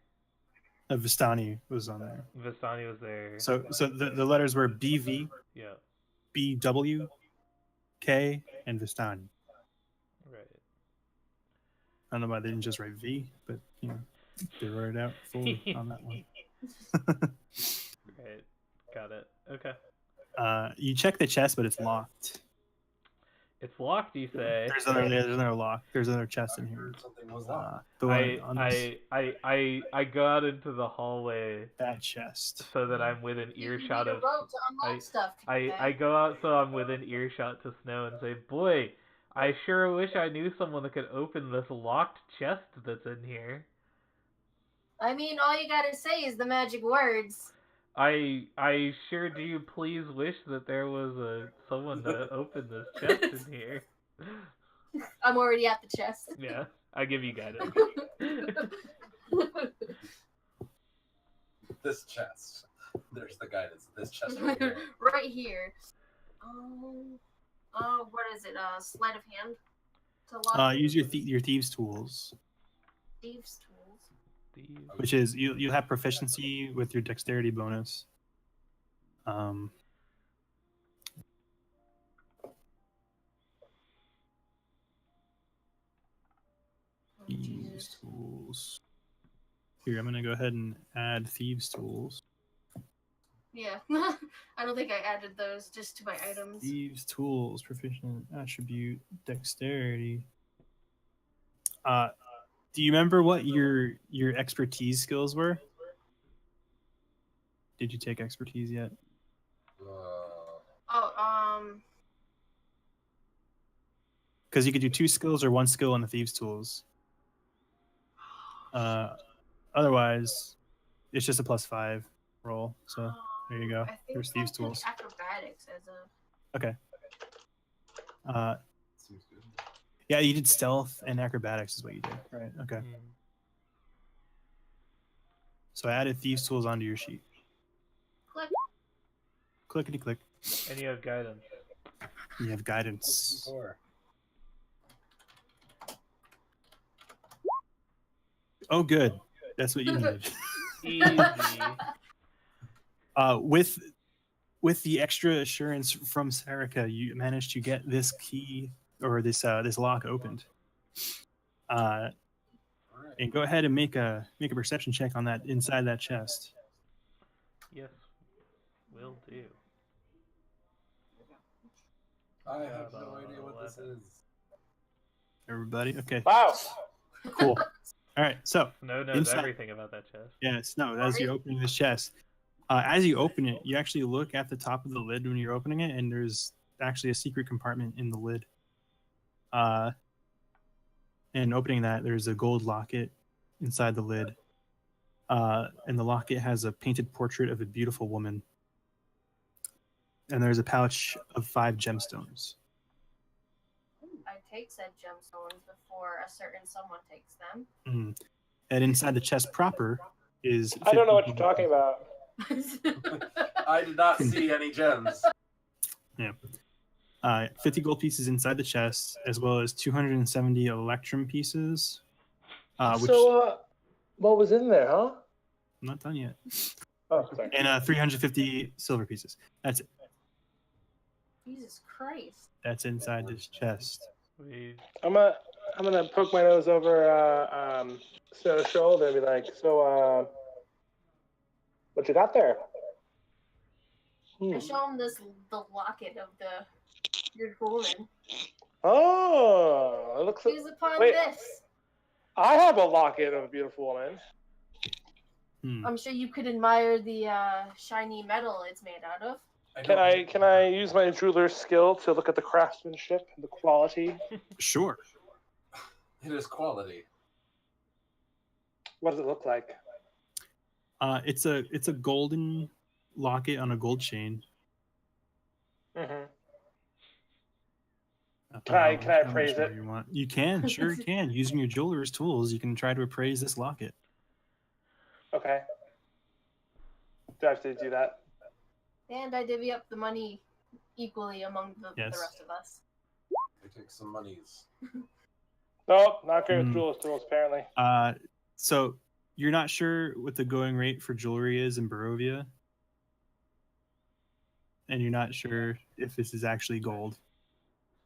Vistani was on there. Vistani was there. So the letters were BV, yeah, BW, K, and Vistani. Right. I don't know why they didn't just write V, but you know, they wrote it out fully on that one. Right. Got it. Okay. You check the chest, but it's locked. It's locked, you say? There's another lock. There's another chest in here. Something was locked. The one on I go out into the hallway that chest. so that I'm within You earshot need a of. rope to unlock stuff. I go out so I'm within earshot to Snow and say, "Boy, I sure wish I knew someone that could open this locked chest that's in here." I mean, all you gotta say is the magic words. I sure do please wish that there was someone to open this chest in here. I'm already at the chest. Yeah, I give you guidance. This chest. There's the guidance. This chest right here. Right here. What is it? Sleight of hand to lock. Use your thieves' tools, Thieves' tools. which is you have proficiency with your dexterity bonus. Thieves' tools. Here, I'm gonna go ahead and add thieves' tools. Yeah, I don't think I added those just to my items. Thieves' tools, proficient attribute, dexterity. Do you remember what your expertise skills were? Did you take expertise yet? Because you could do 2 skills or 1 skill on the thieves' tools. Otherwise, it's just a +5 roll. So there you go. I think There's thieves' I took tools. acrobatics as a. Okay. Seems good. Yeah, you did stealth and acrobatics is what you did, right? Okay. So I added thieves' tools onto your sheet. Click. Clickety click. And you have guidance. You have guidance. Before. Oh, good. That's what you needed. Easy. With the extra assurance from Sarika, you managed to get this key or this lock opened. And go ahead and make a perception check on that inside that chest. Yes, will do. I have no idea what this is. Everybody, okay, Wow. cool. All right, so Snow knows inside- everything about that chest. yeah, Snow, as you're opening this chest, as you open it, you actually look at the top of the lid when you're opening it, and there's actually a secret compartment in the lid. And opening that, there's a gold locket inside the lid. And the locket has a painted portrait of a beautiful woman. And there's a pouch of 5 gemstones. I take said gemstones before a certain someone takes them. And inside the chest proper is... I don't know what 50 you're talking about. I did not see any gems. Yeah. 50 gold pieces inside the chest, as well as 270 electrum pieces. Which What was in there, huh? I'm not done yet. Oh, sorry. And 350 silver pieces. That's it. Jesus Christ. That's inside this chest. I'm gonna poke my nose over Snow's shoulder and be like, so what you got there? I show him the locket of the beautiful woman. Oh, it looks like... Choose upon Wait. this. I have a locket of a beautiful woman. I'm sure you could admire the shiny metal it's made out of. Can I use my jeweler's skill to look at the craftsmanship, the quality? Sure. It is quality. What does it look like? It's a golden locket on a gold chain. Mm-hmm. Can I appraise it? You can, sure you can. Using your jeweler's tools, you can try to appraise this locket. Okay. Do I have to do that? And I divvy up the money equally among the Yes. rest of us. I take some monies. Nope, not great with jeweler's tools, apparently. So you're not sure what the going rate for jewelry is in Barovia? And you're not sure if this is actually gold.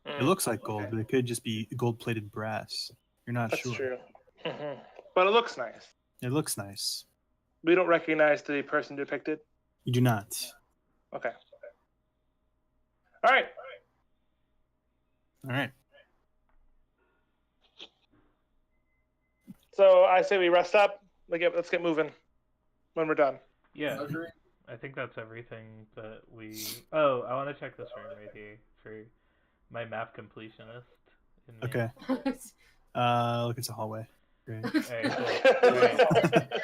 It looks like gold, but it could just be gold-plated brass. You're not That's sure. true. Mm-hmm. But it looks nice. It looks nice. We don't recognize the person depicted. You do not. Okay. All right. All right. So I say we rest up. Let's get moving when we're done. Yeah, Agree. I think that's everything that we. Oh, I want to check this room right here for my map completionist. In me. Okay. Look, it's a hallway. Great. Alright, cool.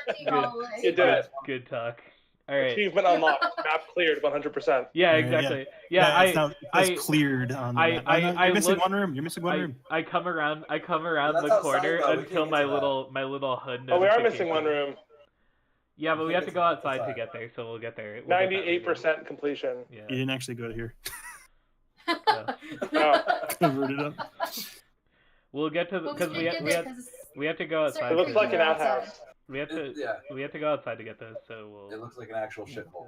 Empty hallway. You did it. Good talk. All right. Achievement unlocked. Map cleared 100%. Yeah, Alright, exactly. Yeah, it's now cleared on the map. Oh, no, you're missing look- one room. You're missing one room. I come around That's the outside, corner though. We until can't my get to that. little HUD Oh, we are notification. missing one room. Yeah, but we have to go outside to outside. get there, so we'll get there. We'll get that later. 98% completion. You Yeah. didn't actually go to here. Oh, Covered it up. We'll get to because we have to go outside. it looks like an Outside. outhouse. We have to Yeah, we have to go outside to get this, so we'll. it looks like an actual shithole.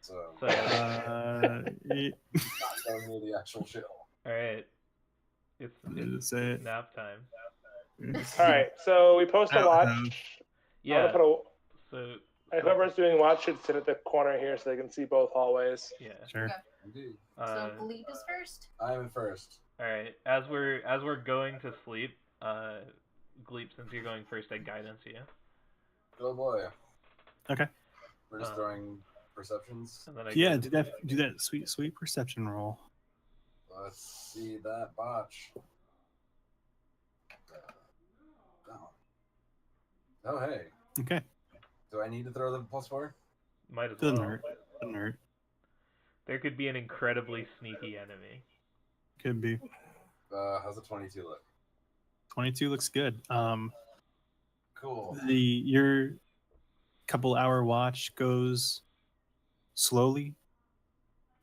So, So, Yeah, not showing me the actual shithole. all right, it's say it. nap time. All right, so we post a watch. I'm Yeah. gonna put a, So whoever's doing watch should sit at the corner here so they can see both hallways. yeah. Sure. Indeed. So Bleep is first. I am first. All right. As we're going to sleep, Gleep, since you're going first, I guidance you, Good boy. Okay. We're just throwing perceptions. and then I Yeah, go- do that sweet perception roll. Let's see that botch. Oh, hey. Okay. Do I need to throw the +4? Might as Doesn't well. hurt. Doesn't hurt. There could be an incredibly sneaky enemy. Could be. How's the 22 look? 22 looks good. Cool. Your couple hour watch goes slowly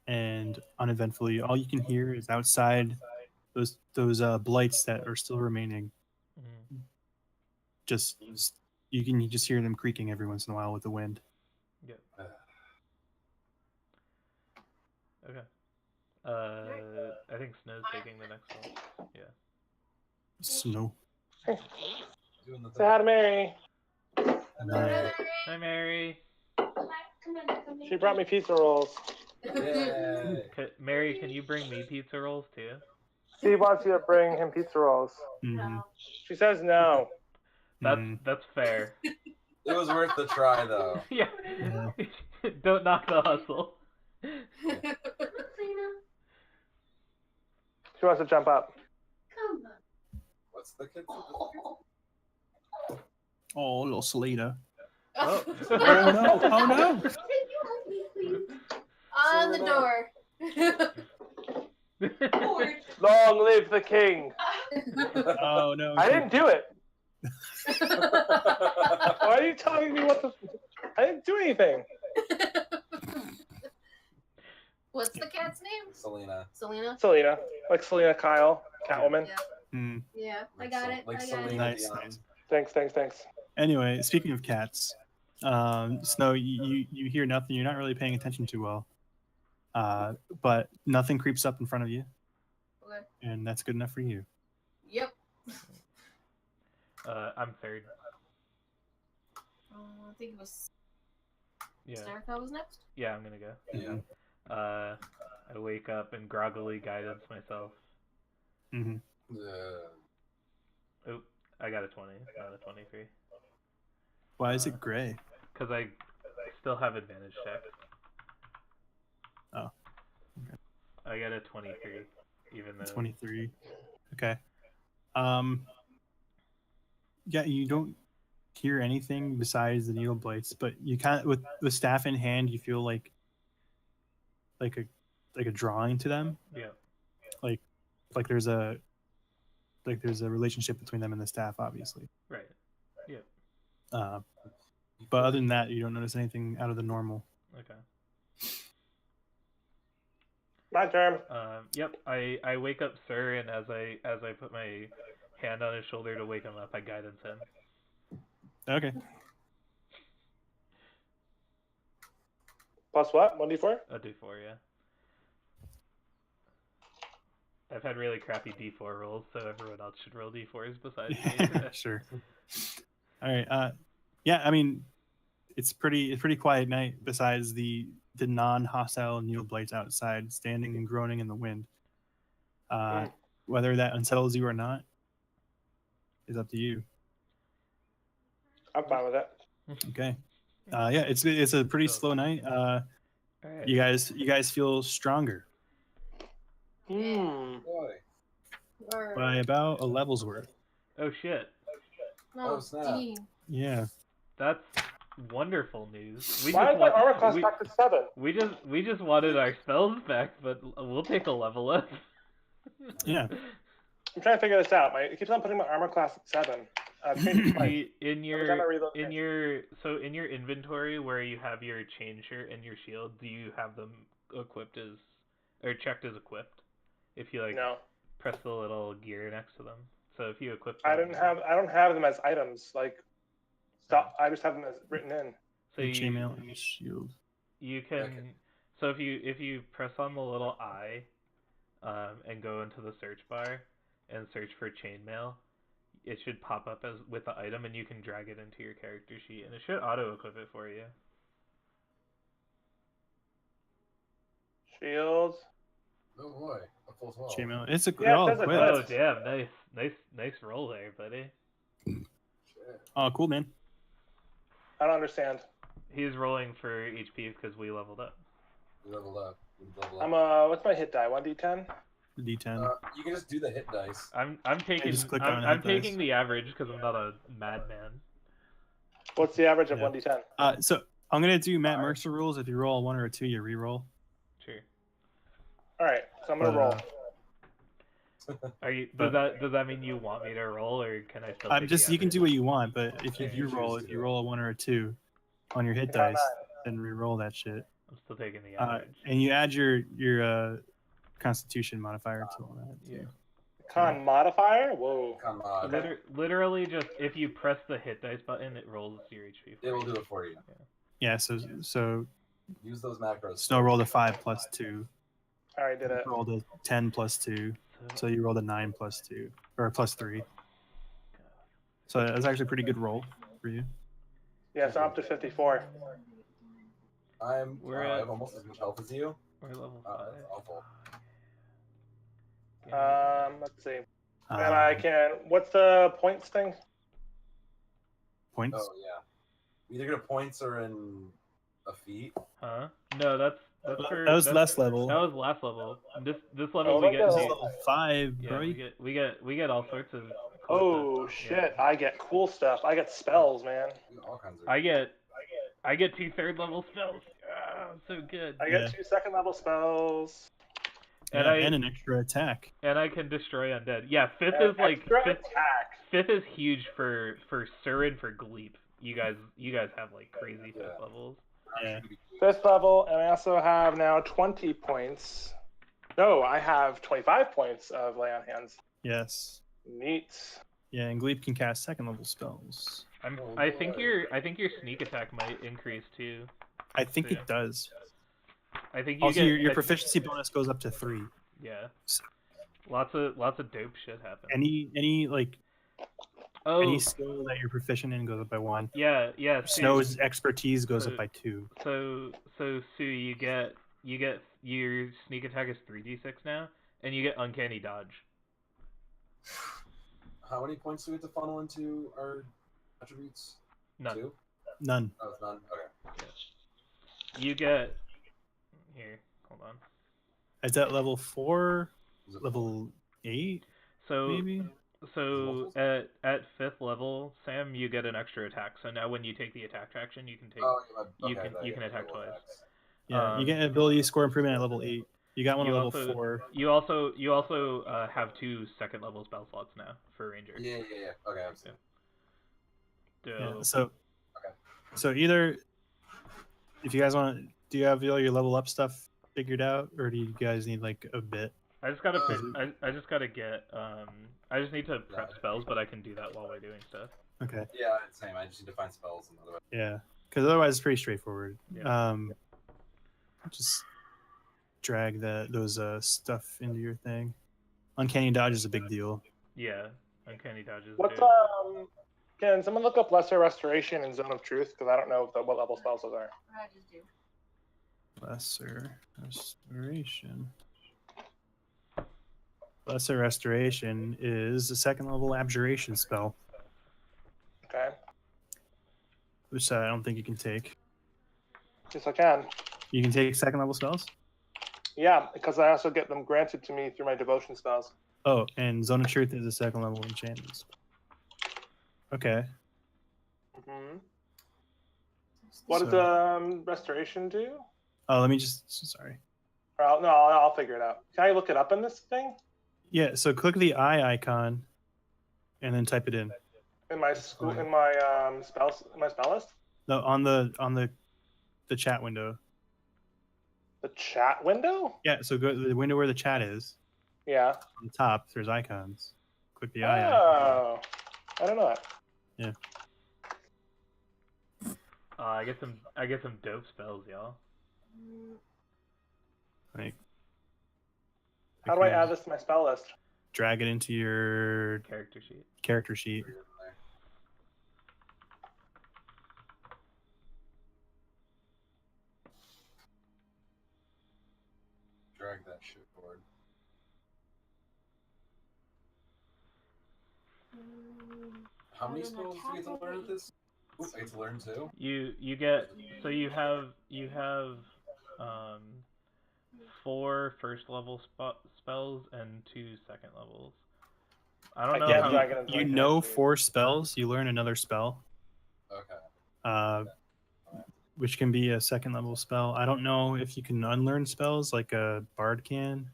and uneventfully. All you can hear is outside those blights that are still remaining. Mhm. Just you can just hear them creaking every once in a while with the wind. Yep. Uh, Okay. I think Snow's taking the next one. Yeah. Snow. doing the Say thing. hi to Mary. Hi, Mary. She brought me pizza rolls. Yay. Mary, can you bring me pizza rolls too? Steve wants you to bring him pizza rolls. Mhm. She says no. That's fair. It was worth the try, though. Yeah. Don't knock the hustle. She wants to jump up. What's the kid? Oh, little Selena. Oh. Oh no! Oh no! On the door. Long live the king. Oh no! I didn't do it. Why are you telling me what the? I didn't do anything. What's the cat's name? Selena. Selena? Selena, like Selena Kyle, Catwoman. Yeah. Hmm. Yeah, I got it. Like I got Selena it. Nice, Dion. nice. Thanks. Anyway, speaking of cats, Snow, you hear nothing. You're not really paying attention too well, but nothing creeps up in front of you, Okay. and that's good enough for you. Yep. I'm third. I think it was Yeah. Starka was next. Yeah, I'm gonna go. Yeah. I wake up and groggily guidance myself. Mm-hmm. Oh, I got a 20, not a 23. Why is it gray? Because I still have advantage checks. Oh. Okay. I got a 23, even though. 23. Okay. Yeah, you don't hear anything besides the needle blights, but you kind of with staff in hand, you feel like a drawing to them. Yeah. Like there's a relationship between them and the staff, obviously. Right. Yeah. But other than that, you don't notice anything out of the normal. Okay. My turn. Yep. I wake up Sir, and as I put my hand on his shoulder to wake him up, I guidance him. Okay. Plus what? 1d4? A D4, yeah. I've had really crappy D4 rolls, so everyone else should roll D4s besides me. Sure. All right. Yeah, I mean, it's pretty quiet night. Besides the the non-hostile needle blades outside, standing and groaning in the wind. Whether that unsettles you or not is up to you. I'm fine with it. Okay. Yeah, it's a pretty slow night. Alright. You guys feel stronger Hmm. Boy. by about a level's worth. Oh shit. Oh, snap. dang. Yeah. That's wonderful news. Why is my armor class back to 7? we just wanted our spells back, but we'll take a level up. Yeah. I'm trying to figure this out. It keeps on putting my armor class at 7. Changed it twice. In Every time I reload in things. your inventory where you have your chain shirt and your shield, do you have them equipped as or checked as equipped? If you like No, press the little gear next to them. So if you equip them, I don't have them as items. Like, stop. I just have them as written in. so Your chainmail and shield. you can Okay. so if you press on the little eye and go into the search bar and search for chainmail, it should pop up as with the item and you can drag it into your character sheet and it should auto equip it for you. Shields. Oh boy, a full 12. Chainmail. It's a Yeah, it all says it equipped. Oh does. damn, nice roll there, buddy. Shit. Oh, cool, man. I don't understand. He's rolling for HP because we leveled up. We leveled up. What's my hit die? 1d10? D10. You can just do the hit dice. I'm taking just click on I'm hit dice. taking the average because I'm not a madman. What's the average of Yeah. 1d10? So I'm gonna do Matt Mercer rules. If you roll a 1 or a 2, you re-roll. Sure. All right, so I'm gonna But, roll. Are you? But- Does that mean you want me to roll, or can I still? I'm take just the you can average? do what you want, but if Yeah, you you roll, choose if to you do it. roll a 1 or a 2 on your hit I got dice, then re-roll that shit. I'm still taking the Uh, average. and you add your Constitution modifier to all that. Yeah. Too. Con modifier? Whoa. Come on. Literally, just if you press the hit dice button, it rolls your HP. It will do it for you. Yeah. So Use those macros. Snow rolled a 5 plus 2. I already did it. Rolled a 10 plus 2. So you rolled a 9 plus 2 or plus 3. So that's actually a pretty good roll for you. Yeah, so I'm up to 54. I We're have almost as much health as you. We're level Oh, 5. that's awful. Let's see. And I can. What's the points thing? Points. Oh yeah. Either get points or in a feat. Huh? No, that's for. That was that's- less level. That was last level. This level Oh, we my get. God. This is the- level 5, yeah, bro. we get all sorts of. cool Oh stuff. shit! Yeah. I get cool stuff. I get spells, man. All kinds of. I get 2 third level spells. Ah, so good. I get Yeah. 2 second level spells. And And an extra attack. And I can destroy undead. Yeah, fifth and is like extra fifth, attack. fifth is huge for Sur and for Gleep. You guys have like crazy fifth Yeah. levels. Yeah. 5th level, and I also have now 20 points. No, I have 25 points of lay on hands. Yes. Neat. Yeah, and Gleep can cast second level spells. Oh, I think boy. your sneak attack might increase too. I think Yeah. it does. I think you Also, get your proficiency bonus goes up to 3. Yeah. So- Lots of dope shit happens. Any like Oh any skill that you're proficient in goes up by 1. yeah. Sue. Snow's expertise goes So- up by 2. So Sue, you get your sneak attack is 3d6 now, and you get uncanny dodge. How many points do we have to funnel into our attributes? None. 2? None. Oh, it's none. Okay. You get here. Hold on. Is that level 4? Is it Level 8? So Maybe? so at 5th level, Sam, you get an extra attack. So now when you take the attack action, you can take. Oh, yeah, You okay, can- I you get can attack double twice. attacks. Yeah, you Um, get an ability score improvement at level 8. You got one at You level also- 4. You also have 2 second level spell slots now for ranger. Yeah. Okay, I'm seeing. Yeah, So so Okay. so either if you guys want, do you have all your level up stuff figured out, or do you guys need like a bit? I just gotta Uh, I just gotta get I just need to prep Yeah. spells, but I can do that while we're doing stuff. Okay, Yeah, it's the same. I just need to find spells and otherwise. yeah, because otherwise it's pretty straightforward. Yeah. Just drag those stuff into your thing. Uncanny dodge is a big deal. Yeah, uncanny dodges. What's dude. Can someone look up Lesser Restoration and Zone of Truth? Because I don't know what level spells those are. I just do. Lesser Restoration. Lesser Restoration is a second level abjuration spell, Okay. which I don't think you can take. Yes, I can. You can take second level spells? Yeah, because I also get them granted to me through my devotion spells. Oh, and Zone of Truth is a second level enchantment spell. Okay. Hmm. What So- does restoration do? Oh, let me just. Sorry. No, I'll figure it out. Can I look it up in this thing? Yeah, so click the eye icon and then type it in. In my school, in my spell list? No, on the chat window. The chat window? Yeah, so go to the window where the chat is. Yeah. On the top, there's icons. Click the eye icon. Oh, I don't know that. Yeah. I get some dope spells, y'all. Like, How do I add this to my spell list? drag it into your Character sheet. character sheet. Drag that shit forward. How many spells do you get to learn with this? Ooh, I get to learn too. You get so you have 4 first level spells and 2 second levels. I don't know Again, how. Dragon and You Dragon know Entry. 4 spells, you learn another spell, Okay. which can be a second level spell. I don't know if you can unlearn spells like a bard can.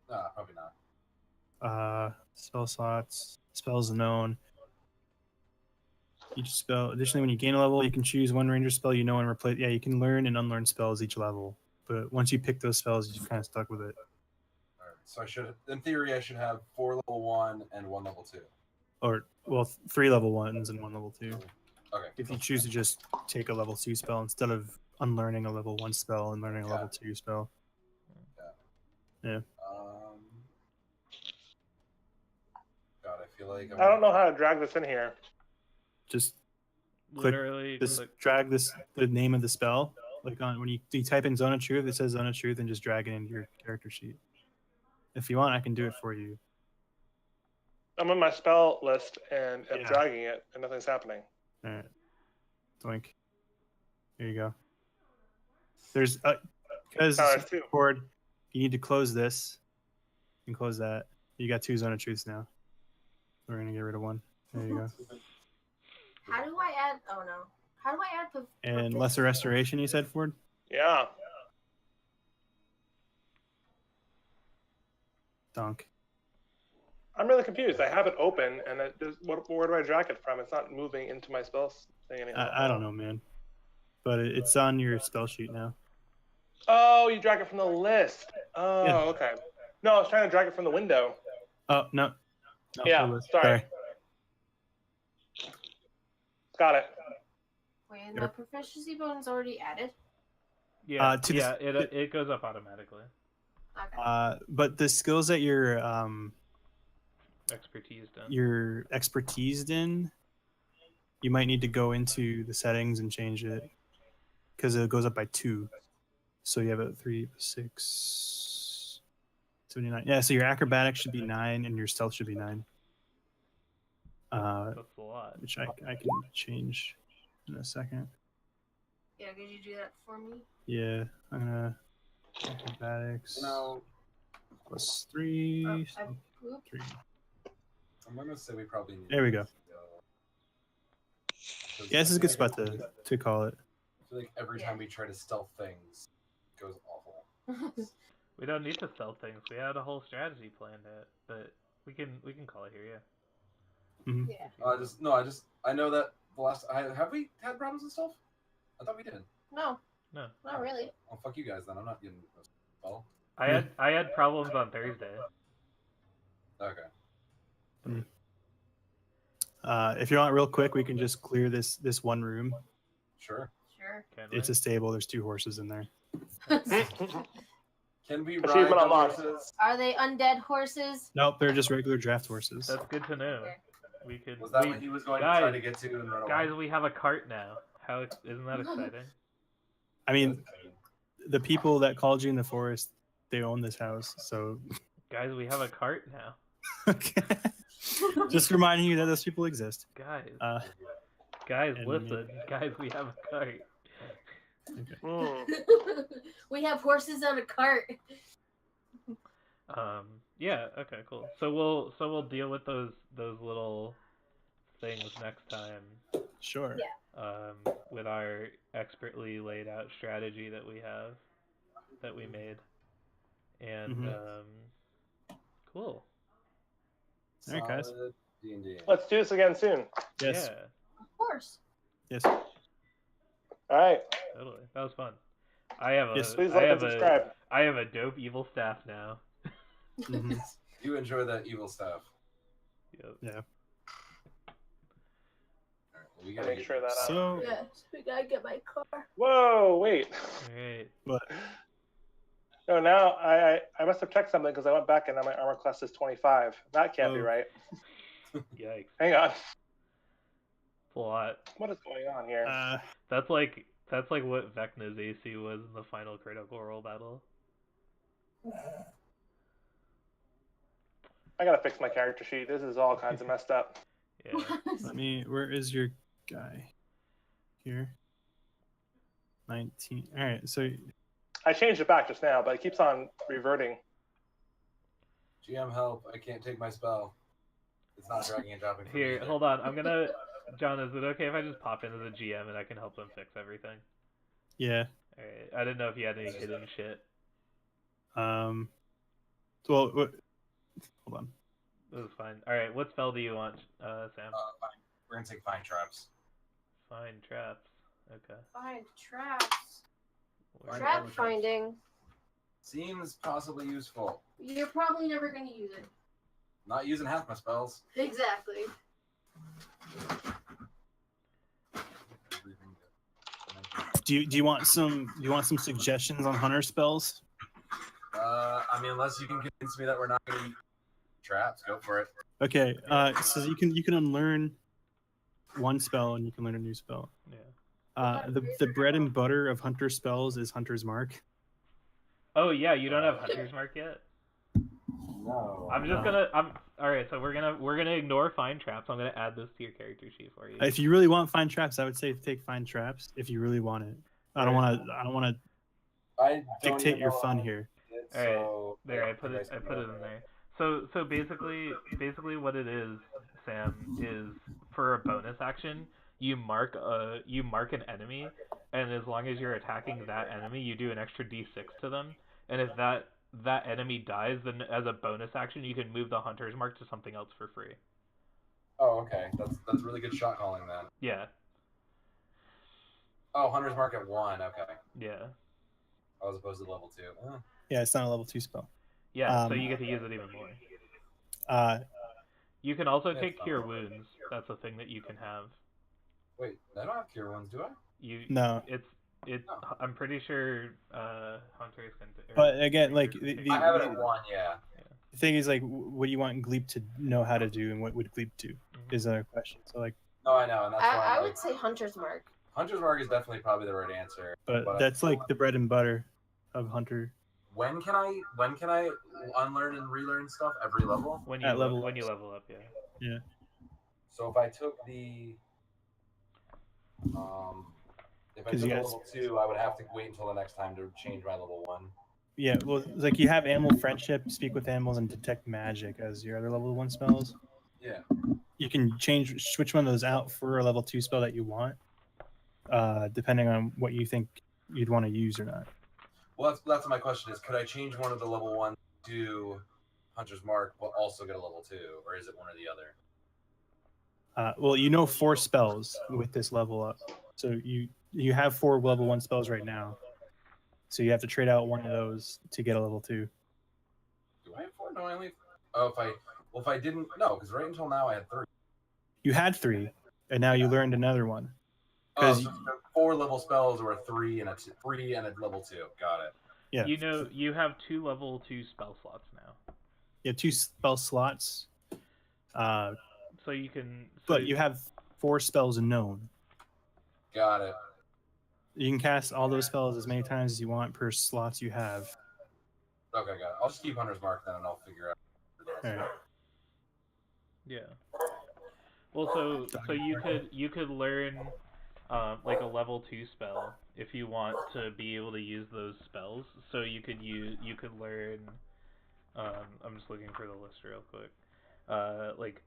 Nah, probably not. Spell slots, spells known. Each spell. Additionally, when you gain a level, you can choose one ranger spell you know and replace. Yeah, you can learn and unlearn spells each level. But once you pick those spells, you're kind of stuck with it. Alright, so I should, in theory, I should have 4 level 1 and 1 level 2. Or, well, 3 level 1s and 1 level 2. Okay. If you choose to just take a level 2 spell instead of unlearning a level 1 spell and learning a level 2 spell. Yeah. God, I feel like I don't know how to drag this in here. Just click Literally, drag the name of the spell. Like on when you type in Zone of Truth, it says Zone of Truth, and just drag it into your character sheet. If you want, I can do it for you. I'm on my spell list and I'm Yeah. dragging it and nothing's happening. All right. Doink. Here you go. There's because there's 2. board, you need to close this and close that. You got 2 Zone of Truths now. We're gonna get rid of 1. There you go. How do I add? Oh no. How do I add? And Lesser Restoration, you said, Ford? Yeah. Donk. I'm really confused. I have it open and where do I drag it from? It's not moving into my spells thing anymore. I don't know, man. But it's on your spell sheet now. Oh, you drag it from the list. Oh, Yeah. okay. No, I was trying to drag it from the window. Oh, no. Not Yeah, the list. sorry. Got it. Wait, my proficiency bonus already added. yeah, to yeah, it goes up automatically. Okay. But the skills that you're expertised in, you might need to go into the settings and change it because it goes up by 2. So you have a 3, 6, 79. Yeah, so your acrobatics should be 9 and your stealth should be 9. That's a lot. Which I can change in a second. Yeah, could you do that for me? Yeah, I'm gonna acrobatics. No, Plus 3. Oop. 3. I'm gonna say we probably need. There we go. Yeah, this is a good spot to call it. I feel like every time we try to stealth things, it goes awful. We don't need to sell things. We had a whole strategy planned out, but we can call it here, yeah. Mm-hmm. Yeah. I know that the last. Have we had problems with stealth? I thought we did. No, No. not really. Well, fuck you guys then. I'm not getting a spell. I had problems on Thursday. Okay. If you want real quick, we can just clear this one room. Sure. Sure. Can It's we? a stable. There's 2 horses in there. Can we Achievement ride the unlocked. horses? Are they undead horses? Nope, they're just regular draft horses. That's good to know. Okay. We could. Was that what he was going to try to get to and run away? Guys, we have a cart now. Isn't that exciting? I mean, the people that called you in the forest, they own this house. So, Guys, we have a cart now. okay. Just reminding you that those people exist. Guys, and listen. Guys, we have a cart. Okay. We have horses on a cart. Yeah. Okay. Cool. So we'll deal with those little things next time. Sure. Yeah. With our expertly laid out strategy that we made, and cool. All right, guys. Solid D&D. Let's do this again soon. Yes. Yeah. Of course. Yes. All right. Totally. That was fun. I have a Yes. Please like and subscribe. I have a dope evil staff now. Mhm. You enjoy that evil stuff. Yep. Yeah. All right, well, we gotta Make get sure that out. So, Yes, we gotta get my car. Whoa, wait. Alright. but No, now I must have checked something because I went back and now my armor class is 25. That can't be Oh. right. Yikes. Hang on. It's a lot. What is going on here? That's like what Vecna's AC was in the final critical role battle. I gotta fix my character sheet. This is all kinds of messed up. Yeah. where is your guy? Here. 19. All right. So, I changed it back just now, but it keeps on reverting. GM help! I can't take my spell. It's not dragging and dropping. For me Here, either. hold on. I'm gonna. John, is it okay if I just pop into the GM and I can help him fix everything? yeah. Alright. I didn't know if you had any hidden shit. Well, hold on. This is fine. Alright, what spell do you want, Sam? Fine. We're gonna take fine traps. Fine traps. Okay. Find traps. Where- Trap finding. Seems possibly useful. You're probably never gonna use it. Not using half my spells. Exactly. Do you want some suggestions on hunter spells? I mean, unless you can convince me that we're not gonna eat traps, go for it. Okay. So you can unlearn one spell and you can learn a new spell. Yeah. The bread and butter of hunter spells is Hunter's Mark. Oh yeah, you don't have Hunter's Mark yet? No. I'm just gonna alright, so we're gonna ignore Find Traps. I'm gonna add this to your character sheet for you. If you really want Find Traps, I would say take Find Traps if you really want it. I don't want to I don't dictate even your know fun how here. to do it, Alright, so there, I put it in there. So basically what it is, Sam, is for a bonus action, you mark an enemy, and as long as you're attacking that enemy, you do an extra D6 to them. And if that enemy dies, then as a bonus action, you can move the Hunter's Mark to something else for free. Oh, okay. That's really good shot calling then. Yeah. Oh, Hunter's Mark at 1. Okay. Yeah. As opposed to level 2. Oh. Yeah, it's not a level 2 spell. Yeah, so you get to use it even more. You can also take Cure Wounds. That's a thing that you can have. Wait, I don't have Cure Wounds, do I? No. I'm pretty sure hunters can. But again, like I have it at 1, yeah. the thing is, like, what do you want Gleep to know how to do, and what would Gleep do? Is another question. So, like, No, I know, and that's why I would say Hunter's Mark. Hunter's Mark is definitely probably the right answer. but that's like the bread and butter of Hunter. When can I unlearn and relearn stuff every level? When you At level when you level up, yeah. Yeah. So if I took the if I 'Cause took you a guys- level 2, I would have to wait until the next time to change my level 1. Yeah, well, like you have animal friendship, speak with animals, and detect magic as your other level 1 spells. Yeah. You can switch one of those out for a level 2 spell that you want, depending on what you think you'd want to use or not. Well, that's my question is, could I change one of the level 1 to Hunter's Mark, but also get a level 2, or is it one or the other? Well, 4 spells with this level up, so you have 4 level 1 spells right now. So you have to trade out one of those to get a level 2. Do I have 4? No, I only. Oh, if I didn't, no, because right until now I had 3. You had 3, and now you learned another one. Oh, 'Cause so 4 level spells or 3 and a level 2. Got it. Yeah. You have 2 level 2 spell slots now. You have 2 spell slots, So you can. but you have 4 spells known. Got it. You can cast all those spells as many times as you want per slots you have. Okay, got it. I'll just keep Hunter's Mark then, and I'll figure out. All right. Yeah. Well, so you could learn like a level 2 spell if you want to be able to use those spells. So you could learn. I'm just looking for the list real quick. Like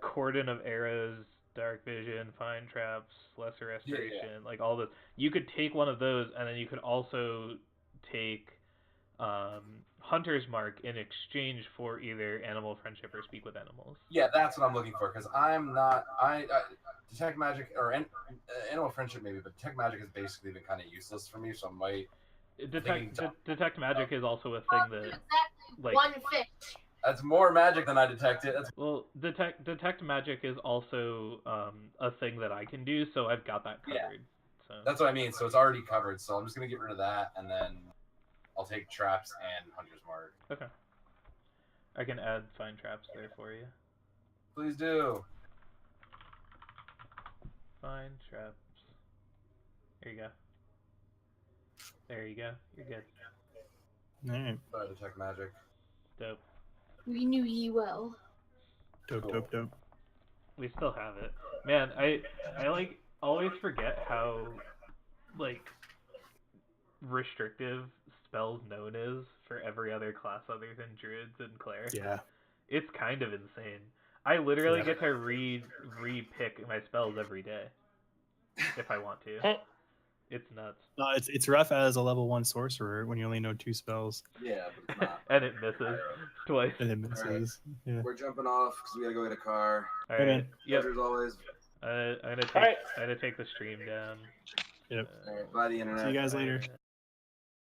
Cordon of Arrows, Dark Vision, Fine Traps, Lesser Restoration, like all this. You could take one of those, and then you could also take Hunter's Mark in exchange for either Animal Friendship or Speak with Animals. Yeah, that's what I'm looking for, because I'm not... I Detect Magic, or Animal Friendship maybe, but Detect Magic has basically been kind of useless for me, so I might... Detect Magic is also a thing that... Exactly like, one fish. That's more magic than I detect it. Well, detect magic is also a thing that I can do, so I've got that covered. Yeah. So That's what I mean. So it's already covered. So I'm just gonna get rid of that, and then I'll take traps and Hunter's Mark. Okay. I can add Fine Traps there for you. Please do. Fine Traps. There you go. There you go. You're good. All right. Detect magic. Dope. We knew ye well. Dope. We still have it. Man, I like always forget how like restrictive spells known is for every other class other than druids and clerics. Yeah. It's kind of insane. I literally get to re-pick my spells every day if I want to. It's nuts. No, it's rough as a level 1 sorcerer when you only know 2 spells. Yeah, but it's not. And it misses twice. And it misses. Right. Yeah. We're jumping off because we gotta go get a car. All Hey, right. man. Yep. As always. I'm gonna take the stream down. Yep. All right, bye the internet. See you guys later.